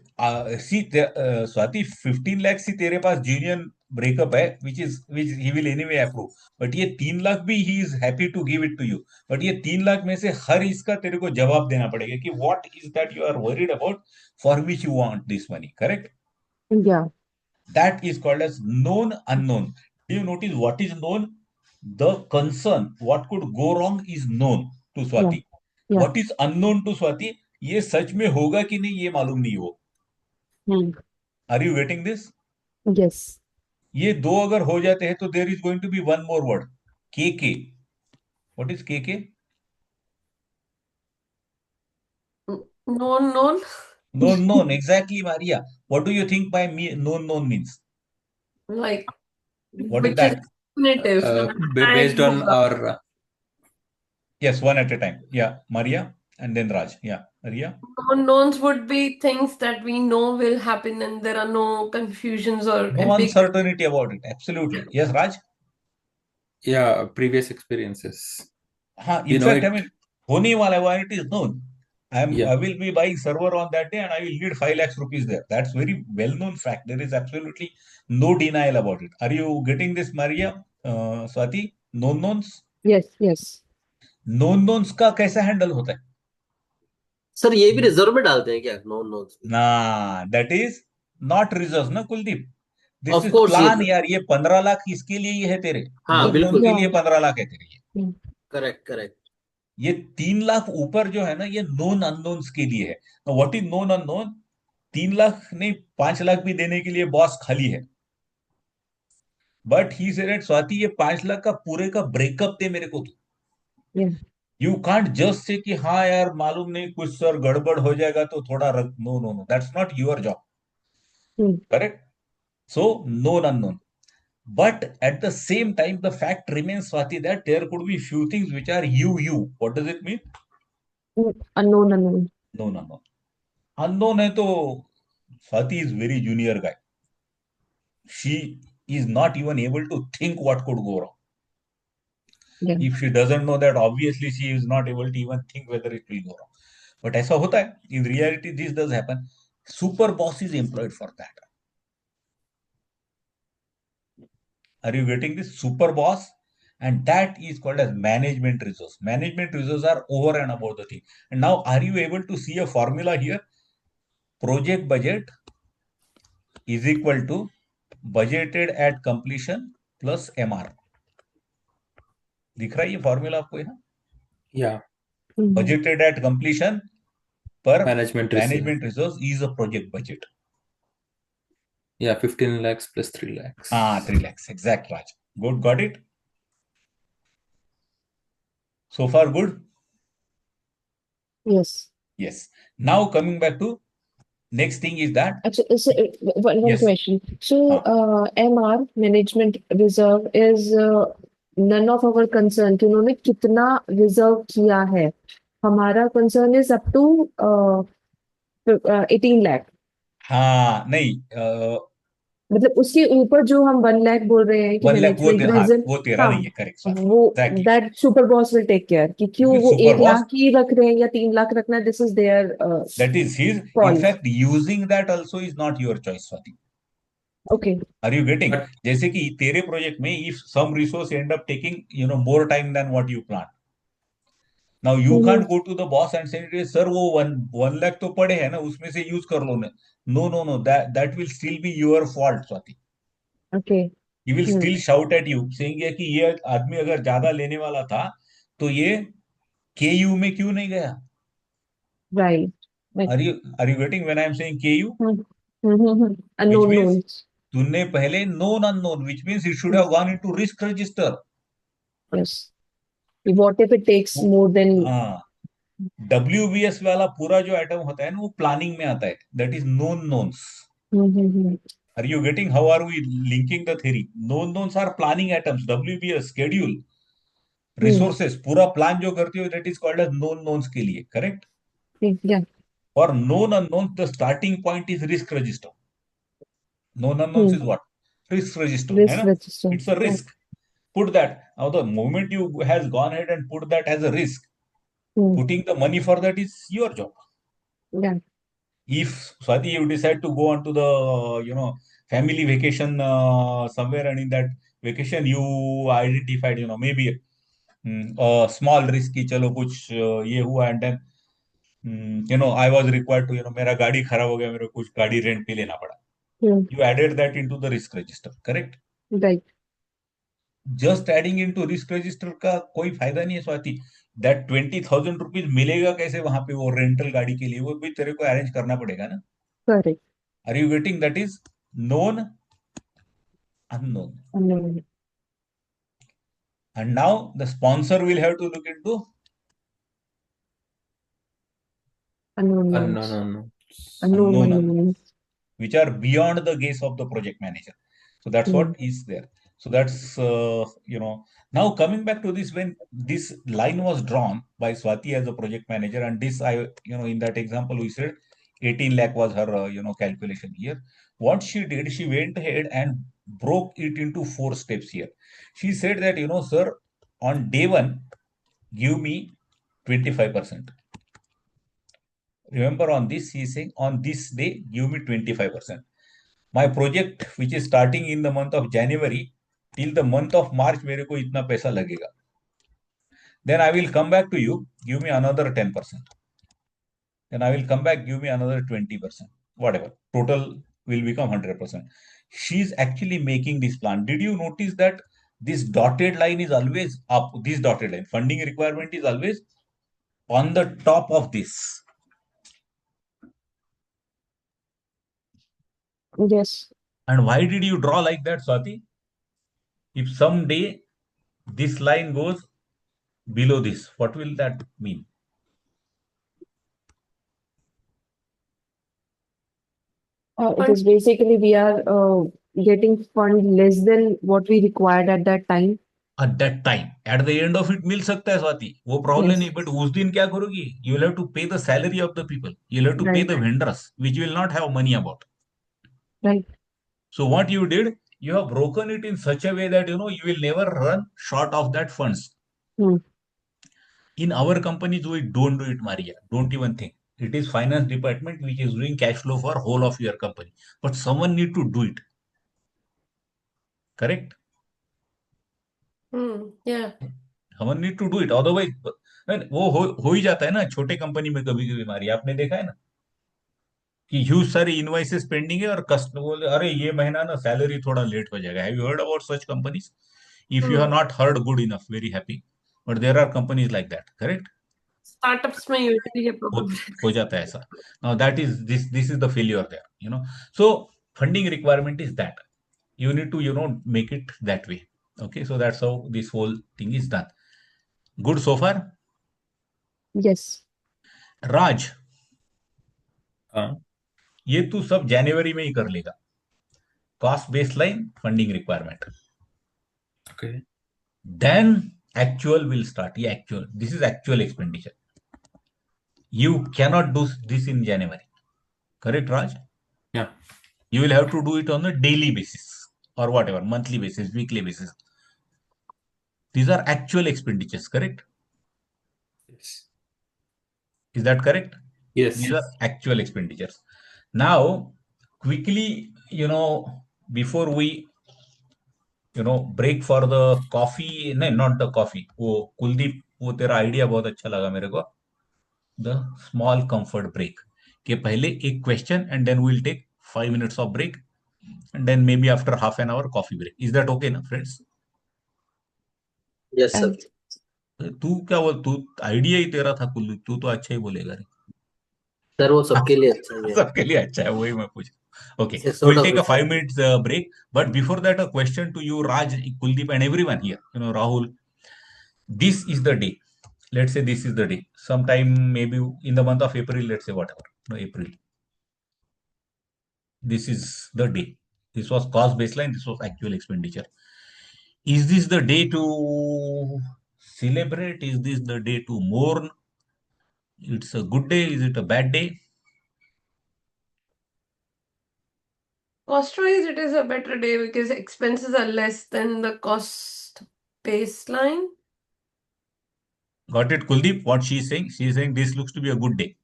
सी स्वाति, 15 लाख से तेरे पास यूनियन ब्रेकअप है, which he will anyway approve. But ये 3 लाख भी he is happy to give it to you. But ये 3 लाख में से हर इसका तेरे को जवाब देना पड़ेगा कि what is that you are worried about, for which you want this money. Correct, Yeah. that is called as known unknown. Do you notice what is known? The concern, what could go wrong, is known to Yeah. Swati. Yeah. What is unknown to Swati? ये सच में होगा कि नहीं ये मालूम नहीं हो। Hmm. Are you getting this? Yes. ये दो अगर हो जाते हैं तो there is going to be one more word, K. What is K? known known known known, exactly Maria. What do you think by known known means? like what is which is that? definitive Based and on होगा. our Yes, one at a time. Yeah, Maria and then Raj. Yeah, Maria. Unknowns would be things that we know will happen and there are no confusions or No ambiguity. uncertainty about it. Absolutely. Yes, Raj. yeah previous experiences. हाँ, We in know fact, I it. mean, होने वाला है, it is known. Yeah. I will be buying server on that day and I will need 5 lakhs rupees there. That's very well known fact. There is absolutely no denial about it. Are you getting this, Maria? Swati? Known knowns? Yes. Yes. Known knowns का कैसा handle होता है? Sir ये भी reserve में डालते हैं क्या, नॉन नोट्स भी? ना, that is not reserves ना Kuldeep. This of is course, ये, प्लान यार। ये 15 लाख इसके लिए ही है तेरे। हाँ नोन नोन बिल्कुल, के Yeah. लिए 15 लाख है तेरे। Hmm. Correct correct. ये 3 लाख ऊपर जो है ना, ये नोन अननोन्स के लिए है। What is known unknown? 3 lakh नहीं, 5 लाख भी देने के लिए बॉस खाली है। बट ही सेड, स्वाति ये 5 लाख का पूरे का ब्रेकअप दे मेरे को तू। Yeah. You can't just say कि हाँ यार मालूम नहीं कुछ सर गड़बड़ हो जाएगा तो थोड़ा रख। No no no, that's not your job. Hmm. Correct. So known unknown. But at the same time, the fact remains, Swati, that there could be few things which are you. What does it mean? Unknown. Unknown. No, no, no. Unknown है तो Swati is very junior guy. She is not even able to think what could go wrong. Yeah. If she doesn't know that, obviously she is not able to even think whether it will go wrong. But ऐसा होता है. In reality, this does happen. Super boss is employed for that. Are you getting this? Super boss, and that is called as management resource. Management resource are over and above the thing. And now, are you able to see a formula here? Project budget is equal to budgeted at completion plus MR. दिख रहा है ये formula आपको यहाँ? Yeah. Mhm. Budgeted at completion per Management resource. management resource is a project budget. Yeah, 15 lakhs plus 3 lakhs. 3 lakhs. Exact, Raj. Good, got it? So far, good? Yes. Yes. Now coming back to next thing is that, Actually, so, one yes. question. So, MR management reserve is none of our concern कि उन्होंने कितना reserve किया है. हमारा concern is up to 18 lakh. हाँ नहीं, मतलब उसके ऊपर जो हम 1 lakh बोल रहे हैं कि 1 लाख मैनेजमेंट रिजर्व, वो तेरा हाँ, नहीं है। करेक्ट, वो exactly. That super boss will take care कि क्यों Because वो super 1 boss, लाख ही रख रहे हैं या 3 लाख रखना है. This is there that is his. In call. fact, using that also is not your choice, Swati. Okay. Are you getting? But जैसे कि तेरे प्रोजेक्ट में if some resource end up taking more time than what you planned, now you can't go to the boss and say, sir वो 1 लाख तो पड़े हैं ना, उसमें से यूज कर लो ना. No, that will still be your fault, Swati. Okay. He will still shout at you saying कि ये आदमी अगर ज्यादा लेने वाला था तो ये KU में क्यों नहीं गया? Right. Right. Are you getting when I am saying KU? Which Unknown means knowns. तूने पहले known unknown, which means it should have gone into risk register. Yes. What if it takes more than हाँ, WBS वाला पूरा जो item होता है ना वो प्लानिंग में आता है. That is known knowns. hmm. Are you getting how are we linking the theory? Known knowns are planning items. WBS schedule resources पूरा प्लान जो करती हो that is called as known knowns के लिए. Correct? Yeah. For known unknowns the starting point is risk register. Known unknowns Hmm. is what? Risk register. है Risk ना? register. It's a risk. Put that. Now the moment you has gone ahead and put that as a risk, Hmm. putting the money for that is your job. Yeah. If Swati, you decide to go on to the family vacation somewhere, and in that vacation you identified maybe a small risk कि चलो कुछ ये हुआ, and then I was required to मेरा गाड़ी खराब हो गया, मेरे को कुछ गाड़ी रेंट पे लेना पड़ा. Hmm. You added that into the risk register, correct? Right. Just adding in to risk register का कोई फायदा नहीं है स्वाति. दैट 20,000 रुपीज मिलेगा कैसे वहां पे वो रेंटल गाड़ी के लिए, वो भी तेरे को अरेंज करना पड़ेगा ना. Correct. Are you getting? That is known unknown. Unknown. And now the sponsor will have to look into Unknown Unknown knowns. unknowns. Unknown unknown unknowns. which are beyond the gaze of the project manager. So that's Hmm. what is there. So that's now coming back to this, when this line was drawn by Swati as a project manager, and this I in that example we said 18 lakh was her calculation here. What she did, she went ahead and broke it into 4 steps here. She said that sir, on day one give me 25%. Remember, on this he is saying on this day give me 25%. My project which is starting in the month of January till the month of March मेरे को इतना पैसा लगेगा. Then I will come back to you, give me another 10%. Then I will come back, give me another 20%. Whatever. Total will become 100%. She's actually making this plan. Did you notice that this dotted line is always up? This dotted line, funding requirement, is always on the top of this. Yes. And why did you draw like that, Swati? If someday this line goes below this, what will that mean? It is basically we are getting fund less than what we required at that time. At that time, at the end of it मिल सकता है स्वाति, वो problem Yes. नहीं. But उस दिन क्या करोगी? You will have to pay the salary of the people. You will have to pay Right. the vendors, which you will not have money about. Right. So what you did, you have broken it in such a way that you will never run short of that funds. Hmm. In our companies, we don't do it, Maria. Don't even think. It is finance department which is doing cash flow for whole of your company. But someone need to do it. Correct? Yeah. Someone need to do it. Otherwise, वो हो ही जाता है ना छोटे company में. कभी कभी मारी आपने देखा है ना कि ह्यूज सारे इनवाइसेस पेंडिंग है और कस्टमर बोले अरे ये महीना ना सैलरी थोड़ा लेट हो जाएगा. Have you heard about such companies? If you have Hmm. Not heard, good enough, very happy. But there are companies like that. Correct? Startups में usually ये हो problem हो जाता है ऐसा. Now that is this is the failure there. So funding requirement is that. You need to make it that way. Okay, so that's how this whole thing is done. Good so far? Yes. Raj, हाँ. ये तू सब जनवरी में ही कर लेगा. Cost baseline, funding requirement, Okay. Then actual will start. ये actual, this is actual expenditure. You cannot do this in January. Correct Raj? Yeah. You will have to do it on a daily basis or whatever, monthly basis, weekly basis. These are actual expenditures, correct? Yes. Is that correct? Yes. These are actual expenditures. Now, quickly, before we, break for the coffee, no, not the coffee. वो कुलदीप, वो तेरा idea बहुत अच्छा लगा मेरे को. The small comfort break. कि पहले एक question and then we'll take 5 minutes of break and then maybe after half an hour coffee break. Is that okay, na friends? Yes, sir. तू क्या बोल, तू आइडिया ही तेरा था कुलदीप, तू तो अच्छा ही बोलेगा रे. सर वो सबके लिए अच्छा ही है। सबके लिए अच्छा है, वही मैं पूछ। Okay, It's a sort we'll of take a research. 5 minutes break, but before that a question to you, Raj, Kuldeep, and everyone here, Rahul. This is the day, let's say this is the day, sometime maybe in the month of April, let's say whatever, no, April, this is the day, this was cost baseline, this was actual expenditure. Is this the day to celebrate? Is this the day to mourn? It's a good day, is it a bad day? Cost-wise, it is a better day because expenses are less than the cost baseline. Got it, Kuldeep? What she is saying? She is saying this looks to be a good day.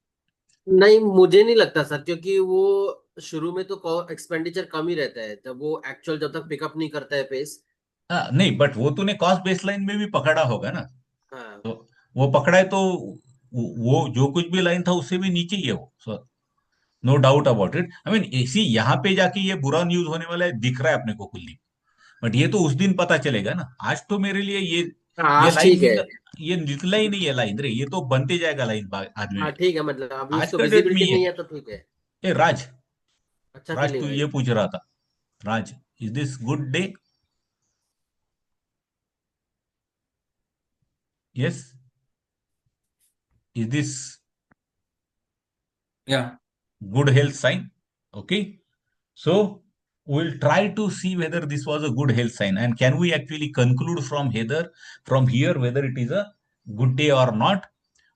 नहीं, मुझे नहीं लगता sir, क्योंकि वो शुरू में तो expenditure कम ही रहता है, जब वो एक्चुअल जब तक पिकअप नहीं करता है पेस। नहीं, बट वो तूने कॉस्ट बेसलाइन में भी पकड़ा होगा ना, हाँ तो वो पकड़ा है तो वो जो कुछ भी लाइन था उससे भी नीचे ही है वो, no doubt about it. I mean इसी यहाँ पे जाके ये बुरा न्यूज होने वाला है दिख रहा है अपने को कुलदीप, बट ये तो उस दिन पता चलेगा ना। आज तो मेरे लिए ये आज लाइन ठीक है। ये निकला ही नहीं है लाइन रे, ये तो बनते जाएगा लाइन आदमी हाँ में। ठीक है, मतलब अभी आज उसको का डेट में विजिबिलिटी ये नहीं है। है तो ठीक है। ए राज, अच्छा राज तू फीलिंग आई। ये पूछ रहा था, Raj, is this good day? Yes, is this Yeah. good health sign? Okay, so we'll try to see whether this was a good health sign, and can we actually conclude from here whether it is a good day or not,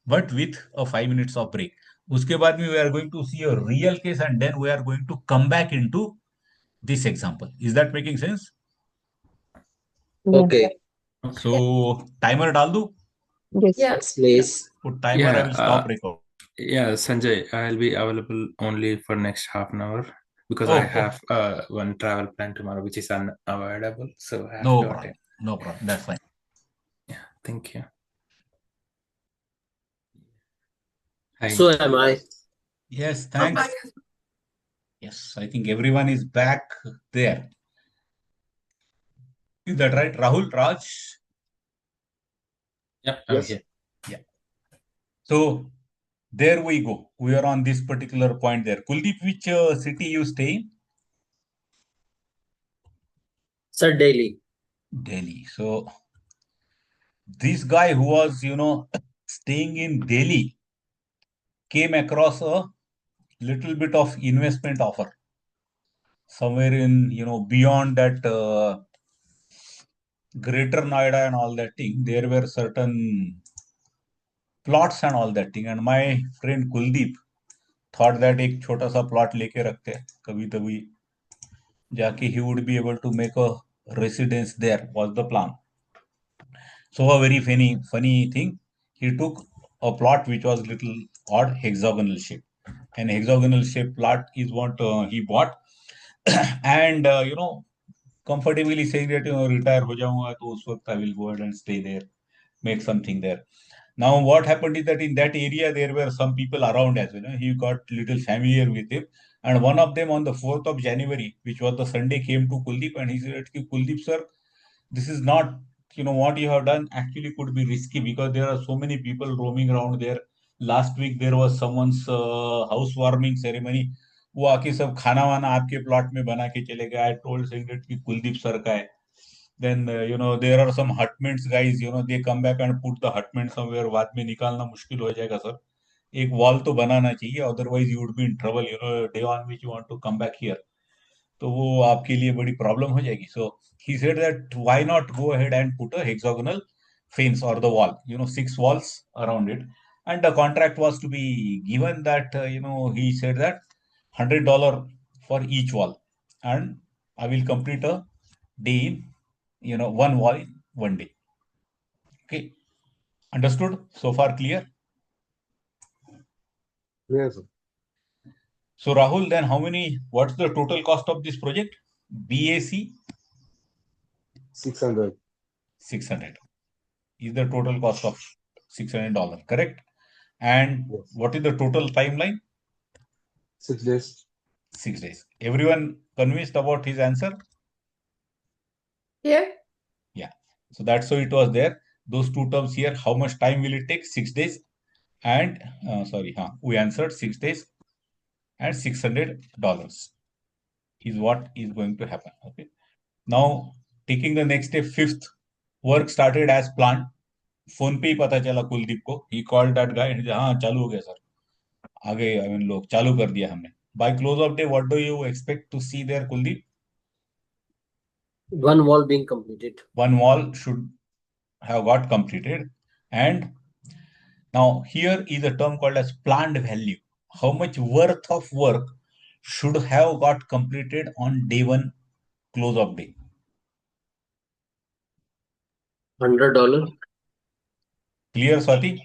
but with a 5 minutes of break. Uske baad we are going to see a real case, and then we are going to come back into this example. Is that making sense? Yeah. Okay. So Okay. timer डाल दूं? Yes. Yeah. Please. Put timer, I Yeah. will stop record. Yeah, Sanjay, I'll be available only for next half an hour because I Oh, oh, have one travel plan tomorrow which is unavoidable, so I have no to problem, attend. no problem, that's fine. Yeah, thank you. So Hi. Am I. Yes, I'm back. thanks. Yes, I think everyone is back there. Is that right, Rahul, Raj? Yeah, I'm Yes. here. Yeah. So there we go. We are on this particular point there. Kuldeep, which city you stay in? Sir daily. Delhi. So this guy who was, staying in Delhi came across a little bit of investment offer somewhere in, beyond that Greater Noida and all that thing. There were certain plots and all that thing. And my friend Kuldeep thought that एक छोटा सा plot लेके रखते हैं कभी तभी जाके he would be able to make a residence there was the plan. So a very funny thing, he took a plot which was little odd hexagonal shape. An hexagonal shaped plot is what he bought, and comfortably saying that retire हो जाऊंगा तो उस वक्त I will go ahead and stay there, make something there. Now, what happened is that in that area there were some people around as well. He got little familiar with him, and one of them on the 4th of January, which was the Sunday, came to Kuldeep and he said, Kuldeep sir, this is not, what you have done actually could be risky because there are so many people roaming around there. Last week there was someone's housewarming ceremony. वो आके सब खाना वाना आपके plot में बना के चले गए. I told saying that कि कुलदीप सर का है. Then there are some hutments guys, they come back and put the hutment somewhere. बाद में निकालना मुश्किल हो जाएगा सर. एक वॉल तो बनाना चाहिए, otherwise you would be in trouble, day on which you want to come back here. तो वो आपके लिए बड़ी प्रॉब्लम हो जाएगी. So he said that why not go ahead and put a hexagonal fence or the wall, 6 walls around it. And the contract was to be given that, he said that $100 for each wall. And I will complete a day in, one wall in one day. Okay. Understood? So far clear? Yes, sir. So Rahul, then what's the total cost of this project? BAC 600. 600 is the total cost of $600, correct? And Yes. what is the total timeline? 6 days. 6 days. Everyone convinced about his answer? Yeah. Yeah. So that's how it was there. Those two terms here, how much time will it take? 6 days. and we answered 6 days and $600 is what is going to happen. Okay. Now, taking the next step, fifth, work started as planned. Phone पे ही पता चला कुलदीप को. He called that guy and हाँ चालू हो गया sir. आगे I mean लोग चालू कर दिया हमने. By close of day, what do you expect to see there, Kuldeep? One wall being completed. One wall should have got completed. And now here is a term called as planned value. How much worth of work should have got completed on day one, close of day? $100. Clear, Swati?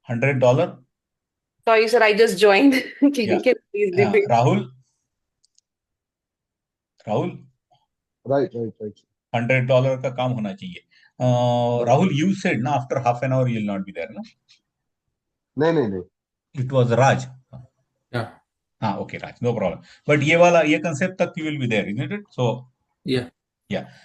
$100? Sorry, sir, I just joined. Can Yeah. you please repeat? Rahul? Right. $100 का काम होना चाहिए. Rahul, you said na after half an hour you'll not be there, na? नहीं. It was Raj. Yeah. Okay, Raj, no problem. But ये concept tak you will be there, isn't it? So Yeah.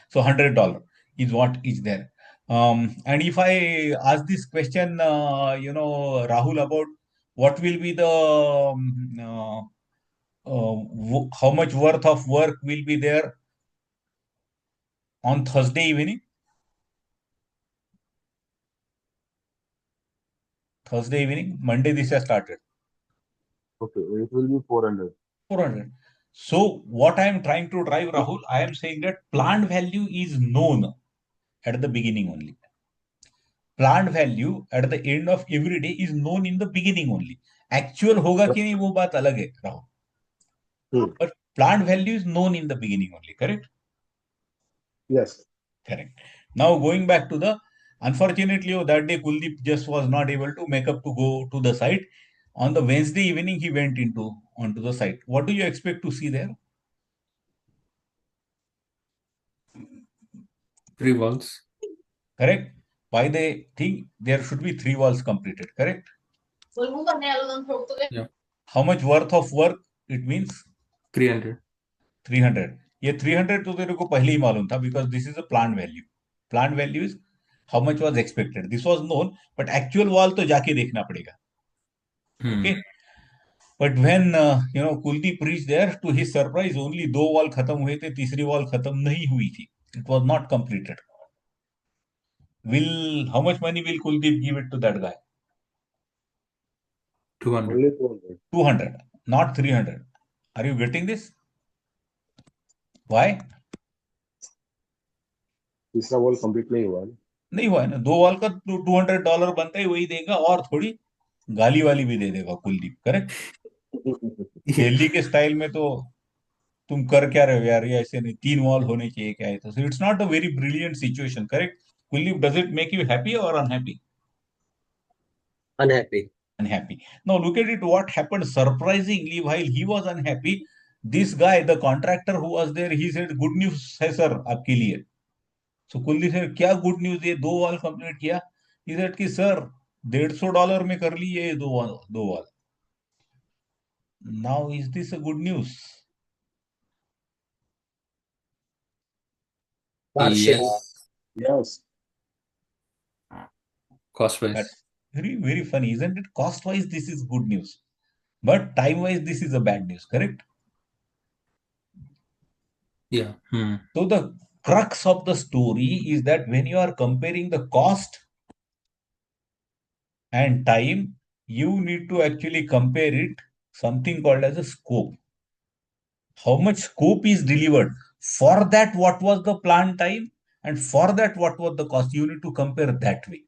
so $100 is what is there. And if I ask this question, Rahul, about what will be the how much worth of work will be there on Thursday evening? Monday this has started. Okay, it will be 400. 400. So what I am trying to drive, Rahul, I am saying that planned value is known at the beginning only. Planned value at the end of every day is known in the beginning only. Actual होगा कि नहीं वो बात अलग है, Rahul. But planned value is known in the beginning only, correct? Yes. Correct. Now going back to unfortunately that day Kuldeep just was not able to make up to go to the site. On the Wednesday evening he went onto the site. What do you expect to see there? 3 walls. Correct. By the thing, there should be 3 walls completed. Correct. Yeah. How much worth of work it means? 300. 300. ये 300 तो तेरे को पहले ही मालूम था because this is a planned value. Planned value is how much was expected. This was known, but actual wall तो जाके देखना पड़ेगा. Okay. But when Kuldeep reached there, to his surprise, only 2 wall खत्म हुए थे, तीसरी wall खत्म नहीं हुई थी. It was not completed. How much money will Kuldeep give it to that guy? 200. Only 400. 200, not 300. Are you getting this? Why? तीसरा wall complete नहीं हुआ है. नहीं हुआ है ना. 2 वॉल का $200 बनता है, वही देगा और थोड़ी गाली वाली भी दे देगा कुलदीप. करेक्ट. दिल्ली के स्टाइल में तो तुम कर क्या रहे हो यार, ये ऐसे नहीं, 3 वॉल होने चाहिए क्या है. तो it's not a very brilliant situation. Correct. Kuldeep, does it make you happy और unhappy? Unhappy. Unhappy. Now look at it, what happened surprisingly. While he was unhappy, this guy, the contractor who was there, he said, good news है sir आपके लिए. So Kuldeep sir, क्या good news? ये 2 wall complete किया. he said कि sir $150 में कर ली ये 2 wall. Now is this a good news? Partially. Yes. Cost wise. That's very, very funny, isn't it? Cost wise this is good news, but time wise this is a bad news. Correct. Yeah. So the crux of the story is that when you are comparing the cost and time, you need to actually compare it something called as a scope. How much scope is delivered? For that, what was the planned time? And for that, what was the cost? You need to compare that way.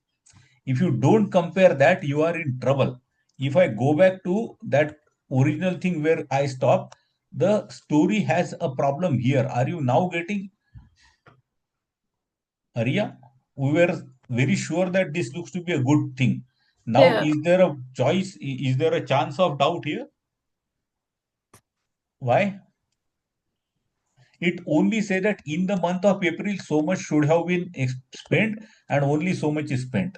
If you don't compare that, you are in trouble. If I go back to that original thing where I stopped, the story has a problem here. Are you now getting, Arya? We were very sure that this looks to be a good thing. Now, Yeah. is there a choice? Is there a chance of doubt here? Why? It only say that in the month of April, so much should have been spent and only so much is spent.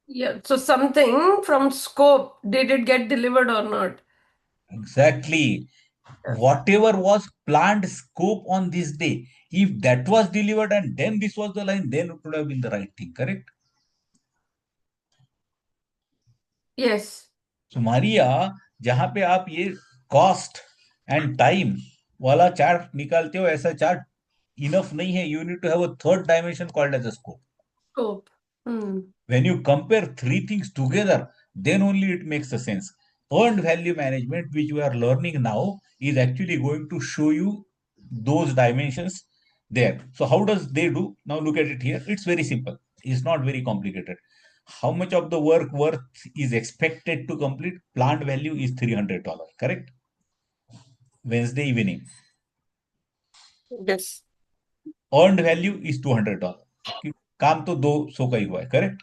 Yeah. So something from scope, did it get delivered or not? Exactly. Whatever was planned scope on this day, if that was delivered and then this was the line, then it would have been the right thing. Correct. Yes. So Maria जहां पे आप ये cost and time वाला chart निकालते हो, ऐसा chart enough नहीं है. You need to have a third dimension called as a scope. Scope. When you compare three things together, then only it makes a sense. Earned value management, which we are learning now, is actually going to show you those dimensions there. So how does they do? Now look at it here. It's very simple. It's not very complicated. How much of the work worth is expected to complete? Plant value is $300, correct? Wednesday evening. Yes. Earned value is $200. काम तो 200 का ही हुआ है, correct?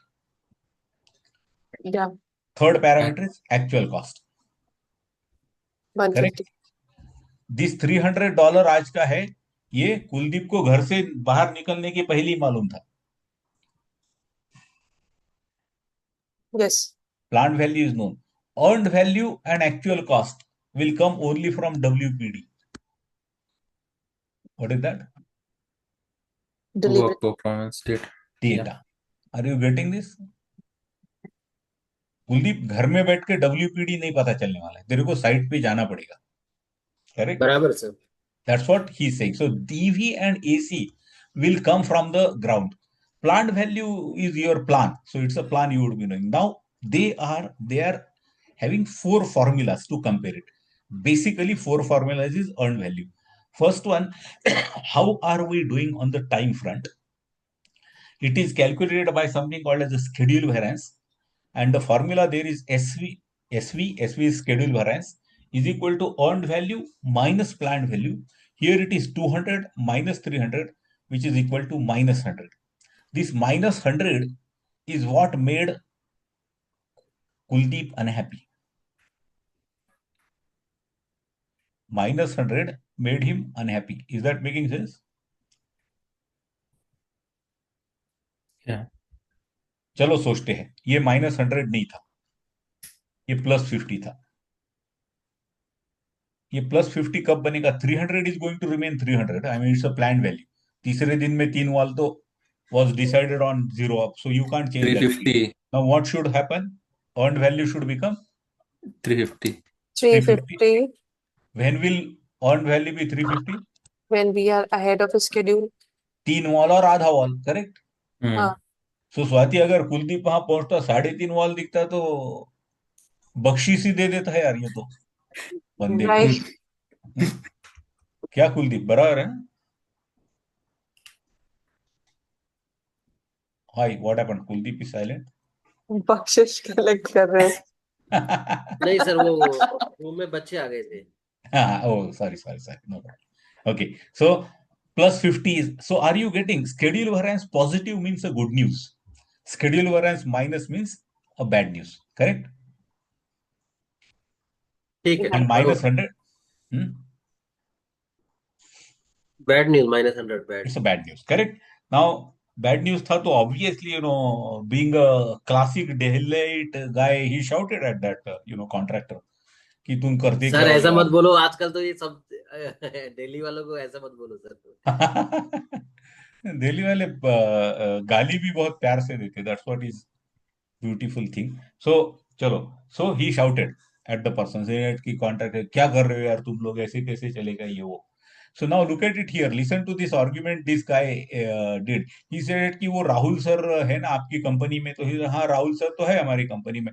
Yeah. Third parameter is actual cost. 150. This $300 आज का है. ये कुलदीप को घर से बाहर निकलने के पहले ही मालूम था. Yes. Plant value is known. Earned value and actual cost will come only from WPD. What is that? Delivery. Work performance data. Data. Are you getting this? Kuldeep घर में बैठ के WPD नहीं पता चलने वाला है, तेरे को साइट पे जाना पड़ेगा. करेक्ट. बराबर sir. That's what he's saying. So DV and AC will come from the ground. Plant value is your plan. So it's a plan you would be knowing. Now they are having four formulas to compare it. Basically, four formulas is earned value. First one, how are we doing on the time front? It is calculated by something called as a schedule variance, and the formula there is SV is schedule variance, is equal to earned value minus planned value. Here it is 200 minus 300, which is equal to minus 100. This minus 100 is what made Kuldeep unhappy. Minus 100 made him unhappy. Is that making sense? Yeah. चलो सोचते हैं. ये minus 100 नहीं था, ये plus 50 था. ये +50 कब बनेगा? 300 is going to remain 300. I mean it's a plan value. तीसरे दिन में 3 वाल तो was decided on 0 up, so you can't change that. 350. Now what should happen? Earned value should become 350. 350. 350 When will earned value be 350? when we are ahead of schedule. 3 वाल और आधा वाल, correct. हाँ. सो स्वाति, अगर कुलदीप वहां पहुंचता 3.5 वाल दिखता तो बख्शीश ही दे देता है यार ये तो बंदे को. Right. क्या कुलदीप, बराबर है? Hi, what happened? Kuldeep is silent. बख्शिश कलेक्ट कर रहे हैं. नहीं सर, वो रूम में बच्चे आ गए थे. Oh, sorry. No problem. Okay, so +50 is, so are you getting schedule variance positive means a good news, schedule variance minus means a bad news, correct? ठीक है. And minus 100, bad news, -100 bad. it's a bad news, correct? Now bad news था तो obviously, being a classic Delhiite guy, he shouted at that contractor कि तुम करते क्या sir हो ऐसा यार. मत बोलो, आजकल तो ये सब दिल्ली वालों को ऐसा मत बोलो सर. दिल्ली वाले गाली भी बहुत प्यार से देते. That's what is beautiful thing. So चलो, so he shouted at the person की कॉन्ट्रैक्ट, क्या कर रहे हो यार तुम लोग, ऐसे कैसे चलेगा ये वो. So now look at it here, listen to this argument this guy did. He said कि वो राहुल सर है ना आपकी कंपनी में, तो हाँ राहुल सर तो है हमारी कंपनी में.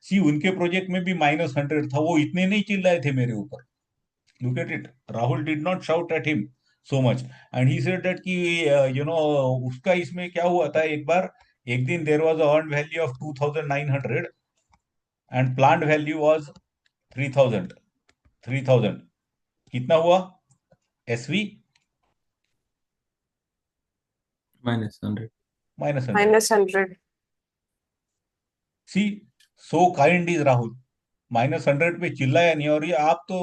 सी उनके प्रोजेक्ट में भी -100 था, वो इतने नहीं चिल्लाए थे मेरे ऊपर. Look at it. Rahul did not shout at him so much, and he said that कि उसका इसमें क्या हुआ था एक बार, एक दिन there was a earned value of 2,900 and planned value was 3,000. कितना हुआ? SV -100. -100. See, so kind is Rahul. -100 पे चिल्लाया नहीं, और ये आप तो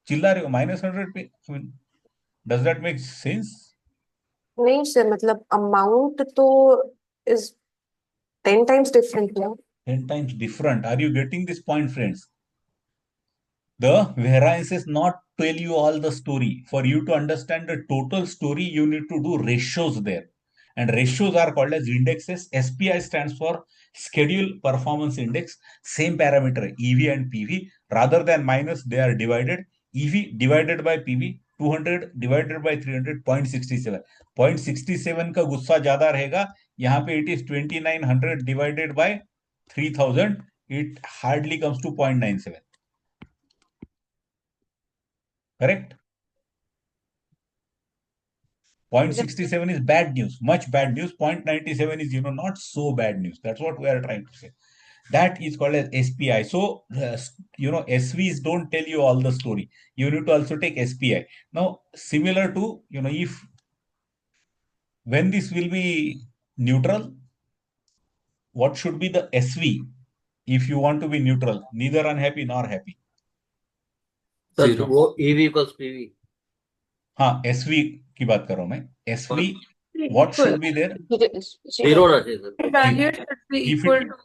चिल्ला रहे हो -100 पे. I mean, does that make sense? नहीं सर, मतलब अमाउंट तो is 10 times different now. 10 times different. Are you getting this point, friends? The variances not tell you all the story. For you to understand the total story, you need to do ratios there. And ratios are called as indexes. SPI stands for schedule performance index, same parameter EV and PV, rather than minus, they are divided. EV divided by PV, 200 divided by 300, 0.67. 0.67 का गुस्सा ज्यादा रहेगा. यहाँ पे it is 2900 divided by 3000. It hardly comes to 0.97. Correct? 0.67 is bad news, much bad news. 0.97 is, not so bad news. That's what we are trying to say. That is called as SPI. So, SVs don't tell you all the story. You need to also take SPI. Now, similar to, if when this will be neutral, what should be the SV if you want to be neutral, neither unhappy nor happy? Sir Zero. वो EV plus PV. हाँ, SV की बात कर रहा हूं मैं. SV, what should be there? Zero होना चाहिए sir. Value should be If equal it, to,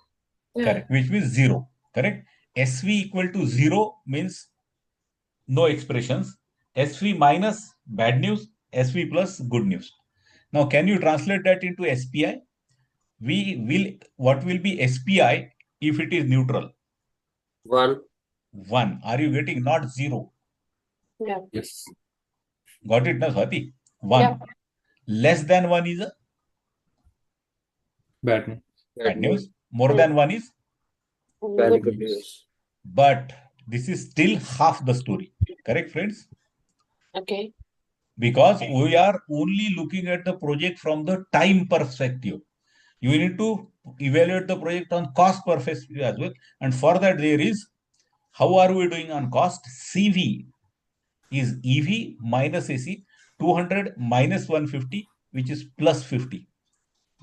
yeah. correct, which means 0. Correct. SV equal to 0 means no expressions. SV minus bad news, SV plus good news. Now, can you translate that into SPI? What will be SPI if it is neutral? 1. 1. Are you getting? Not 0. Yeah. Yes. Got it, na, Swati? 1. Yeah. Less than 1 is a Bad news. bad news. More than 1 is, Very good news. but this is still half the story. Correct, friends? Okay. Because we are only looking at the project from the time perspective. You need to evaluate the project on cost perspective as well. And for that, there is, how are we doing on cost? CV is EV minus AC, 200 minus 150, which is plus 50.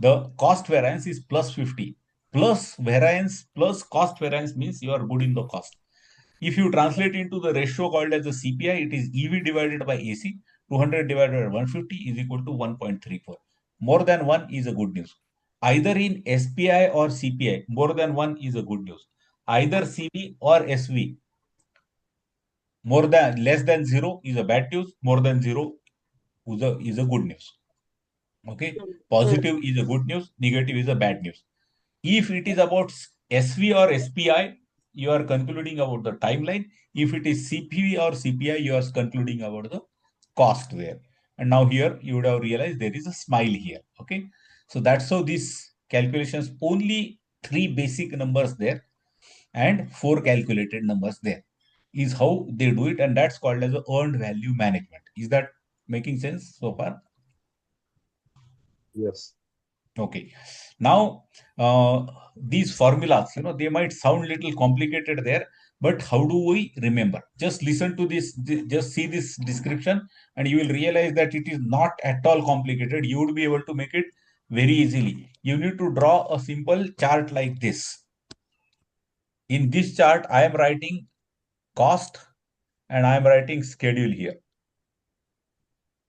The cost variance is plus 50. Plus variance plus cost variance means you are good in the cost. If you translate into the ratio called as the CPI, it is EV divided by AC. 200 divided by 150 is equal to 1.34. More than 1 is a good news. Either in SPI or CPI, more than 1 is a good news. Either CV or SV, less than 0 is a bad news. More than 0 is a good news. Okay. Positive is a good news. Negative is a bad news. If it is about SV or SPI, you are concluding about the timeline. If it is CPV or CPI, you are concluding about the cost there. And now here you would have realized there is a smile here. Okay. So that's how these calculations, only 3 basic numbers there and 4 calculated numbers there, is how they do it. And that's called as a earned value management. Is that making sense so far? Yes. Okay. Now, these formulas, they might sound little complicated there, but how do we remember? Just listen to this, just see this description, and you will realize that it is not at all complicated. You would be able to make it very easily. You need to draw a simple chart like this. In this chart, I am writing cost and I am writing schedule here.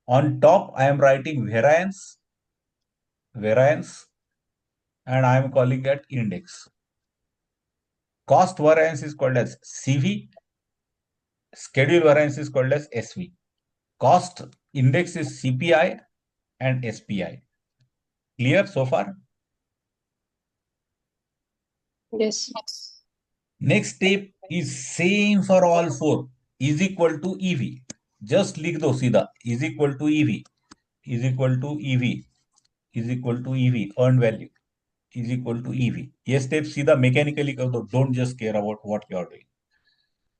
On top, I am writing variance, and I am calling that index. Cost variance is called as CV. Schedule variance is called as SV. Cost index is CPI and SPI. Clear so far? Yes. Next step is same for all 4. Is equal to EV. Just लिख दो सीधा. Is equal to EV. Is equal to EV. Is equal to EV. Earned value. Is equal to EV. ये step सीधा mechanically कर दो. Don't just care about what you are doing.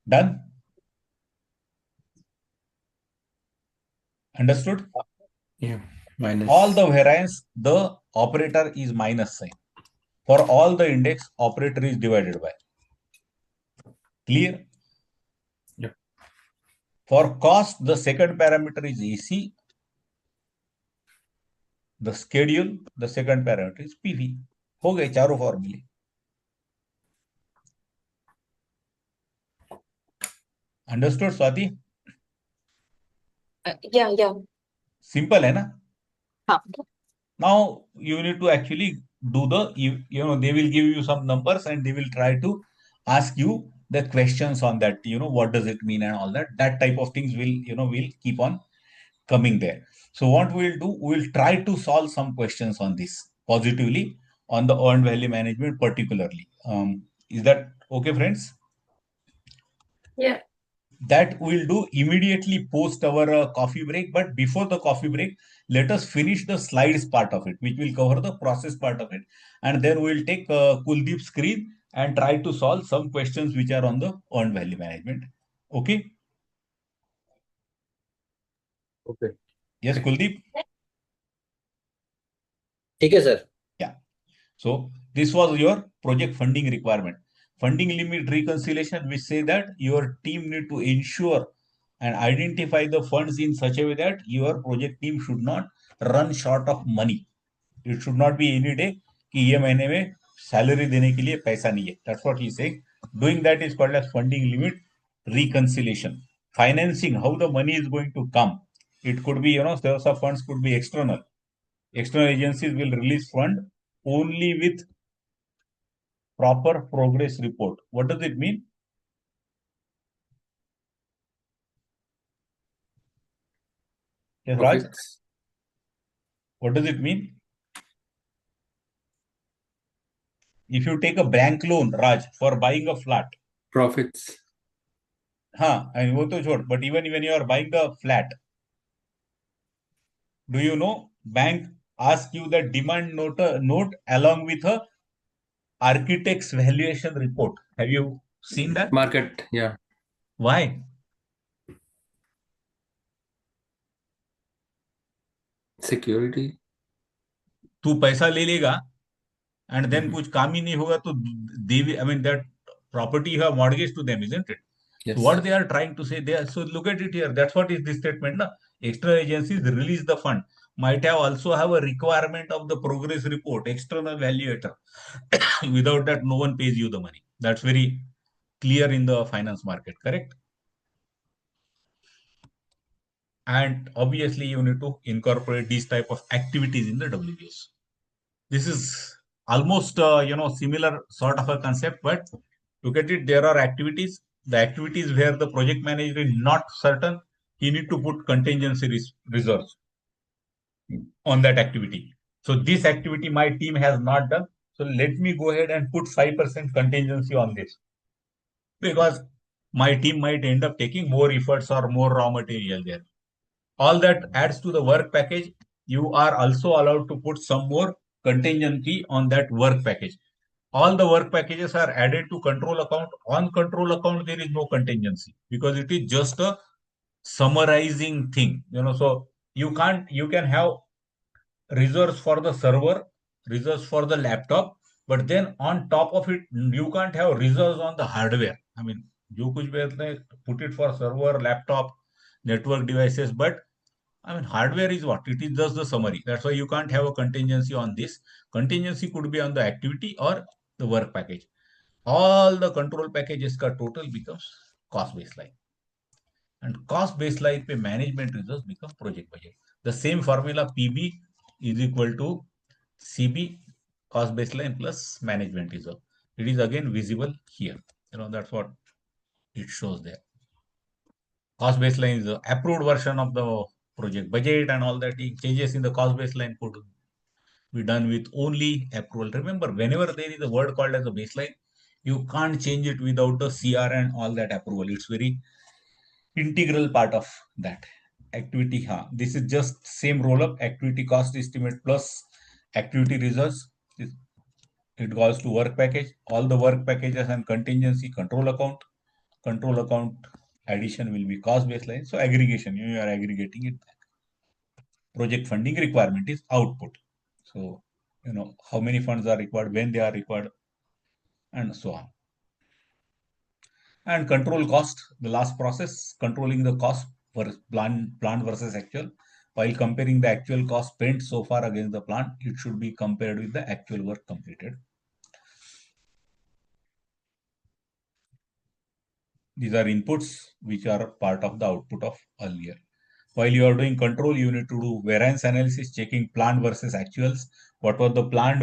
Done? Understood? Yeah. Minus. All the variance, the operator is minus sign. For all the index, operator is divided by. Clear? Yeah. For cost, the second parameter is AC. The schedule, the second parameter is PV. हो गए चारों फॉर्मूले. Understood, Swati? Yeah. Simple है ना? हाँ. Now you need to actually do they will give you some numbers and they will try to ask you the questions on that, what does it mean and all that. That type of things will keep on coming there. So what we'll do, we'll try to solve some questions on this positively. on the earned value management particularly. Is that okay, friends? Yeah. That we'll do immediately post our coffee break. But before the coffee break, let us finish the slides part of it, which will cover the process part of it. And then we'll take Kuldeep's screen and try to solve some questions which are on the earned value management. Okay? Okay. Yes, Kuldeep? ठीक है sir. Yeah. So this was your project funding requirement. Funding limit reconciliation, which say that your team need to ensure and identify the funds in such a way that your project team should not run short of money. It should not be any day कि ये महीने में salary देने के लिए पैसा नहीं है. That's what he's saying. Doing that is called as funding limit reconciliation. Financing, how the money is going to come. It could be, source of funds could be external. External agencies will release fund only with proper progress report. What does it mean? Yes, Raj? Profits. What does it mean? If you take a bank loan, Raj, for buying a flat, Profits. and वो तो छोड़, but even when you are buying the flat, do you know bank ask you the demand note along with a architect's valuation report? Have you seen that? Market. Yeah. Why? Security. तू पैसा ले लेगा and then कुछ काम ही नहीं होगा तो they, I mean, that property you have mortgaged to them, isn't it? Yes. So what they are trying to say there, so look at it here. That's what is this statement. Na? External agencies release the fund. Might have also have a requirement of the progress report, external valuator. Without that, no one pays you the money. That's very clear in the finance market, correct? And obviously, you need to incorporate these type of activities in the WBS. This is almost similar sort of a concept, but look at it. There are activities. The activities where the project manager is not certain, he need to put contingency reserves on that activity. So this activity my team has not done. So let me go ahead and put 5% contingency on this because my team might end up taking more efforts or more raw material there. All that adds to the work package. You are also allowed to put some more contingency on that work package. All the work packages are added to control account. On control account, there is no contingency because it is just a summarizing thing. So you can have reserves for the server, reserves for the laptop, but then on top of it, you can't have reserves on the hardware. I mean, you could put it for server, laptop, network devices, but I mean, hardware is what? It is just the summary. That's why you can't have a contingency on this. Contingency could be on the activity or the work package. All the control packages ka total becomes cost baseline. And cost baseline pe management reserves become project budget. The same formula PB is equal to CB, cost baseline plus management reserve. It is again visible here. That's what it shows there. Cost baseline is the approved version of the project budget and all that. Changes in the cost baseline could be done with only approval. Remember, whenever there is a word called as a baseline, you can't change it without the CR and all that approval. It's very integral part of that activity. This is just same roll up activity cost estimate plus activity results. It goes to work package. All the work packages and contingency control account. Control account addition will be cost baseline. So aggregation, you are aggregating it. Project funding requirement is output. So, how many funds are required, when they are required, and so on. And control cost, the last process, controlling the cost for plan versus actual. While comparing the actual cost spent so far against the plan, it should be compared with the actual work completed. These are inputs which are part of the output of earlier. While you are doing control, you need to do variance analysis, checking planned versus actuals. What was the planned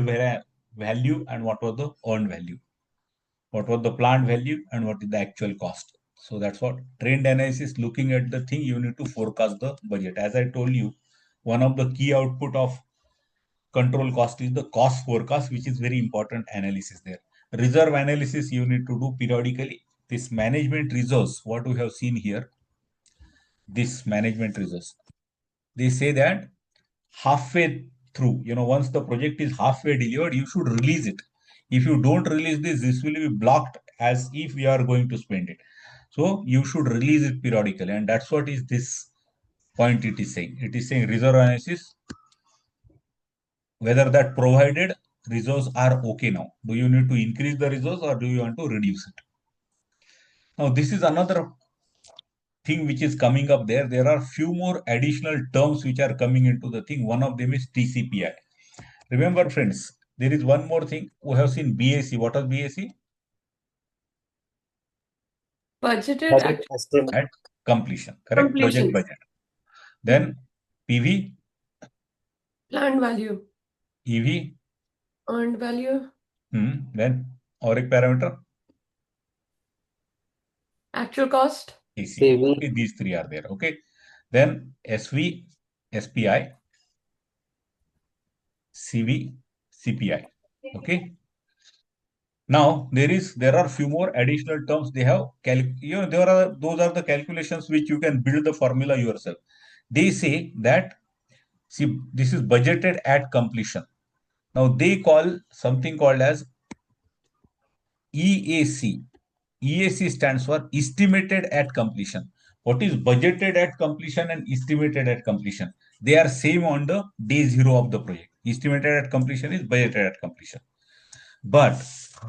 value and what was the earned value? What was the planned value and what is the actual cost? So that's what trend analysis, looking at the thing, you need to forecast the budget. As I told you, one of the key output of control cost is the cost forecast, which is very important analysis there. Reserve analysis you need to do periodically. This management reserves, what we have seen here, this management reserves, they say that halfway through, once the project is halfway delivered, you should release it. If you don't release this will be blocked as if we are going to spend it. So you should release it periodically, and that's what is this point it is saying. It is saying reserve analysis, whether that provided reserves are okay now. Do you need to increase the reserves or do you want to reduce it? Now, this is another thing which is coming up there. There are few more additional terms which are coming into the thing. One of them is TCPI. Remember, friends, there is one more thing. We have seen BAC. What was BAC? Budgeted Budget actual estimate. At completion, correct? Project completion. budget. Then PV, Planned value. EV, Earned value. then और एक parameter Actual cost. AC. PV. Okay, these three are there. Okay, then SV, SPI, CV, CPI. Okay. Now there are few more additional terms. They have those are the calculations which you can build the formula yourself. They say that, see, this is budgeted at completion. Now they call something called as EAC. EAC stands for estimated at completion. What is budgeted at completion and estimated at completion? They are same on the day zero of the project. Estimated at completion is budgeted at completion. But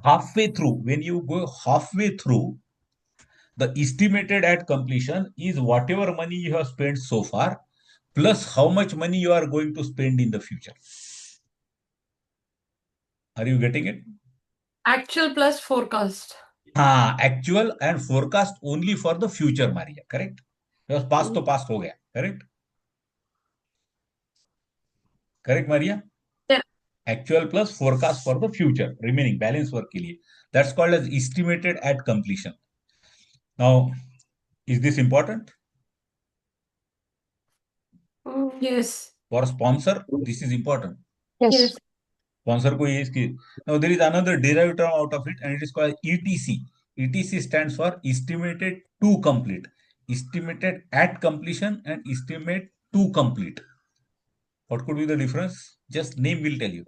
halfway through, when you go halfway through, the estimated at completion is whatever money you have spent so far, plus how much money you are going to spend in the future. Are you getting it? Actual plus forecast. Actual and forecast only for the future, Maria, correct? Because past to past ho gaya, correct? Correct, Maria? Yeah. Actual plus forecast for the future, remaining balance work ke liye. That's called as estimated at completion. Now, is this important? Yes. For sponsor, this is important. Yes. Sponsor ko ye iski. Now, there is another derived term out of it, and it is called ETC. ETC stands for estimated to complete. Estimated at completion and estimate to complete. What could be the difference? Just name will tell you.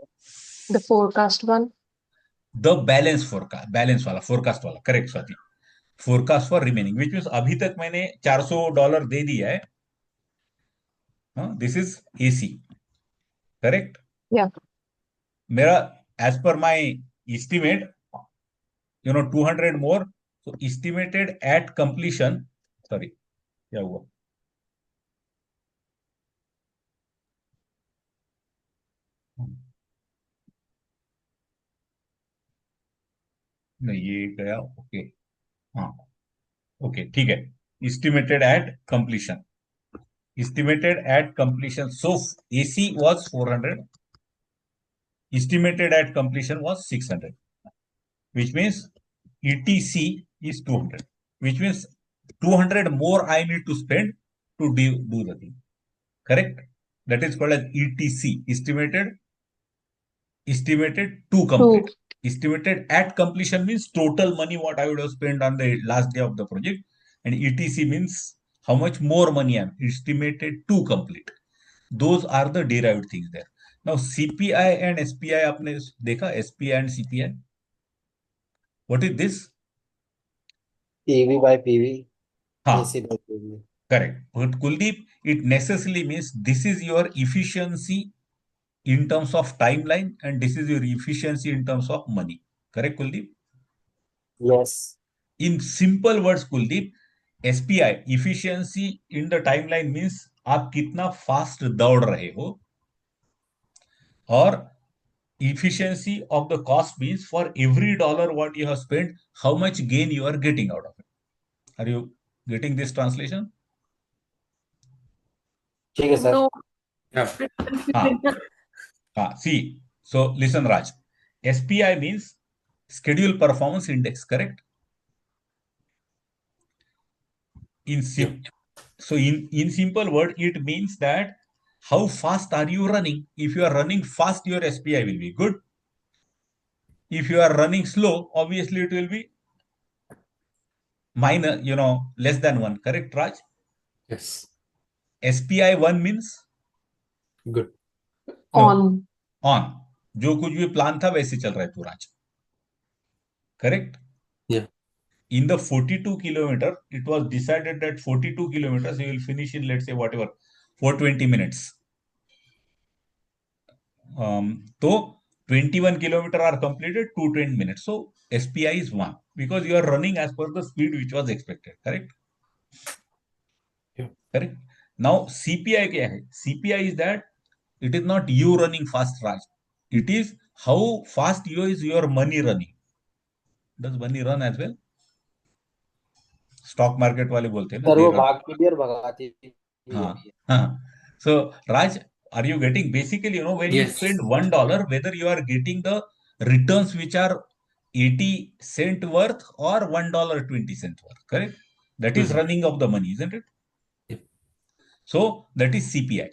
The forecast one. The balance forecast वाला, correct Swati. Forecast for remaining, which means अभी तक मैंने $400 दे दिया है. This is AC, correct? Yeah. मेरा as per my estimate, 200 more. So estimated at completion. Sorry, क्या हुआ? नहीं ये गया. ओके, हाँ, ओके, ठीक है. Estimated at completion. Estimated at completion. So AC was 400. Estimated at completion was 600, which means ETC is 200, which means 200 more I need to spend to do the thing. Correct? That is called as ETC, estimated to complete. Estimated at completion means total money what I would have spent on the last day of the project, and ETC means how much more money I'm estimated to complete. Those are the derived things there. Now CPI and SPI आपने देखा, SPI and CPI. What is this? PV by PV. हाँ, AC by PV. correct. But Kuldeep, it necessarily means this is your efficiency in terms of timeline and this is your efficiency in terms of money. Correct, Kuldeep? Yes. In simple words, Kuldeep, SPI, efficiency in the timeline means आप कितना fast दौड़ रहे हो, और efficiency of the cost means for every dollar what you have spent, how much gain you are getting out of it. Are you getting this translation? ठीक है sir. No. Yeah. See, so listen, Raj. SPI means schedule performance index, correct? In simple word, it means that how fast are you running? If you are running fast, your SPI will be good. If you are running slow, obviously it will be minor, less than 1. Correct, Raj? Yes. SPI 1 means Good. no, On. on. जो कुछ भी plan था वैसे चल रहा है तू राज. Correct? Yeah. In the 42 kilometer, it was decided that 42 kilometers you will finish in, let's say, whatever, 420 minutes. So 21 kilometer are completed 220 minutes. So SPI is 1 because you are running as per the speed which was expected. Correct? Yeah. Correct. Now CPI क्या है? CPI is that it is not you running fast, Raj. It is how fast is your money running. Does money run as well? Stock market वाले बोलते हैं ना sir दे वो run. भागती भी और भगाती भी है. हाँ हाँ. So Raj, are you getting basically, when you Yes. spend $1, whether you are getting the returns which are 80 cent worth or $1.20 worth, correct? That is running of the money, isn't it? Yep. So that is CPI.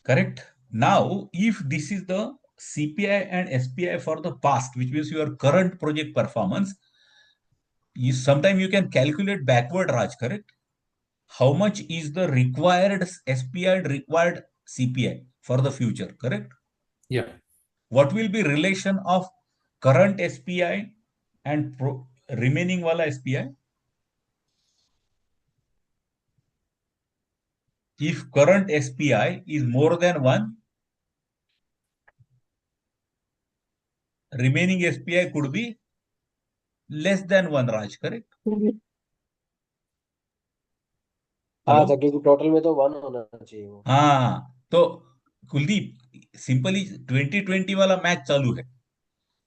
Correct. Now, if this is the CPI and SPI for the past, which means your current project performance, sometime you can calculate backward, Raj, correct? How much is the required SPI and required CPI for the future, correct? Yeah. What will be relation of current SPI and remaining wala SPI? If current SPI is more than 1, remaining SPI could be less than 1, Raj, correct? हाँ Hello? Sir, क्योंकि total में तो 1 होना चाहिए वो. हाँ, तो Kuldeep simply 2020 वाला मैच चालू है.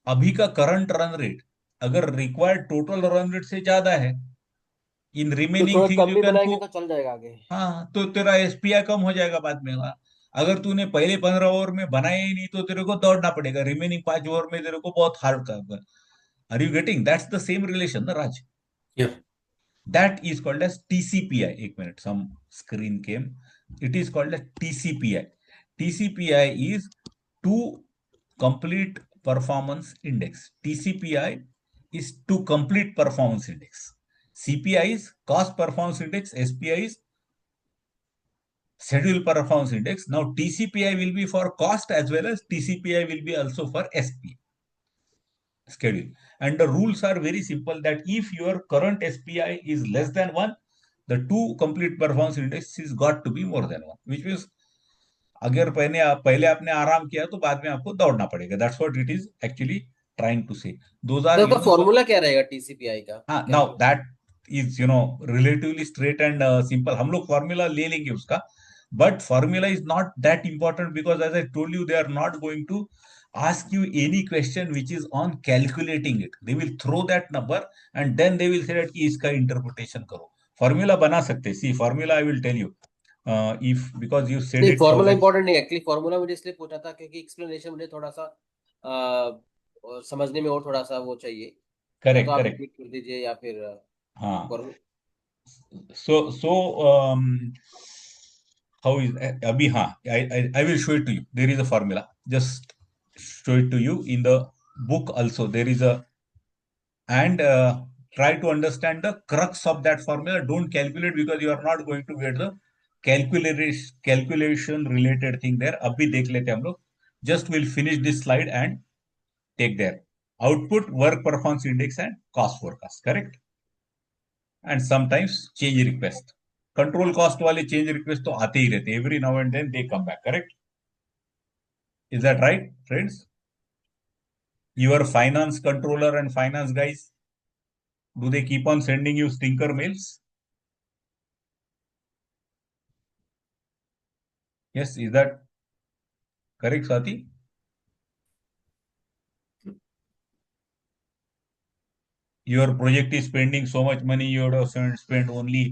अभी का करंट रन रेट अगर रिक्वायर्ड टोटल रन रेट से ज्यादा है, इन तो रिमेनिंग थोड़ा थिंग्स कम यू भी कैन बनाएंगे पुट. तो चल जाएगा आगे. हाँ, तो तेरा एसपीआई कम हो जाएगा बाद में. हाँ, अगर तूने पहले 15 ओवर में बनाया ही नहीं तो तेरे को दौड़ना पड़ेगा. रिमेनिंग 5 ओवर में तेरे को बहुत हार्ड काम. Are you getting? That's the same relation ना Raj. Yeah. That is called as TCPI. एक minute, some screen came. It is called as TCPI. TCPI is to complete performance index. TCPI is to complete performance index. CPI is cost performance index. SPI is schedule performance index. Now TCPI will be for cost as well as TCPI will be also for SPI schedule. And the rules are very simple that if your current SPI is less than 1, the two complete performance index is got to be more than 1, which means अगर पहले आपने आराम किया तो बाद में आपको दौड़ना पड़ेगा. That's what it is actually trying to say. Those तो आर उसका फॉर्मूला क्या रहेगा टीसीपीआई का? हाँ, क्या now that is relatively straight and simple. हम लोग फॉर्मूला ले लेंगे उसका, but formula is not that important because as I told you they are not going to ask you any question which is on calculating it. They will throw that number and then they will say that कि इसका interpretation करो. Formula बना सकते. See formula I will tell you if because you said नहीं, it so formula that. Important नहीं. Actually formula मुझे इसलिए पूछा था क्योंकि एक्सप्लेनेशन मुझे थोड़ा सा समझने में और थोड़ा सा वो चाहिए. या तो करेक्ट आप करेक्ट. रिपीट कर दीजिए या फिर हाँ. फॉर्मूला. So how is अभी हाँ, I will show it to you. There is a formula. Just show it to you in the book also. There is a, and try to understand the crux of that formula. Don't calculate because you are not going to get the calculation related thing there. अभी देख लेते हैं हम लोग. Just will finish this slide and take there. Output, work performance index and cost forecast. Correct? And sometimes change request. Control cost वाले change request तो आते ही रहते. Every now and then they come back. Correct? Is that right, friends? Your finance controller and finance guys, do they keep on sending you stinker mails? Yes, is that correct, Sati? Your project is spending so much money, you would have spent only,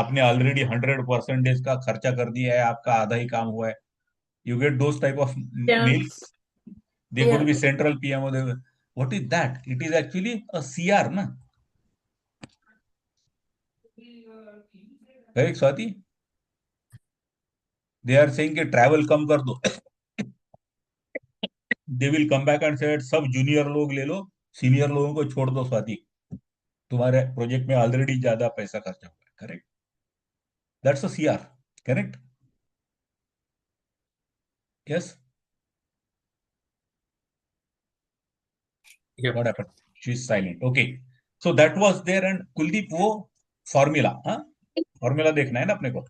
आपने already 100% का खर्चा कर दिया है, आपका आधा ही काम हुआ है. You get those type of Yeah. mails. They could Yeah. be central PM. What is that? It is actually a CR, na? Correct, Swati? They are saying कि ट्रैवल कम कर दो. They will come back and say सब junior लोग ले लो, senior लोगों को छोड़ दो. स्वाति, तुम्हारे प्रोजेक्ट में ऑलरेडी ज्यादा पैसा खर्चा हुआ है. Correct. That's a CR. Correct. Yes. Yep. What happened? She is silent. Okay. So that was there. And Kuldeep, वो फॉर्मूला, हाँ, फॉर्मूला देखना है ना अपने को.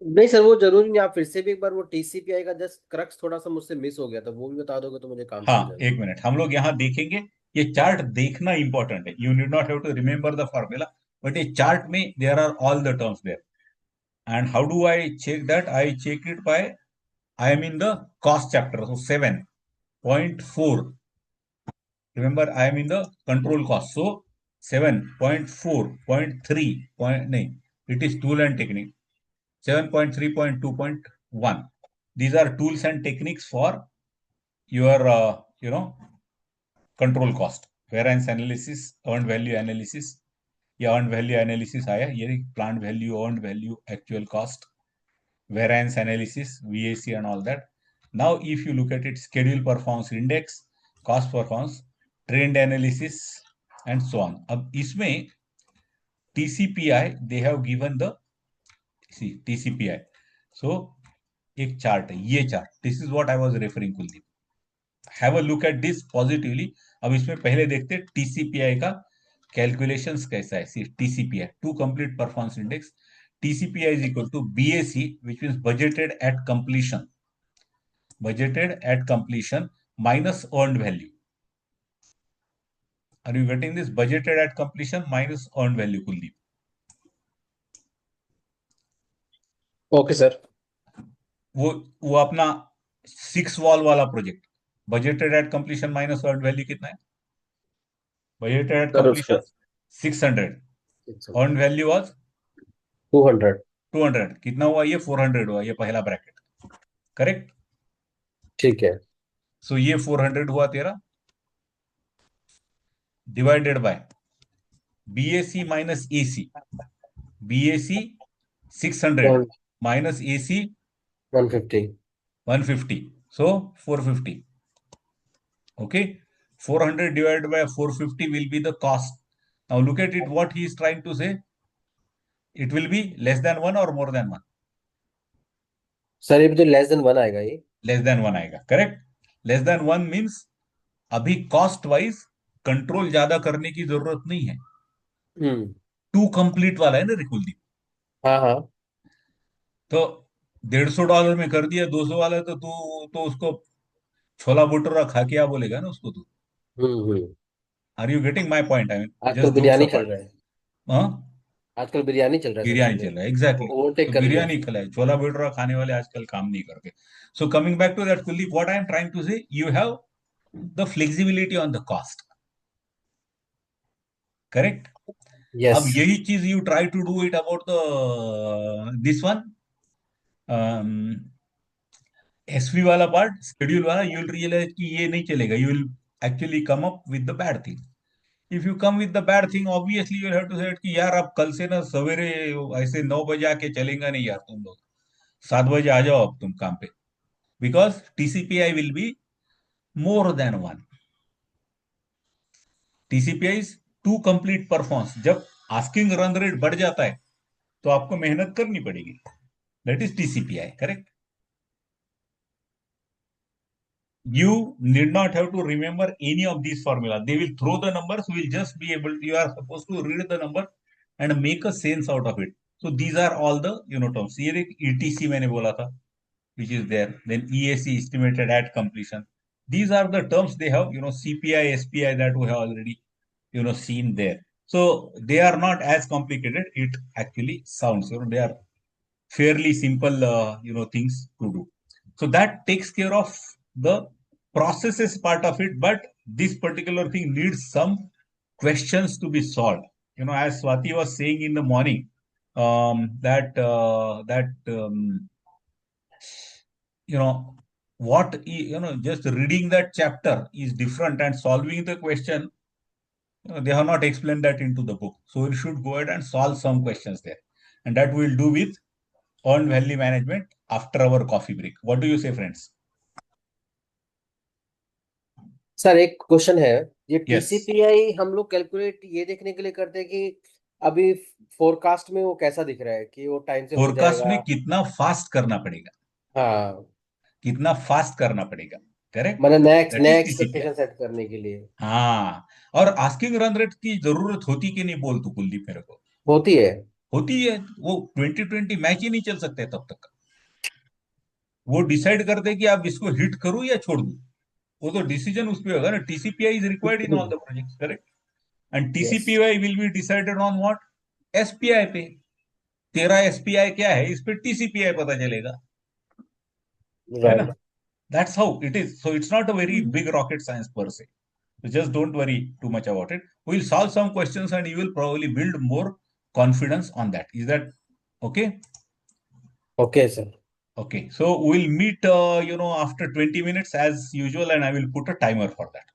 नहीं सर, वो जरूरी नहीं, आप फिर से भी एक बार वो टीसीपीआई का जस्ट क्रक्स थोड़ा सा मुझसे मिस हो गया था, वो भी बता दोगे तो मुझे काम समझ हाँ, आएगा। एक मिनट, हम लोग यहाँ देखेंगे. ये चार्ट देखना इंपॉर्टेंट है. You need not have to remember the formula, but ये चार्ट में there are all the terms there. And how do I check that? I check it by, I am in the cost chapter. So 7.4. Remember, I am in the control cost. So 7.4.3. No, it is tool and technique. 7.3.2.1. These are tools and techniques for your, control cost. Variance analysis, earned value analysis. या earned value analysis आया. ये plant value, earned value, actual cost, variance analysis, VAC and all that. Now, if you look at it, schedule performance index, cost performance, trend analysis, and so on. अब इसमें TCPI, they have given the, see, TCPI. So, एक chart है, ये chart. This is what I was referring, Kuldeep. Have a look at this positively. अब इसमें पहले देखते TCPI का कैलकुलेशंस कैसा है. See, TCPI, to complete performance index. TCPI is equal to BAC, which means budgeted at completion. Budgeted at completion minus earned value. Are you getting this? Budgeted at completion minus earned value, Kuldeep. Okay sir. वो अपना 6 wall वाला प्रोजेक्ट, budgeted at completion minus earned value कितना है? Budgeted at sir उसका completion 600. Earned value was 200। 200. कितना हुआ? ये 400 हुआ, ये पहला ब्रैकेट. करेक्ट. ठीक है। सो ये 400 हुआ तेरा, divided by BAC minus AC. BAC 600 minus AC 150। 150. So 450. Okay. 400 divided by 450 will be the cost. Now look at it, what he is trying to say. It will be less than 1 or more than 1? Sir ये भी तो less than 1 आएगा ये। Less than 1 आएगा. Correct. Less than 1 means अभी cost wise control ज्यादा करने की जरूरत नहीं है. टू कंप्लीट वाला है ना रिकुलदीप. हाँ हाँ। तो $150 में कर दिया. 200 वाला तो तू तो उसको छोला भटूरा खा के क्या बोलेगा ना उसको तू. Hmm. Are you getting my point? I mean आजकल जस्ट जोक्स बिरयानी चल अपार्ट. रहा है। हाँ, आजकल बिरयानी चल रहा है बिरयानी सबसे चल में। रहा है. एग्जैक्टली. ओवरटेक तो कर लिया बिरयानी उसको। खिलाए, छोला भटूरा खाने वाले आजकल काम नहीं करते. So coming back to that, Kuldeep, what I am trying to say, you have the flexibility on the cost. Correct. अब यस। यही चीज you try to do it about the this one, SV वाला पार्ट, शेड्यूल वाला. You will realise कि ये नहीं चलेगा. You will actually come up with the bad thing. If you come with the bad thing, obviously you have to से कि यार अब कल से ना सवेरे ऐसे 9 बजे आके चलेगा नहीं यार, तुम लोग 7 बजे आ जाओ अब तुम काम पे. Because TCPI will be more than 1. TCPI is to complete performance. जब आस्किंग रन रेट बढ़ जाता है तो आपको मेहनत करनी पड़ेगी. That is TCPI. Correct. You need not have to remember any of these formula. They will throw the numbers. We will just be able to, you are supposed to read the number and make a sense out of it. So these are all the terms. ये एक ETC मैंने बोला था, which is there. Then EAC, estimated at completion. These are the terms they have. CPI, SPI, that we have already seen there. So they are not as complicated. It actually sounds. They are fairly simple things to do. So that takes care of the processes part of it, but this particular thing needs some questions to be solved. As Swati was saying in the morning, just reading that chapter is different, and solving the question, they have not explained that into the book. So we should go ahead and solve some questions there, and that we'll do with earned value management after our coffee break. What do you say, friends? Sir एक question है, ये Yes. टीसीपीआई हम लोग calculate ये देखने के लिए करते हैं कि अभी फोरकास्ट में वो कैसा दिख रहा है कि वो टाइम से हो फोरकास्ट में जाएगा। कितना फास्ट करना पड़ेगा, हाँ, कितना फास्ट करना पड़ेगा, करेक्ट, मतलब नया दैट नया इज टीसीपीआई। एक्सपेक्टेशन सेट करने के लिए हाँ, और आस्किंग रन रेट की जरूरत होती कि नहीं, बोल तू कुलदीप मेरे को। होती है। होती है, वो 2020 मैच ही नहीं चल सकते तब तक। वो डिसाइड कर दे कि आप इसको हिट करूं या छोड़ दूं, वो तो डिसीजन उस पर होगा ना। TCPI is required in all the projects, correct, and yes, TCPI will be decided on what, SPI पे। तेरा एसपीआई क्या है, इस पे टीसीपीआई पता चलेगा, है ना। Right. That's how it is, so it's not a very big rocket science पर से, so just don't worry too much about it. We'll solve some questions and you will probably build more confidence on that. Is that okay? Okay sir. Okay, so we'll meet after 20 minutes as usual, and I will put a timer for that.